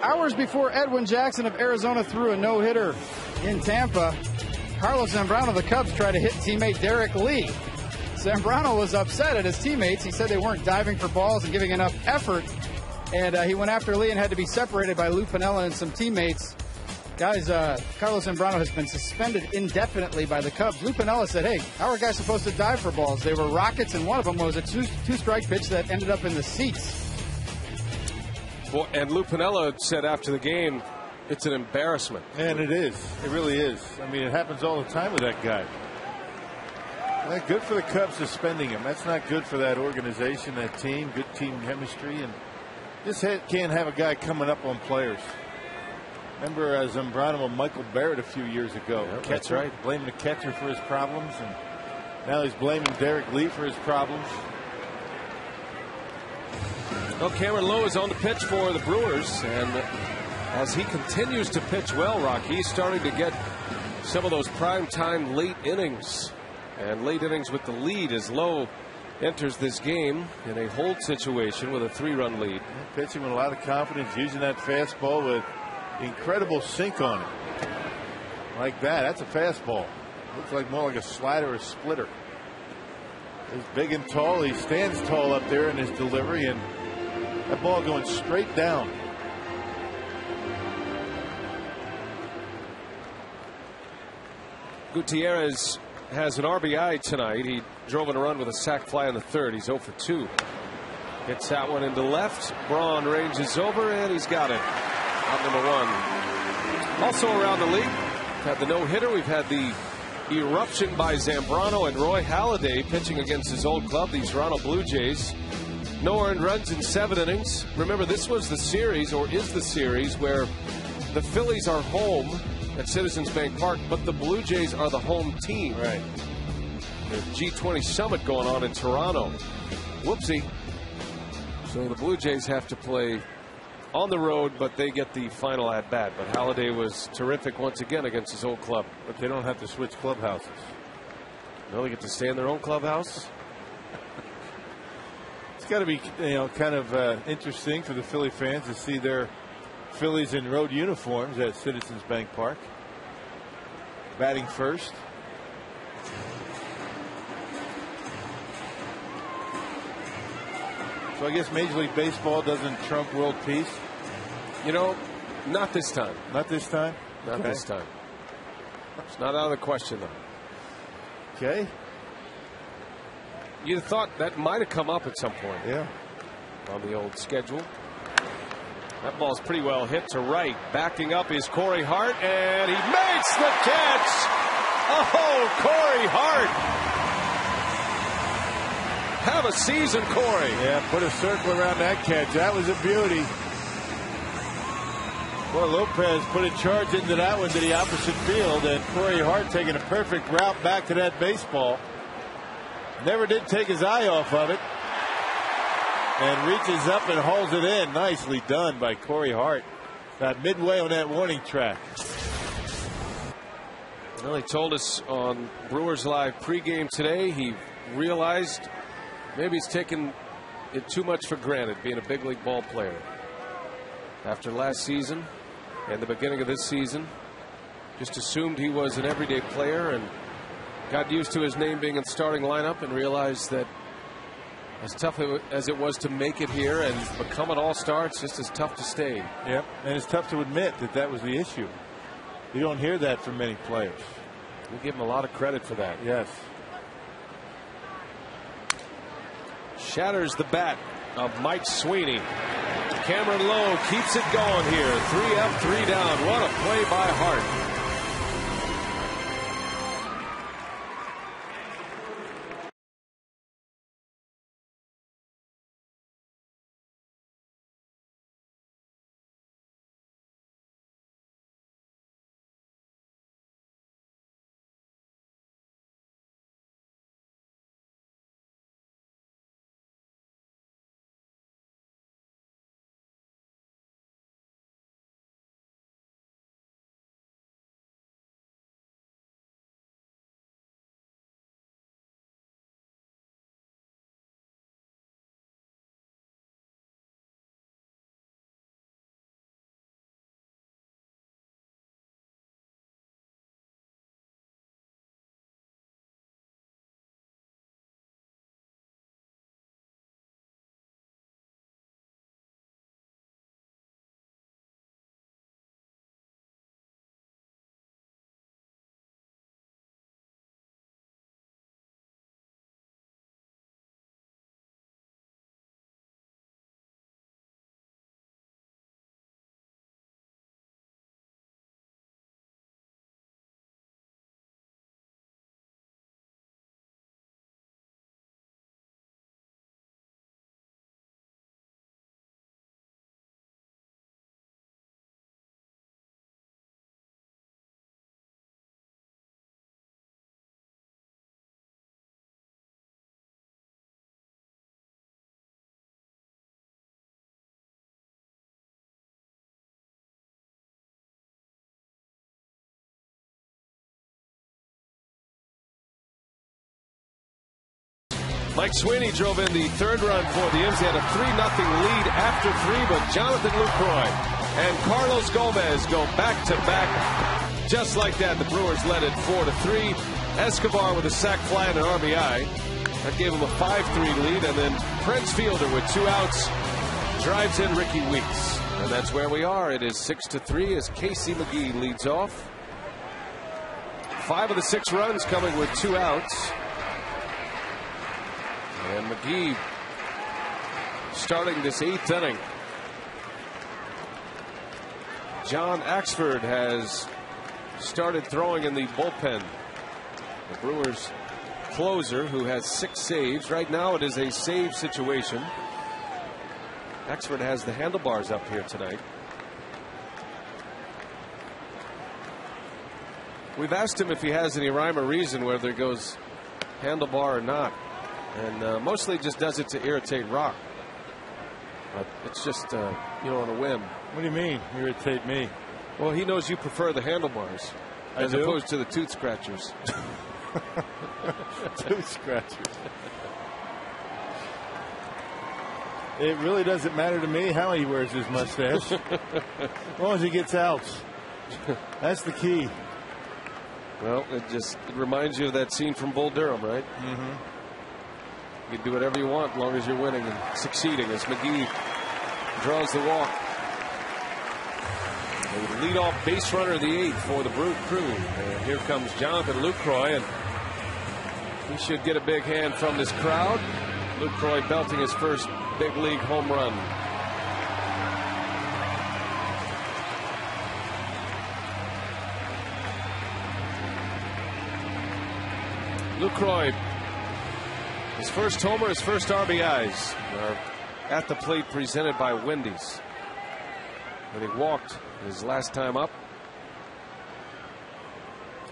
Hours before Edwin Jackson of Arizona threw a no-hitter in Tampa, Carlos Zambrano of the Cubs tried to hit teammate Derek Lee. Zambrano was upset at his teammates. He said they weren't diving for balls and giving enough effort. And he went after Lee and had to be separated by Lou Piniella and some teammates. Guys, Carlos Zambrano has been suspended indefinitely by the Cubs. Lou Piniella said, hey, how are guys supposed to dive for balls? They were rockets, and one of them was a two-strike pitch that ended up in the seats. Well, and Lou Piniella said after the game, it's an embarrassment. And it is. It really is. I mean, it happens all the time with that guy. Well, good for the Cubs suspending him. That's not good for that organization, that team, good team chemistry. And just can't have a guy coming up on players. Remember Zambrano and Michael Barrett a few years ago. Yeah, that's right. Blaming the catcher for his problems, and now he's blaming Derek Lee for his problems. Well, Cameron Lowe is on the pitch for the Brewers, and as he continues to pitch well, Rocky, he's starting to get some of those prime-time late innings, and late innings with the lead as Lowe enters this game in a hold situation with a 3-run lead. Pitching with a lot of confidence, using that fastball with incredible sink on it. Like that. That's a fastball. Looks like more like a slider or a splitter. He's big and tall. He stands tall up there in his delivery, and that ball going straight down. Gutierrez has an RBI tonight. He drove in a run with a sac fly in the third. He's 0 for 2. Hits that one into left. Braun ranges over, and he's got it. Out number 1. Also around the league, we've had the no-hitter. We've had the eruption by Zambrano, and Roy Halladay pitching against his old club, the Toronto Blue Jays. No earned runs in 7 innings. Remember, this was the series, or is the series, where the Phillies are home at Citizens Bank Park, but the Blue Jays are the home team. Right. The G20 Summit going on in Toronto. Whoopsie. So the Blue Jays have to play on the road, but they get the final at bat. But Halladay was terrific once again against his old club. But they don't have to switch clubhouses. No, they get to stay in their own clubhouse. It's got to be, kind of interesting for the Philly fans to see their Phillies in road uniforms at Citizens Bank Park. Batting first. So I guess Major League Baseball doesn't trump world peace. Not this time. Not this time? Not Okay. this time. It's not out of the question, though. Okay. You'd have thought that might have come up at some point. Yeah. On the old schedule. That ball's pretty well hit to right. Backing up is Corey Hart, and he makes the catch. Oh, Corey Hart. Have a season, Corey. Yeah, put a circle around that catch. That was a beauty. Boy, Lopez put a charge into that one to the opposite field, and Corey Hart taking a perfect route back to that baseball. Never did take his eye off of it. And reaches up and hauls it in. Nicely done by Corey Hart. Got midway on that warning track. Well, he told us on Brewers Live pregame today he realized maybe he's taken it too much for granted being a big league ball player. After last season and the beginning of this season, just assumed he was an everyday player and got used to his name being in the starting lineup and realized that as tough as it was to make it here and become an all-star, it's just as tough to stay. Yep, and it's tough to admit that that was the issue. You don't hear that from many players. We give him a lot of credit for that. Yes. Shatters the bat of Mike Sweeney. Cameron Lowe keeps it going here. 3 up, 3 down. What a play by Hart. Mike Sweeney drove in the third run for the Imps. They had a 3-0 lead after 3, but Jonathan Lucroy and Carlos Gomez go back-to-back. Just like that, the Brewers led it 4-3. Escobar with a sac fly and an RBI. That gave him a 5-3 lead, and then Prince Fielder with 2 outs drives in Ricky Weeks. And that's where we are. It is 6-3 as Casey McGee leads off. 5 of the 6 runs coming with 2 outs. And McGee starting this 8th inning. John Axford has started throwing in the bullpen. The Brewers closer, who has 6 saves. Right now it is a save situation. Axford has the handlebars up here tonight. We've asked him if he has any rhyme or reason whether it goes handlebar or not. And mostly just does it to irritate Rock. But it's just, you know, on a whim. What do you mean, irritate me? Well, he knows you prefer the handlebars as opposed to the tooth scratchers. Tooth scratchers. It really doesn't matter to me how he wears his mustache. As long as he gets outs. That's the key. Well, it reminds you of that scene from Bull Durham, right? Mm-hmm. You can do whatever you want as long as you're winning and succeeding, as McGee draws the walk. The leadoff base runner of the 8th for the Brew Crew. And here comes Jonathan Lucroy, and he should get a big hand from this crowd. Lucroy belting his first big league home run. Lucroy, his first homer, his first RBIs are at the plate presented by Wendy's. And he walked his last time up.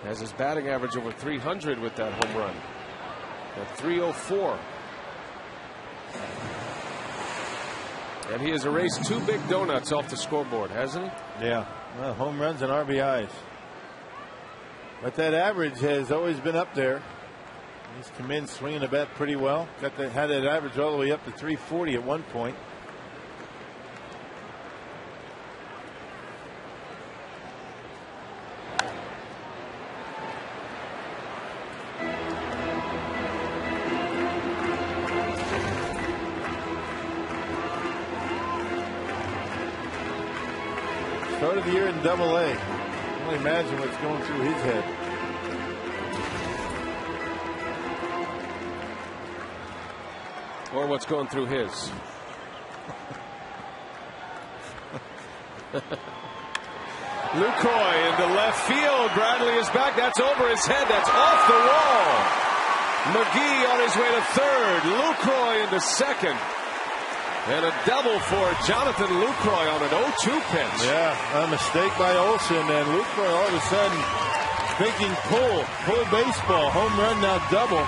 Has his batting average over 300 with that home run. At 304. And he has erased 2 big donuts off the scoreboard, hasn't he? Yeah. Well, home runs and RBIs. But that average has always been up there. He's come in swinging the bat pretty well. Had that average all the way up to 340 at one point. Start of the year in Double-A. I can only imagine what's going through his head. Or what's going through his. Lucroy into left field. Bradley is back. That's over his head. That's off the wall. McGee on his way to third. Lucroy into second. And a double for Jonathan Lucroy on an 0-2 pitch. Yeah, a mistake by Olsen, and Lucroy all of a sudden thinking pull baseball, home run, now double.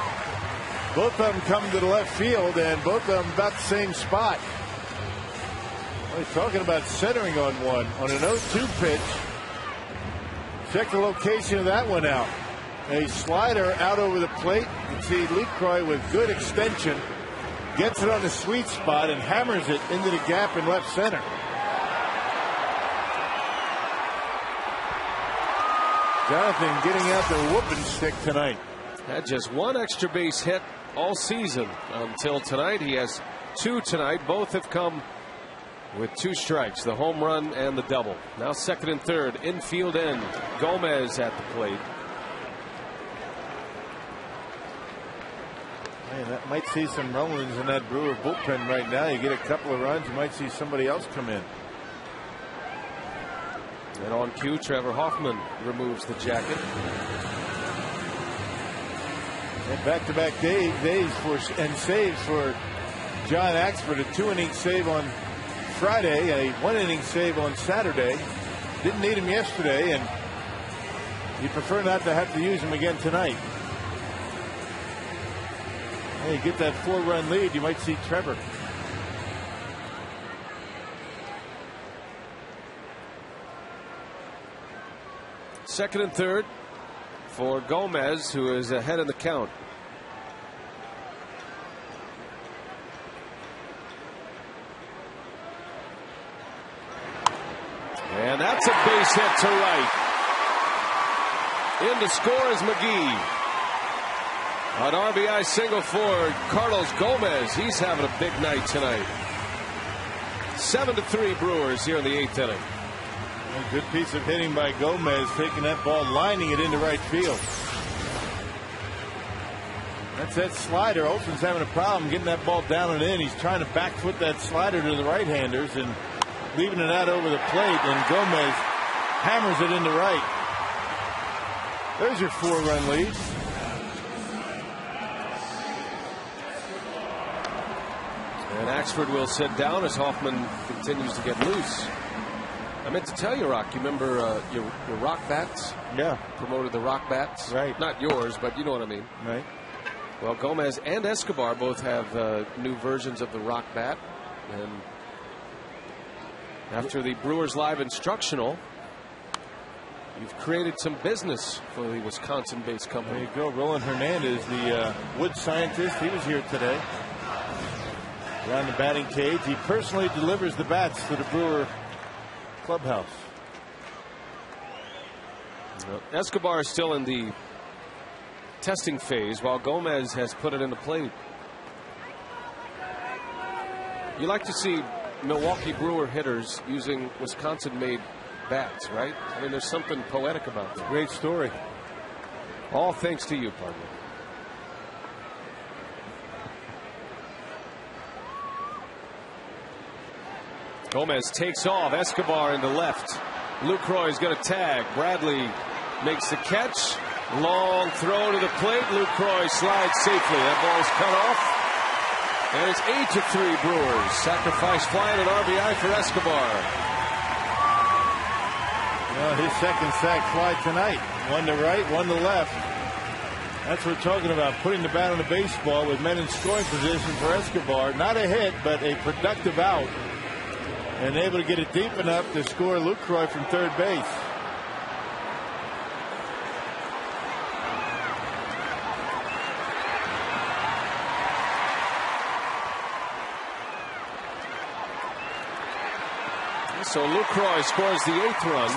Both of them come to the left field, and both of them about the same spot. Well, he's talking about centering on one on an 0-2 pitch. Check the location of that one out. A slider out over the plate. You can see Lucroy with good extension. Gets it on the sweet spot and hammers it into the gap in left center. Jonathan getting out the whooping stick tonight. Had just 1 extra base hit all season until tonight. He has 2 tonight. Both have come with 2 strikes, the home run and the double. Now second and third, infield end. Gomez at the plate. Man, that might see some rumblings in that Brewer bullpen right now. You get a couple of runs, you might see somebody else come in. And on cue, Trevor Hoffman removes the jacket. And back-to-back days and saves for John Axford. A 2-inning save on Friday, a 1-inning save on Saturday. Didn't need him yesterday, and you prefer not to have to use him again tonight. Hey, you get that 4-run lead, you might see Trevor. Second and third for Gomez, who is ahead in the count. And that's a base hit to right. In to score is McGee. An RBI single for Carlos Gomez. He's having a big night tonight. 7-3 Brewers here in the 8th inning. A good piece of hitting by Gomez, taking that ball, lining it into right field. That's that slider. Olsen's having a problem getting that ball down and in. He's trying to back foot that slider to the right-handers and leaving it out over the plate, and Gomez hammers it into right. There's your 4-run lead. And Axford will sit down as Hoffman continues to get loose. I meant to tell you, Rock, you remember your rock bats? Yeah. Promoted the rock bats? Right. Not yours, but you know what I mean. Right. Well, Gomez and Escobar both have new versions of the rock bat. And after the Brewers Live instructional, you've created some business for the Wisconsin-based company. There you go. Roland Hernandez, the wood scientist, he was here today. Around the batting cage. He personally delivers the bats to the Brewer clubhouse. Escobar is still in the testing phase, while Gomez has put it into play. You like to see Milwaukee Brewer hitters using Wisconsin-made bats, right? I mean, there's something poetic about that. Great story. All thanks to you, partner. Gomez takes off. Escobar into left. Lucroy is going to tag. Bradley makes the catch. Long throw to the plate. Lucroy slides safely. That ball's cut off. And it's 8-3 Brewers. Sacrifice fly and an RBI for Escobar. Well, his second sac fly tonight. One to right, one to left. That's what we're talking about. Putting the bat on the baseball with men in scoring position for Escobar. Not a hit, but a productive out. And able to get it deep enough to score Lucroy from third base. So Lucroy scores the 8th run.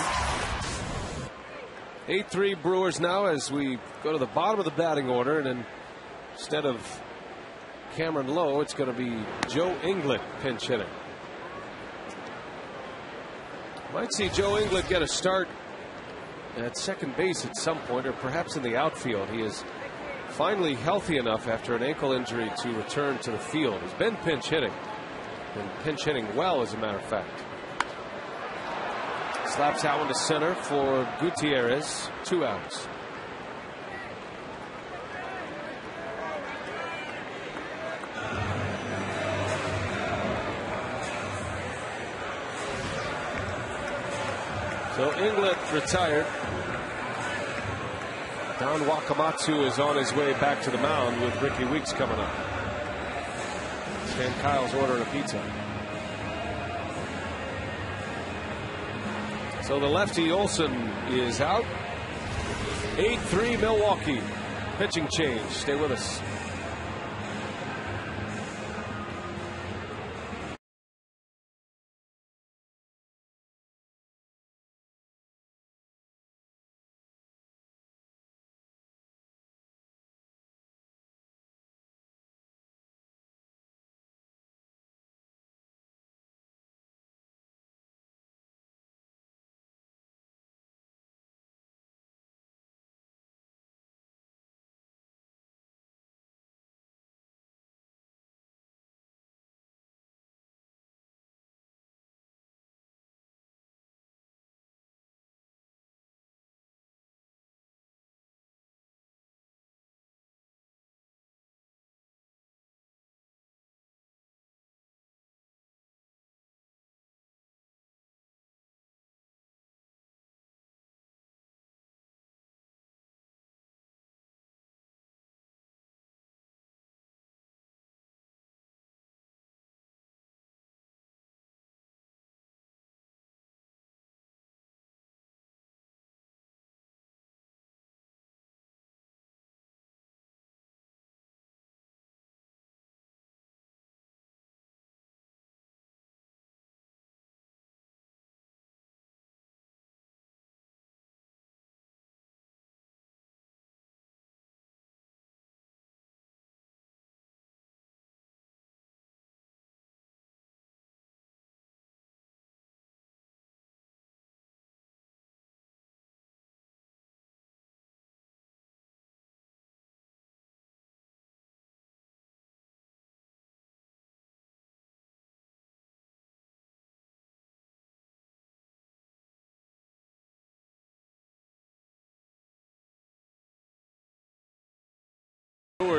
8-3 Brewers now as we go to the bottom of the batting order, and then instead of Cameron Lowe, it's going to be Joe Inglet pinch hitting. Might see Joe Inglet get a start at second base at some point, or perhaps in the outfield. He is finally healthy enough after an ankle injury to return to the field. He's been pinch hitting, and pinch hitting well, as a matter of fact. Slaps that one to center for Gutierrez. 2 outs. So Inglet retired. Don Wakamatsu is on his way back to the mound with Ricky Weeks coming up. Stan Kyle's ordering a pizza. So the lefty Olsen is out. 8-3 Milwaukee. Pitching change. Stay with us.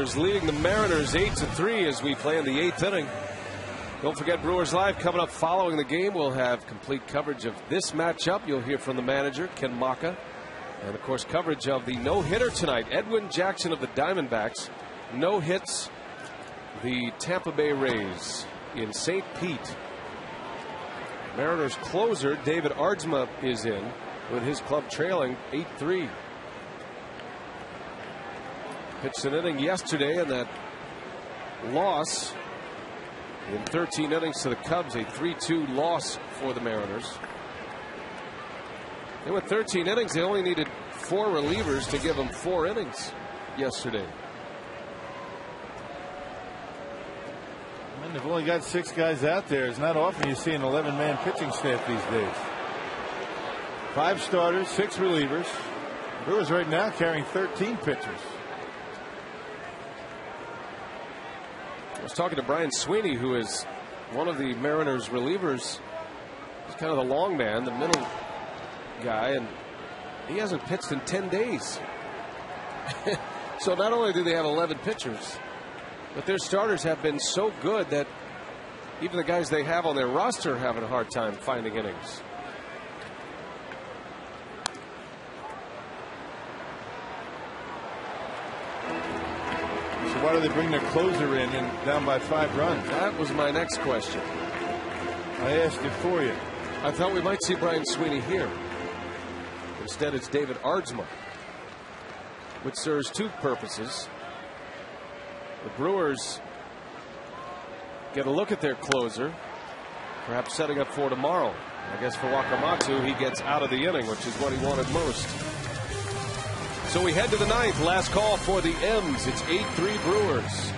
Brewers leading the Mariners 8-3 as we play in the 8th inning. Don't forget, Brewers Live coming up following the game. We'll have complete coverage of this matchup. You'll hear from the manager, Ken Maka. And, of course, coverage of the no-hitter tonight. Edwin Jackson of the Diamondbacks. No hits. The Tampa Bay Rays in St. Pete. Mariners closer, David Ardsma, is in with his club trailing 8-3. Pitched an inning yesterday in that loss in 13 innings to the Cubs, a 3-2 loss for the Mariners. And with 13 innings, they only needed 4 relievers to give them 4 innings yesterday. And they've only got 6 guys out there. It's not often you see an 11-man pitching staff these days. 5 starters, 6 relievers. The Brewers right now carrying 13 pitchers. I was talking to Brian Sweeney, who is one of the Mariners relievers. He's kind of the long man, the middle guy, and he hasn't pitched in 10 days. So not only do they have 11 pitchers, but their starters have been so good that even the guys they have on their roster are having a hard time finding innings. Why do they bring their closer in and down by 5 runs? That was my next question. I asked it for you. I thought we might see Brian Sweeney here. Instead, it's David Ardsma, which serves 2 purposes. The Brewers get a look at their closer, perhaps setting up for tomorrow. I guess for Wakamatsu, he gets out of the inning, which is what he wanted most. So we head to the 9th. Last call for the M's. It's 8-3 Brewers.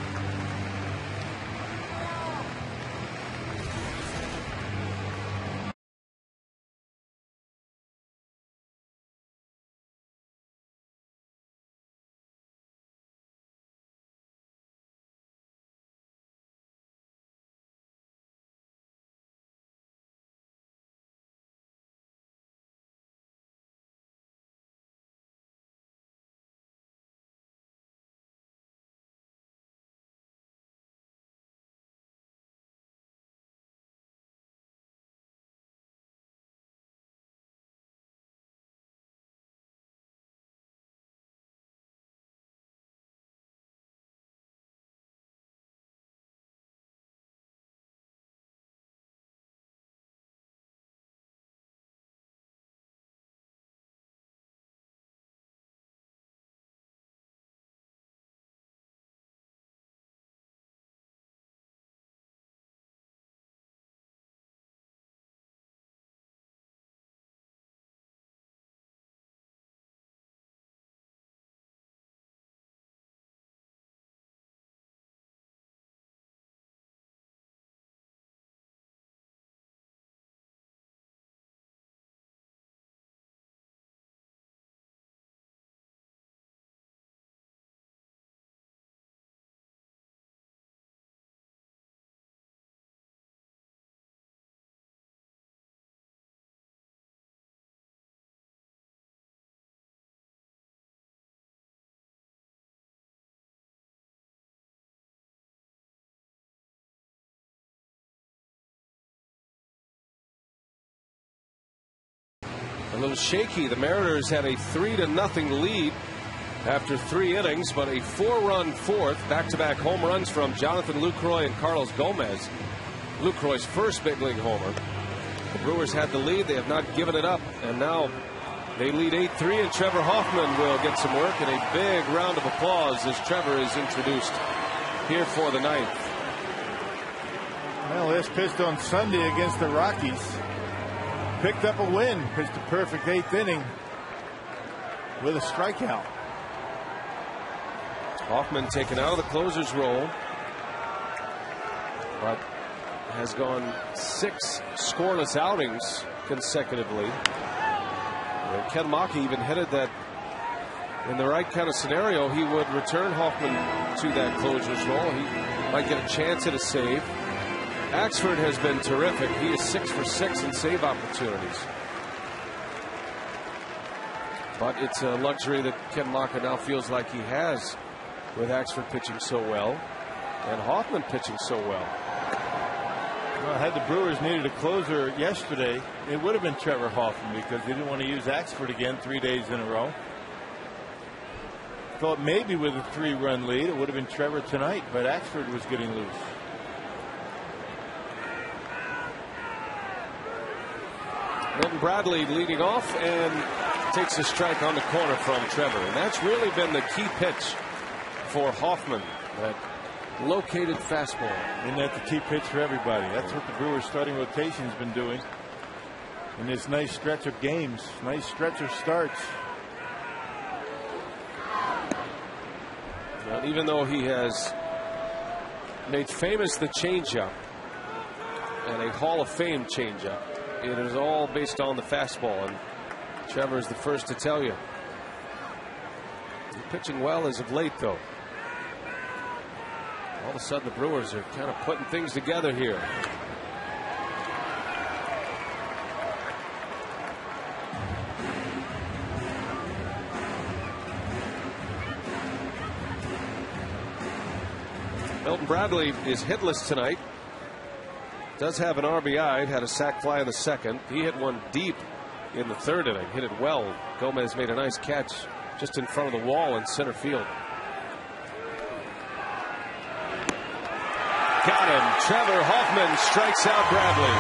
A little shaky. The Mariners had a 3-0 lead after 3 innings, but a 4-run fourth. Back-to-back home runs from Jonathan Lucroy and Carlos Gomez. Lucroy's first big league homer. The Brewers had the lead. They have not given it up, and now they lead 8-3, and Trevor Hoffman will get some work, and a big round of applause as Trevor is introduced here for the 9th. Well, this pitched on Sunday against the Rockies. Picked up a win, pitched a perfect 8th inning with a strikeout. Hoffman taken out of the closer's role, but has gone 6 scoreless outings consecutively. And Ken Maka even hinted that in the right kind of scenario, he would return Hoffman to that closer's role. He might get a chance at a save. Axford has been terrific. He is 6 for 6 in save opportunities. But it's a luxury that Ken Maka now feels like he has with Axford pitching so well and Hoffman pitching so well. Well, had the Brewers needed a closer yesterday, it would have been Trevor Hoffman, because they didn't want to use Axford again 3 days in a row. Thought maybe with a 3-run lead it would have been Trevor tonight, but Axford was getting loose. Milton Bradley leading off and takes a strike on the corner from Trevor. And that's really been the key pitch for Hoffman, that located fastball. And that's the key pitch for everybody. That's what the Brewers starting rotation has been doing in this nice stretch of games, nice stretch of starts. Well, even though he has made famous the changeup and a Hall of Fame changeup, it is all based on the fastball, and Trevor is the first to tell you. He's pitching well as of late, though. All of a sudden, the Brewers are kind of putting things together here. Milton Bradley is hitless tonight. Does have an RBI, had a sac fly in the second. He hit one deep in the third inning, hit it well. Gomez made a nice catch just in front of the wall in center field. Got him. Trevor Hoffman strikes out Bradley.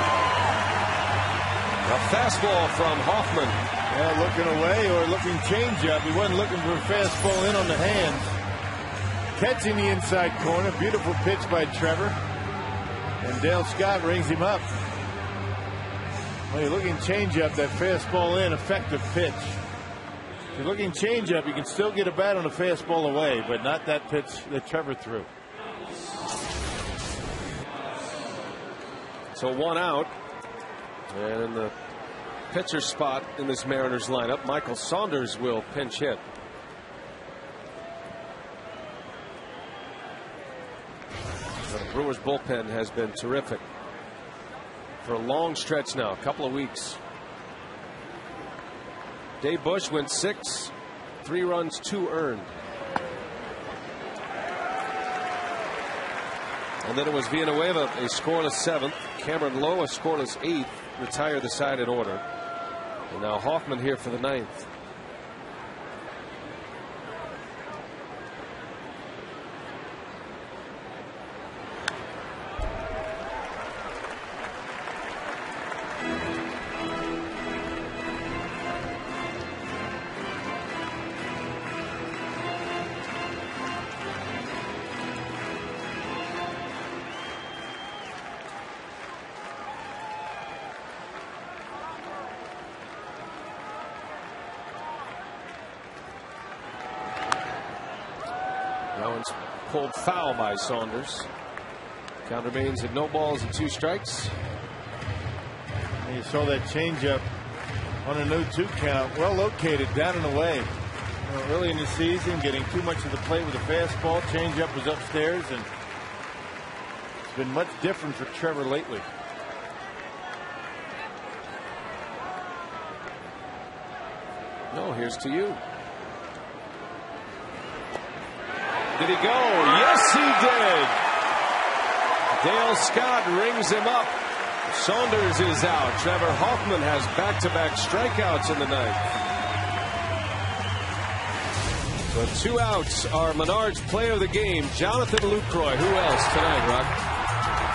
A fastball from Hoffman. Yeah, looking away or looking changeup. He wasn't looking for a fastball in on the hands. Catching the inside corner. Beautiful pitch by Trevor. And Dale Scott rings him up. When you're looking changeup, that fastball in, effective pitch. If you're looking changeup, you can still get a bat on a fastball away, but not that pitch that Trevor threw. So one out. And in the pitcher spot in this Mariners lineup, Michael Saunders will pinch hit. The Brewers bullpen has been terrific for a long stretch now, a couple of weeks. Dave Bush went 6, 3 runs, 2 earned. And then it was Villanueva, a scoreless 7th. Cameron Lowe, a scoreless 8th, retired the side in order. And now Hoffman here for the 9th. Pulled foul by Saunders. Count remains at no balls and 2 strikes. And you saw that changeup on a 0-2 count. Well located, down and away. Early in the season, getting too much of the plate with a fastball. Changeup was upstairs, and it's been much different for Trevor lately. No, here's to you. Did he go? Yes, he did. Dale Scott rings him up. Saunders is out. Trevor Hoffman has back-to-back strikeouts in the 9th. So 2 outs are Menard's player of the game, Jonathan Lucroy. Who else tonight, Rock?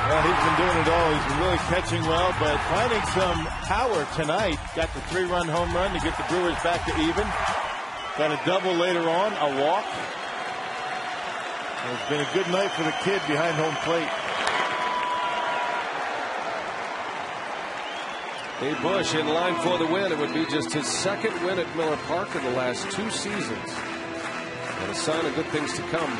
Well, he's been doing it all. He's been really catching well, but finding some power tonight. Got the 3-run home run to get the Brewers back to even. Got a double later on, a walk. It's been a good night for the kid behind home plate. Dave Bush in line for the win. It would be just his 2nd win at Miller Park in the last 2 seasons. And a sign of good things to come.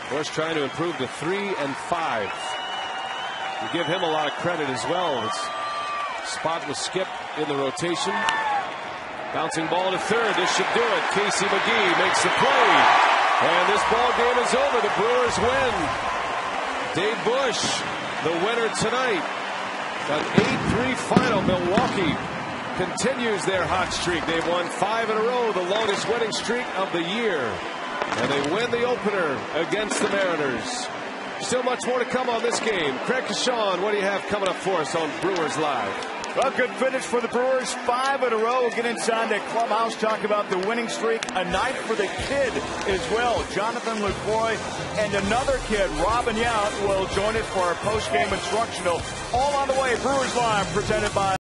Bush trying to improve to 3-5. You give him a lot of credit as well. His spot was Skip in the rotation. Bouncing ball to third. This should do it. Casey McGee makes the play. And this ball game is over. The Brewers win. Dave Bush, the winner tonight. An 8-3 final. Milwaukee continues their hot streak. They've won 5 in a row, the longest winning streak of the year. And they win the opener against the Mariners. Still much more to come on this game. Craig Kashawn, what do you have coming up for us on Brewers Live? Well, good finish for the Brewers. 5 in a row. We'll get inside that clubhouse, talk about the winning streak. A night for the kid as well. Jonathan LaCroix and another kid, Robin Yount, will join us for our post-game instructional. All on the way. Brewers Live, presented by